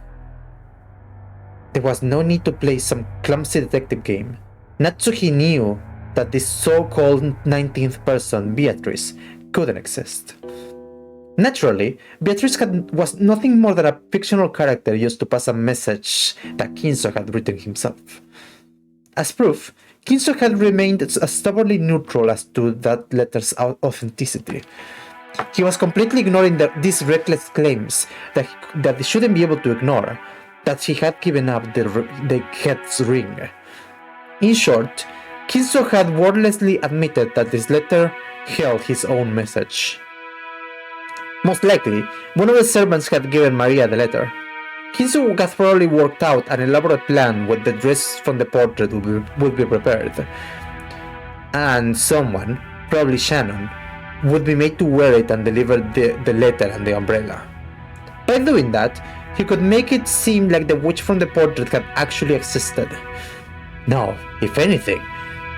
Q: There was no need to play some clumsy detective game. Natsuki knew that this so-called 19th person, Beatrice, couldn't exist. Naturally, Beatrice was nothing more than a fictional character used to pass a message that Kinzo had written himself. As proof, Kinzo had remained stubbornly neutral as to that letter's authenticity. He was completely ignoring these reckless claims that he shouldn't be able to ignore, that he had given up the head's ring. In short, Kinzo had wordlessly admitted that this letter held his own message. Most likely, one of the servants had given Maria the letter. Kinzo had probably worked out an elaborate plan where the dress from the portrait would be prepared, and someone, probably Shannon, would be made to wear it and deliver the letter and the umbrella. By doing that, he could make it seem like the witch from the portrait had actually existed. No, if anything,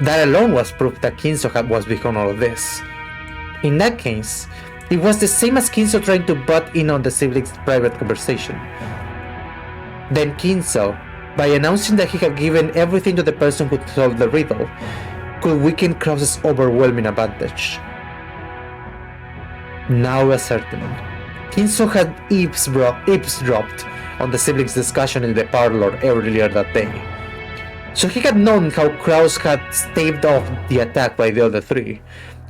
Q: that alone was proof that Kinzo was behind all of this. In that case, it was the same as Kinzo trying to butt in on the siblings' private conversation. Then Kinzo, by announcing that he had given everything to the person who solved the riddle, could weaken Krause's overwhelming advantage. Now ascertained, Kinzo had eavesdropped on the siblings' discussion in the parlor earlier that day. So he had known how Krause had staved off the attack by the other three,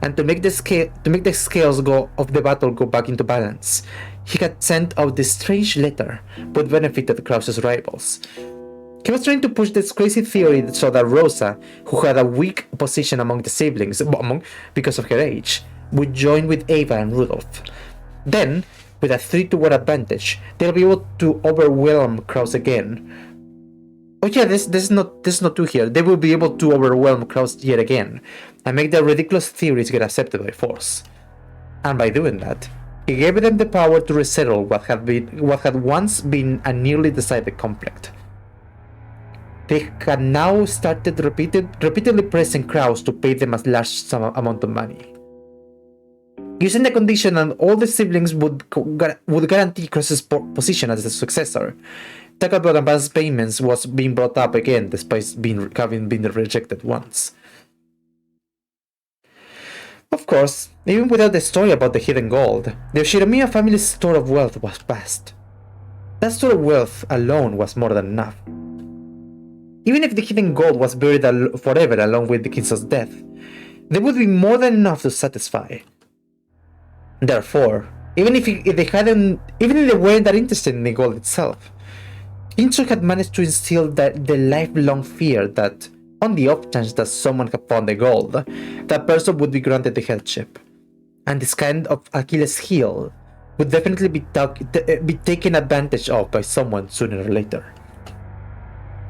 Q: and to make the scales of the battle go back into balance, he had sent out this strange letter which benefited Krause's rivals. He was trying to push this crazy theory so that Rosa, who had a weak position among the siblings because of her age, would join with Ava and Rudolph. Then, with a 3-1 advantage, they'll be able to overwhelm Krause again. Oh yeah, there's not 2 here. They will be able to overwhelm Krause yet again, and make their ridiculous theories get accepted by force. And by doing that, he gave them the power to resettle what had once been a nearly decided conflict. They had now started repeatedly pressing Krause to pay them a large amount of money. Using the condition that all the siblings would guarantee Krause's position as the successor, talk about advance payments was being brought up again despite having been rejected once. Of course, even without the story about the hidden gold, the Shinomiya family's store of wealth was vast. That store of wealth alone was more than enough. Even if the hidden gold was buried forever along with the Kinzo's death, there would be more than enough to satisfy. Therefore, even if they weren't that interested in the gold itself, Kinzo had managed to instill the lifelong fear that, on the off chance that someone had found the gold, that person would be granted the headship. And this kind of Achilles heel would definitely be taken advantage of by someone sooner or later.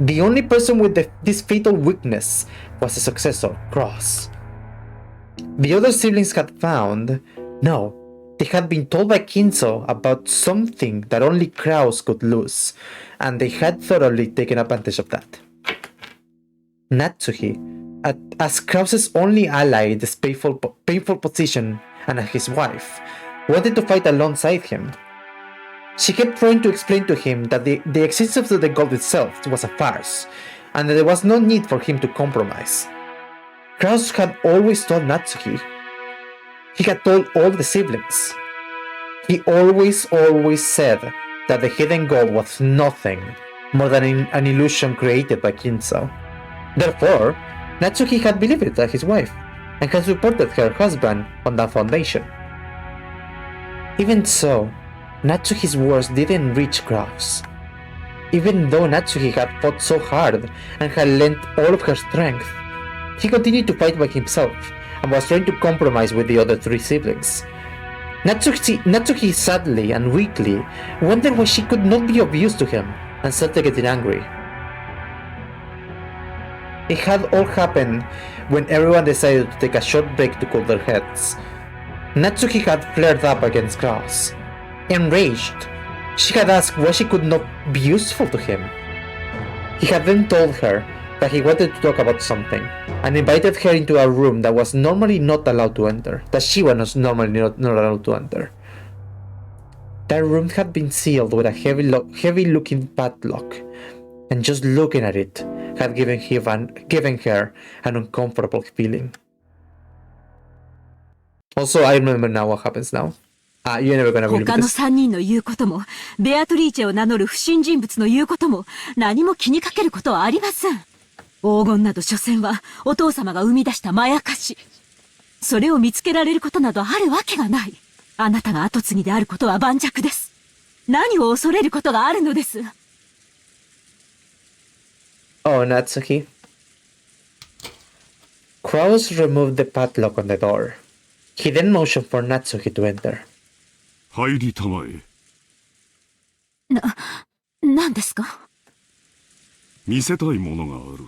Q: The only person with this fatal weakness was the successor, Cross. The other siblings had found, no, they had been told by Kinzo about something that only Krause could lose, and they had thoroughly taken advantage of that. Natsuki, as Krause's only ally in this painful position, and as his wife, wanted to fight alongside him. She kept trying to explain to him that the existence of the gold itself was a farce, and that there was no need for him to compromise. Krause had always told Natsuki. He had told all the siblings. He always said that the hidden gold was nothing more than an illusion created by Kinzo. Therefore, Natsuki had believed it as his wife, and had supported her husband on that foundation. Even so, Natsuki's words didn't reach Kraus. Even though Natsuki had fought so hard and had lent all of her strength, he continued to fight by himself and was trying to compromise with the other three siblings. Natsuki sadly and weakly wondered why she could not be of use to him and started getting angry. It had all happened when everyone decided to take a short break to cool their heads. Natsuki had flared up against Kraus. Enraged, she had asked why she could not be useful to him. He had then told her that he wanted to talk about something, and invited her into a room that was normally not allowed to enter, that she was normally not allowed to enter. That room had been sealed with a heavy-looking padlock, and just looking at it had given her an uncomfortable feeling. Also, I remember now what happens now. You're never gonna believe
K: 他の
Q: this.
K: 3人の言うことも、ベアトリーチェを名乗る不審人物の言うことも、何も気にかけることはありません。黄金など所詮は、お父様が生み出したまやかし。それを見つけられることなどあるわけがない。あなたが跡継ぎであることは盤石です。何を恐れることがあるのです。
Q: Oh, Natsuki. Kraus removed the padlock on the door. He then motioned for Natsuki to enter.
H: 入りたまえ。
K: 何ですか？
H: 見せたいものがある。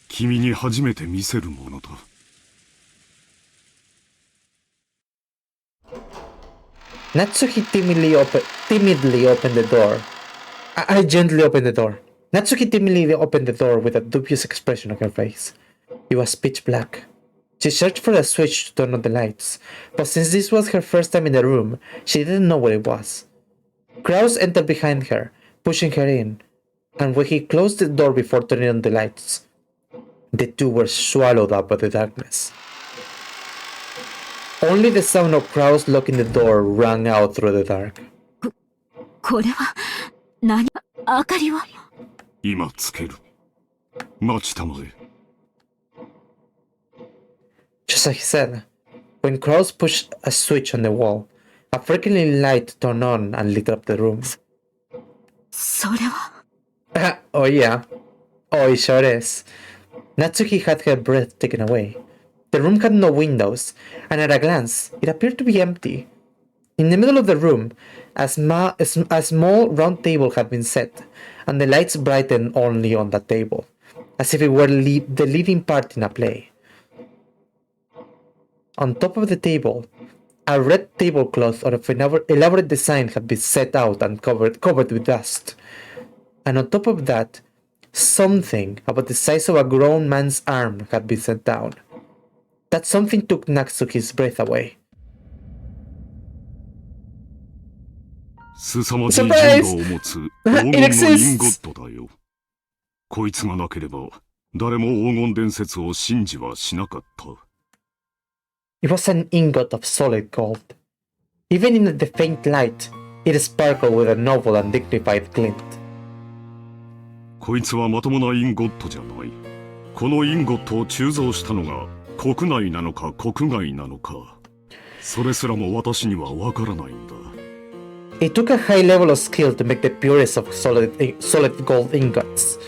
H: 君に初めて見せるものだ。
Q: Natsuki timidly opened the door. I gently opened the door. Natsuki timidly opened the door with a dubious expression on her face. It was pitch black. She searched for a switch to turn on the lights, but since this was her first time in the room, she didn't know what it was. Kraus entered behind her, pushing her in, and when he closed the door before turning on the lights, the two were swallowed up by the darkness. Only the sound of Kraus locking the door rang out through the dark.
K: これは、何？明かりは？
H: 今つける。待ちたまえ。
Q: Just as he said, when Kraus pushed a switch on the wall, a flickering light turned on and lit up the room.
K: それは？Oh
Q: yeah. Oh, it sure is. Natsuki had her breath taken away. The room had no windows, and at a glance, it appeared to be empty. In the middle of the room, a small round table had been set, and the lights brightened only on that table, as if it were the leading part in a play. On top of the table, a red tablecloth of an elaborate design had been set out and covered with dust. And on top of that, something about the size of a grown man's arm had been set down. That something took Natsuki's breath away.
H: 凄まじい人道を持つ黄金のインゴットだよ。こいつがなければ、誰も黄金伝説を信じはしなかった。
Q: It was an ingot of solid gold. Even in the faint light, it sparkled with a noble and dignified glint.
H: こいつはまともなインゴットじゃない。このインゴットを鋳造したのが国内なのか国外なのか、それすらも私にはわからないんだ。
Q: It took a high level of skill to make the purest of solid gold ingots.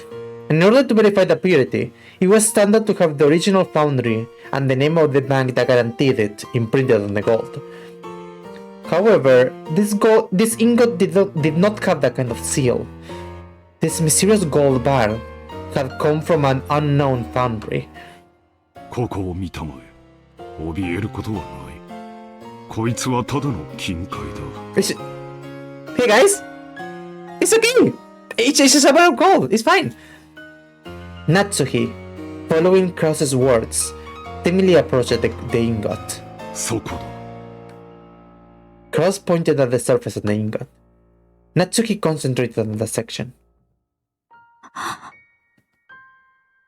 Q: In order to verify the purity, it was standard to have the original foundry and the name of the bank that guaranteed it imprinted on the gold. However, this ingot did not have that kind of seal. This mysterious gold bar had come from an unknown foundry.
H: ここを見たまえ。怯えることはない。こいつはただの金塊だ。
Q: Hey guys! It's okay! It's just a bar of gold, it's fine! Natsuki, following Kraus's words, timidly approached the ingot.
H: そこだ。
Q: Kraus pointed at the surface of the ingot. Natsuki concentrated on the section.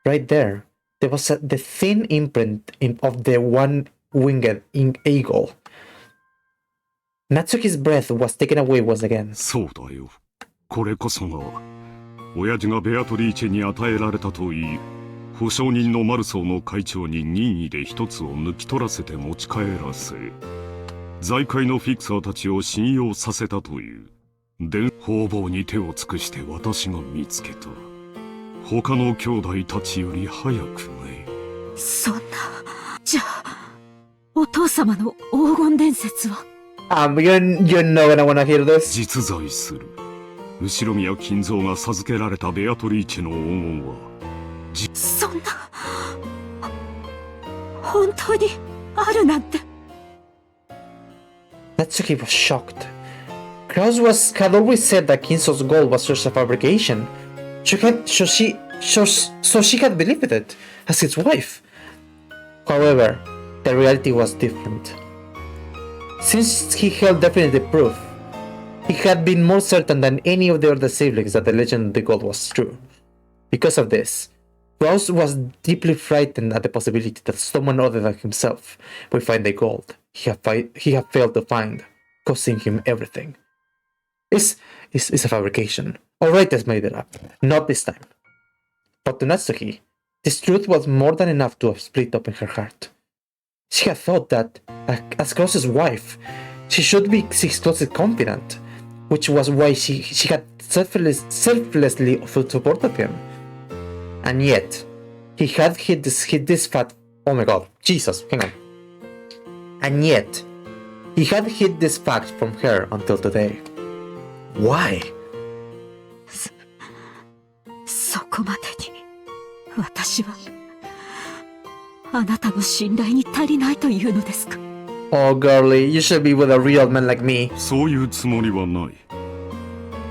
Q: Right there was the thin imprint of the one-winged eagle. Natsuki's breath was taken away once again.
H: そうだよ。これこそが、親父がベアトリーチェに与えられたといい、保証人のマルソーの会長に任意で一つを抜き取らせて持ち帰らせ、財界のフィクサーたちを信用させたという。で、方々に手を尽くして私が見つけた。他の兄弟たちより早くね。
G: そんな。じゃあ、お父様の黄金伝説は
Q: you're not gonna wanna hear this.
H: 実在する。後宮金蔵が授けられたベアトリーチェの黄金は、
G: そんな。本当にあるなんて。
Q: Natsuki was shocked. Kraus had always said that Kinzo's gold was just a fabrication. So she had believed it as his wife. However, the reality was different. Since he held definitive proof, he had been more certain than any of the other siblings that the legend of the gold was true. Because of this, Kraus was deeply frightened at the possibility that someone other than himself would find the gold he had failed to find, costing him everything. It's a fabrication. Alright, let's made it up. Not this time. But to Natsuki, this truth was more than enough to have split open her heart. She had thought that, as Kraus's wife, she should be his closest confidant, which was why she had selflessly supported him. And yet, he had hid this fact. Oh my god, Jesus, hang on. And yet, he had hid this fact from her until today. Why?
G: そこまでに私はあなたの信頼に足りないというのですか。
Q: Oh girlie, you should be with a real man like me.
H: そういうつもりはない。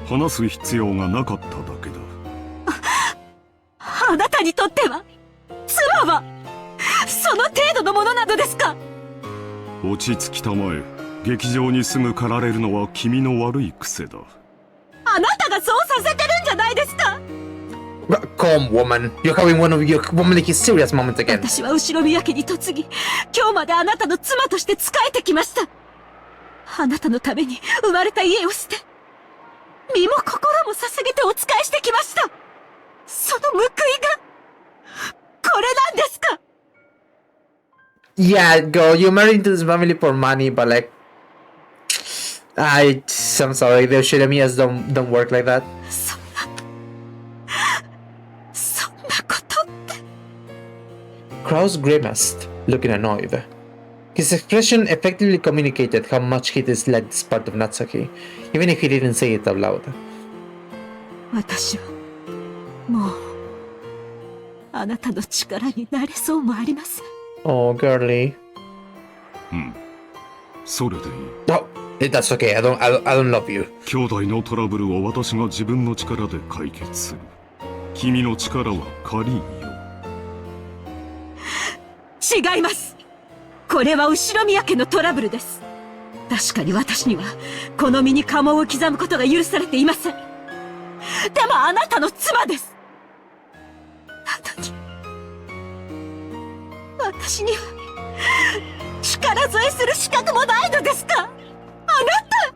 H: 話す必要がなかっただけだ。
G: あなたにとっては妻はその程度のものなのですか。
H: 落ち着きたまえ。劇場にすぐ駆られるのは君の悪い癖だ。
G: あなたがそうさせてるんじゃないですか。
Q: Calm, woman. You're having one of your womanly serious moments again.
G: 私は後宮家に嫁ぎ、今日まであなたの妻として仕えてきました。あなたのために生まれた家を捨て、身も心も捧げてお仕えしてきました。その報いがこれなんですか。
Q: Yeah, girl, you married into this family for money, but like, I'm sorry, the Shiramias don't work like that.
G: そんなことって。
Q: Kraus grimaced, looking annoyed. His expression effectively communicated how much he disliked this part of Natsuki, even if he didn't say it out loud.
G: 私はもうあなたの力になれそうもありません。
Q: Oh, girly.
H: それでいい。
Q: Oh, that's okay. I don't love you.
H: 兄弟のトラブルを私が自分の力で解決する。君の力は借りんよ。
G: 違います。これは後宮家のトラブルです。確かに私にはこの身に家紋を刻むことが許されていません。でもあなたの妻です。なのに私には力添えする資格もないのですか。あなた。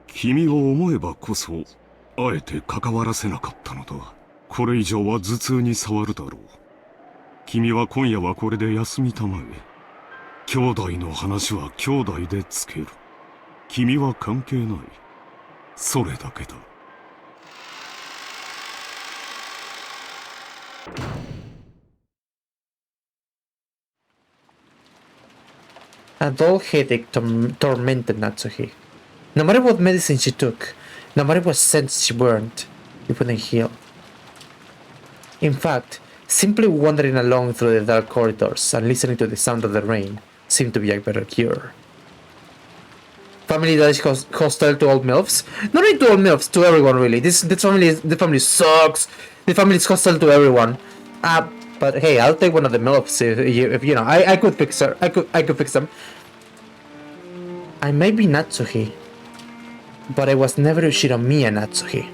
H: 君を思えばこそあえて関わらせなかったのだ。これ以上は頭痛に障るだろう。君は今夜はこれで休みたまえ。兄弟の話は兄弟でつける。君は関係ない。それだけだ。
Q: A dull headache tormented Natsuki. No matter what medicine she took, no matter what scents she burned, it wouldn't heal. In fact, simply wandering along through the dark corridors and listening to the sound of the rain seemed to be a better cure. Family that is hostile to all MILFs? Not only to all MILFs, to everyone really. The family sucks. The family is hostile to everyone. But hey, I'll take one of the MILFs if you know. I could fix her. I could fix them. I may be Natsuki, but I was never Shiromiya Natsuki.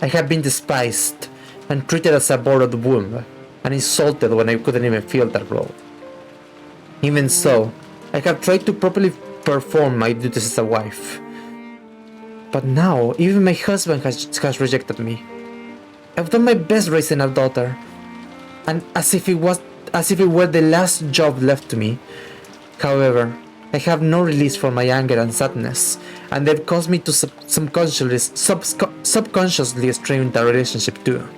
Q: I have been despised and treated as a borrowed womb, and insulted when I couldn't even feel that role. Even so, I have tried to properly perform my duties as a wife. But now, even my husband has rejected me. I've done my best raising a daughter, and as if it were the last job left to me. However, I have no release for my anger and sadness, and they've caused me to subconsciously strain the relationship too.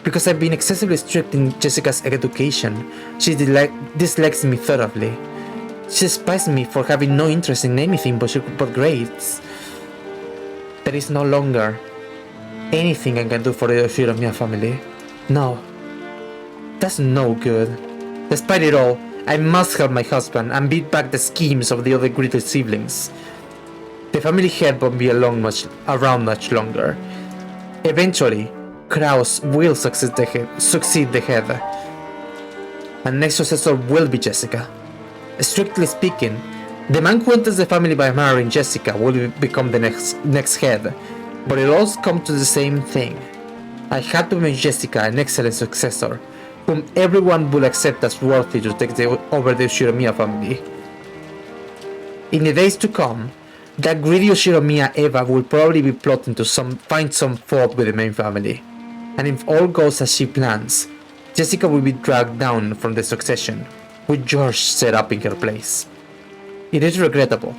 Q: Because I've been excessively strict in Jessica's education, she dislikes me thoroughly. She despises me for having no interest in anything but grades. There is no longer anything I can do for the Shiromiya family. No. That's no good. Despite it all, I must help my husband and beat back the schemes of the other greater siblings. The family head won't be around much longer. Eventually, Kraus will succeed the head. And next successor will be Jessica. Strictly speaking, the man who enters the family by marrying Jessica will become the next head, but it all comes to the same thing. I had to make Jessica an excellent successor, whom everyone will accept as worthy to take over the Shiromiya family. In the days to come, that greedy Shiromiya Eva will probably be plotting to find some fault with the main family, and if all goes as she plans, Jessica will be dragged down from the succession, with George set up in her place. It is regrettable,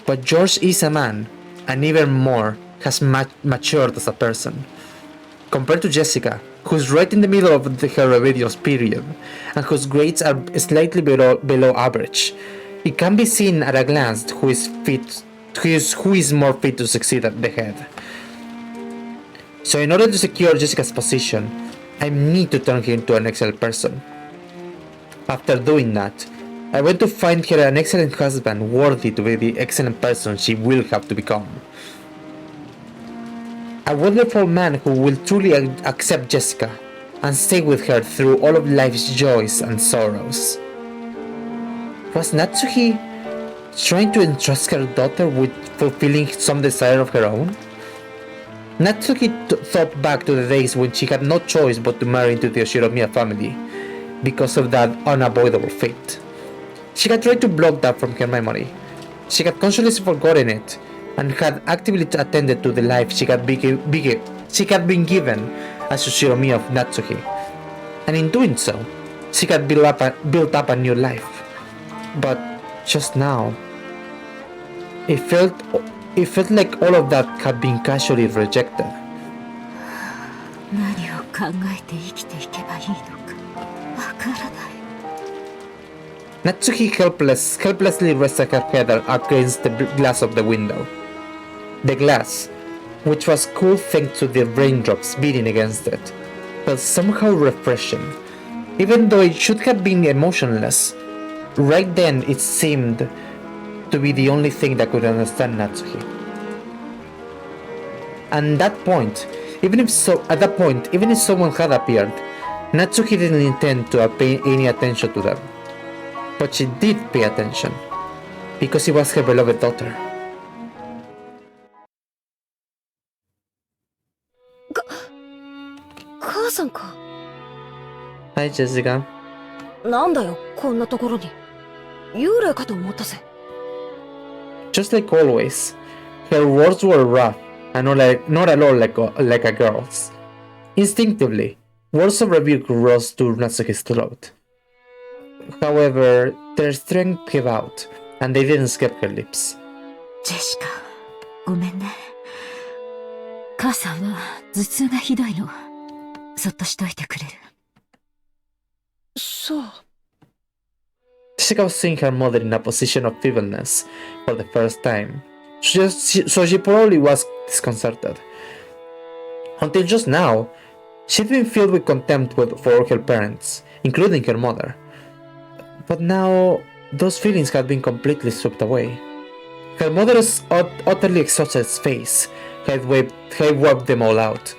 Q: but George is a man, and even more, has matured as a person. Compared to Jessica, who's right in the middle of her rebellious period, and whose grades are slightly below average, it can be seen at a glance who is more fit to succeed at the head. So in order to secure Jessica's position, I need to turn her into an excellent person. After doing that, I want to find her an excellent husband worthy to be the excellent person she will have to become. A wonderful man who will truly accept Jessica and stay with her through all of life's joys and sorrows. Was Natsuki trying to entrust her daughter with fulfilling some desire of her own? Natsuki thought back to the days when she had no choice but to marry into the Shiromiya family because of that unavoidable fate. She had tried to block that from her memory. She had consciously forgotten it and had actively attended to the life she had been given as Shiromiya of Natsuki. And in doing so, she had built up a new life. But just now, it felt like all of that had been casually rejected.
R: 何を考えて生きていけばいいのかわからない。
Q: Natsuki helplessly rested her head against the glass of the window. The glass, which was cool thanks to the raindrops beating against it, felt somehow refreshing, even though it should have been emotionless. Right then it seemed to be the only thing that could understand Natsuki. And at that point, even if someone had appeared, Natsuki didn't intend to pay any attention to them. But she did pay attention, because it was her beloved daughter.
C: 母さんか。
Q: Hi, Jessica.
C: なんだよ、こんなところに。幽霊かと思ったぜ。
Q: Just like always, her words were rough and not at all like a girl's. Instinctively, words of rebuke rose to Natsuki's throat. However, their strength gave out, and they didn't escape her lips.
R: ジェシカ、ごめんね。母さんは頭痛がひどいの。そっとしといてくれる。
C: そう。
Q: Jessica was seeing her mother in a position of feebleness for the first time, so she probably was disconcerted. Until just now, she'd been filled with contempt for her parents, including her mother. But now, those feelings had been completely swept away. Her mother's utterly exhausted face had wiped them all out.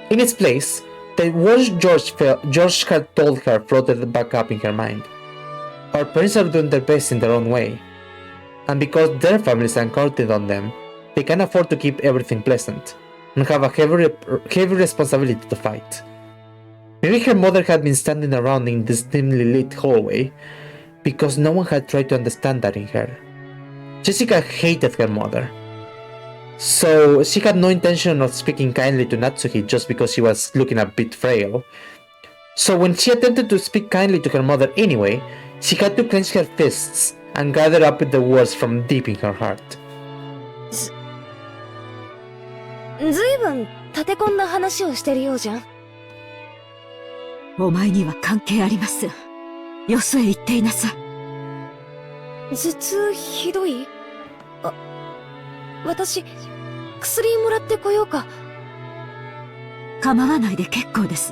Q: In its place, the words George had told her floated back up in her mind. Our parents are doing their best in their own way, and because their families are counting on them, they can afford to keep everything pleasant, and have a heavy responsibility to fight. Maybe her mother had been standing around in this dimly lit hallway, because no one had tried to understand that in her. Jessica hated her mother, so she had no intention of speaking kindly to Natsuki just because she was looking a bit frail. So when she attempted to speak kindly to her mother anyway, She had to clench her fists and gather up the words from deep in her heart.
C: ずいぶん立て込んだ話をしてるようじゃん。
R: お前には関係あります。よそへ行っていなさい。
C: 頭痛ひどい？私、薬もらってこようか。
R: 構わないで結構です。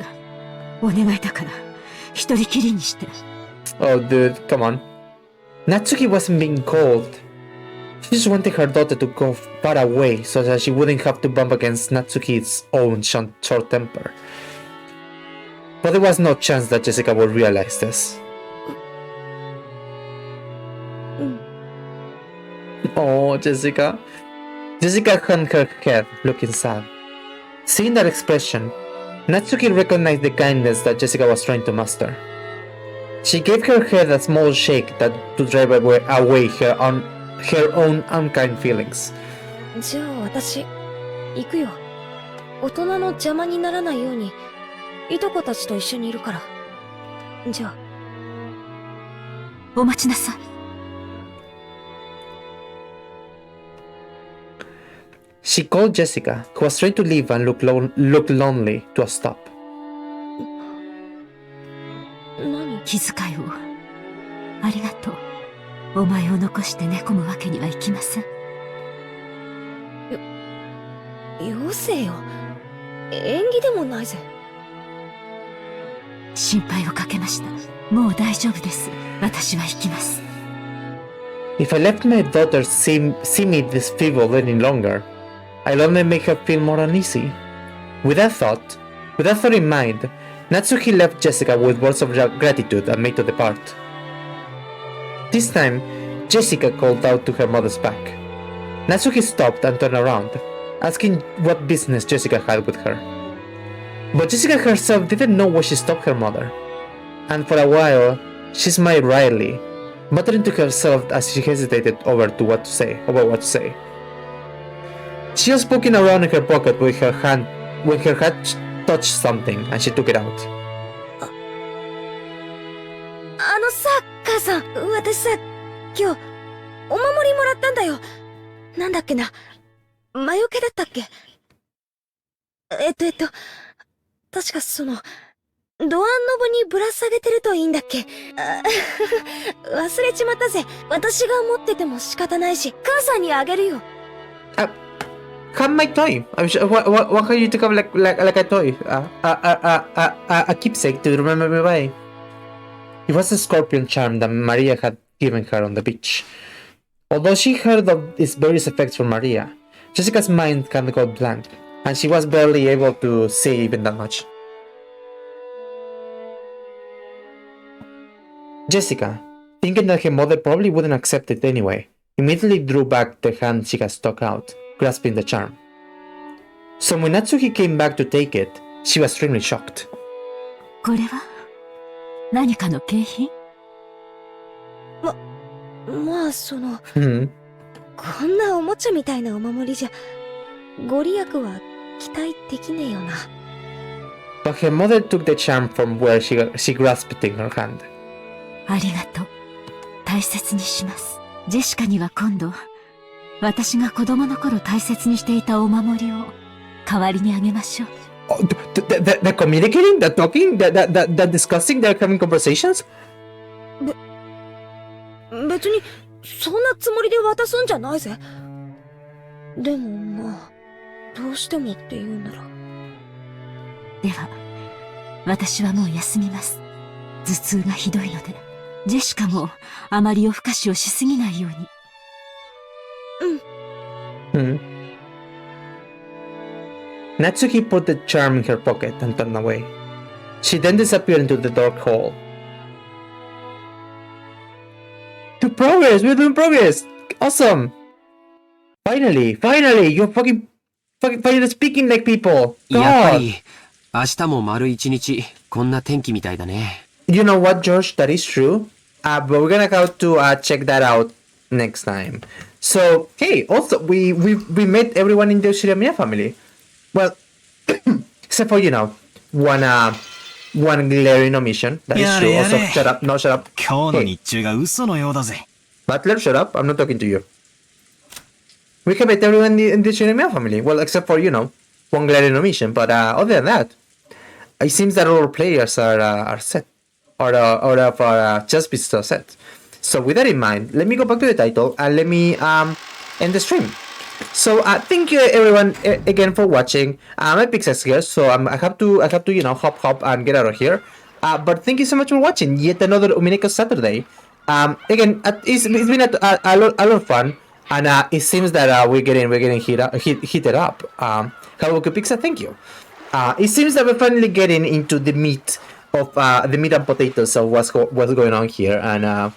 R: お願いだから、一人きりにして。
Q: Oh, dude, come on. Natsuki wasn't being cold. She just wanted her daughter to go far away so that she wouldn't have to bump against Natsuki's own short temper. But there was no chance that Jessica would realize this. Oh, Jessica. Jessica hung her head, looking sad. Seeing that expression, Natsuki recognized the kindness that Jessica was trying to master. She gave her head a small shake that to drive away her own unkind feelings.
C: じゃあ私、行くよ。大人の邪魔にならないように、いとこたちと一緒にいるから。じゃあ。
R: お待ちなさい。
Q: She called Jessica, who was trying to leave and look lonely, to a stop.
C: 何？
R: 気遣いを。ありがとう。お前を残して寝込むわけにはいきません。
C: よせよ。縁起でもないぜ。
R: 心配をかけました。もう大丈夫です。私は行きます。
Q: If I let my daughter see me this feeble any longer, I'll only make her feel more uneasy. With that thought in mind, Natsuki left Jessica with words of gratitude and made to depart. This time, Jessica called out to her mother's back. Natsuki stopped and turned around, asking what business Jessica had with her. But Jessica herself didn't know why she stopped her mother, and for a while, she smiled wryly, muttering to herself as she hesitated over what to say. She was poking around in her pocket with her hand when her hand touched something and she took it out.
C: さ、母さん、私さ、今日、お守りもらったんだよ。なんだっけな。魔除けだったっけ？確かその、ドアンノブにぶら下げてるといいんだっけ？忘れちまったぜ。私が持ってても仕方ないし、母さんにあげるよ。
Q: Have my toy. Why can't you take up like a toy? A keepsake to remember me by. It was a scorpion charm that Maria had given her on the beach. Although she heard of its various effects from Maria, Jessica's mind kind of got blank, and she was barely able to say even that much. Jessica, thinking that her mother probably wouldn't accept it anyway, immediately drew back the hand she had stuck out, grasping the charm. So when Natsuki came back to take it, she was extremely shocked.
R: これは何かの景品？
C: まあその、こんなおもちゃみたいなお守りじゃ、ご利益は期待できねえよな。
Q: But her mother took the charm from where she grasped it in her hand.
R: ありがとう。大切にします。ジェシカには今度、私が子供の頃大切にしていたお守りを代わりにあげましょう。
Q: The communicating, the talking, the discussing, they're having conversations?
C: 別にそんなつもりで渡すんじゃないぜ。でもまあ、どうしてもって言うなら。
R: では、私はもう休みます。頭痛がひどいので、ジェシカもあまり夜更かしをしすぎないように。
Q: Natsuki put the charm in her pocket and turned away. She then disappeared into the dark hall. We're doing progress! Awesome! Finally, you're fucking finally speaking like people! God!
D: やっぱり、明日も丸一日、こんな天気みたいだね。
Q: You know what, George? That is true. But we're gonna go to check that out next time. So, hey, also, we met everyone in the Shiramiya family. Well, except for, one one glaring omission. That is true. Also, shut up. No, shut up.
B: 今日の日中が嘘のようだぜ。
Q: Butler, shut up. I'm not talking to you. We can bet everyone in the Shinomiya family. Well, except for, one glaring omission. But other than that, it seems that all players are set. Or of our chess pieces are set. So with that in mind, let me go back to the title and let me end the stream. So thank you everyone again for watching. My Pixels here, so I have to hop and get out of here. But thank you so much for watching yet another UMINEKO Saturday. Again, it's been a lot of fun, and it seems that we're getting heated up. Haruka Pixel, thank you. It seems that we're finally getting into the meat of the meat and potatoes of what's going on here, and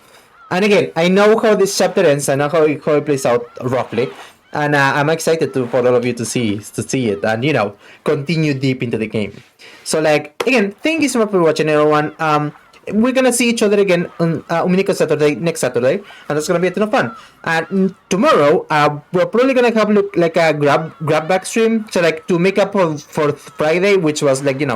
Q: again, I know how this chapter ends. I know how it plays out roughly. And I'm excited for all of you to see it and continue deep into the game. So again, thank you so much for watching, everyone. We're gonna see each other again on UMINEKO Saturday next Saturday, and that's gonna be a ton of fun. And tomorrow, we're probably gonna have a grab back stream, so to make up for Friday, which was kind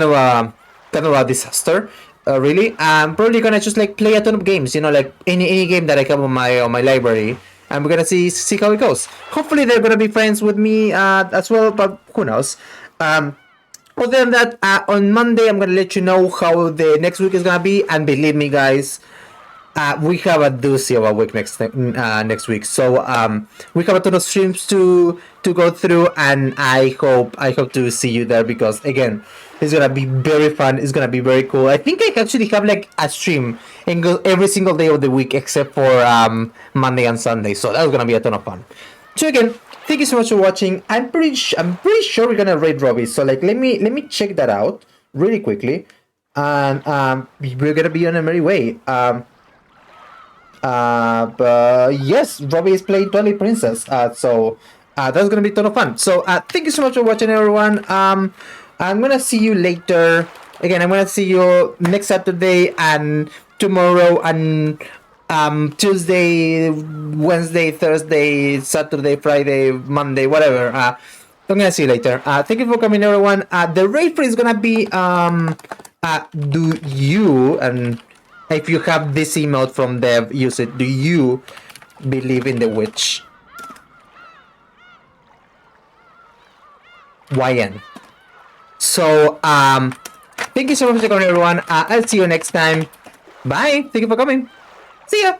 Q: of a disaster. Really, I'm probably gonna just play a ton of games, any game that I have on my library. And we're gonna see how it goes. Hopefully they're gonna be friends with me as well, but who knows. Other than that, on Monday I'm gonna let you know how the next week is gonna be, and believe me, guys, we have a doozy of a week next week. So we have a ton of streams to go through, and I hope to see you there, because again, it's gonna be very fun. It's gonna be very cool. I think I actually have a stream every single day of the week except for Monday and Sunday. So that's gonna be a ton of fun. So again, thank you so much for watching. I'm pretty sure we're gonna raid Robbie. So let me check that out really quickly, and we're gonna be on a merry way. But yes, Robbie is playing Twilight Princess. So that's gonna be a ton of fun. So thank you so much for watching, everyone. I'm gonna see you later. Again, I'm gonna see you next Saturday and tomorrow and Tuesday, Wednesday, Thursday, Saturday, Friday, Monday, whatever. I'm gonna see you later. Thank you for coming, everyone. The raid free is gonna be do you, and if you have this emote from Dev, use it. Do you believe in the witch? YN. So, thank you so much for coming, everyone. I'll see you next time. Bye. Thank you for coming. See ya.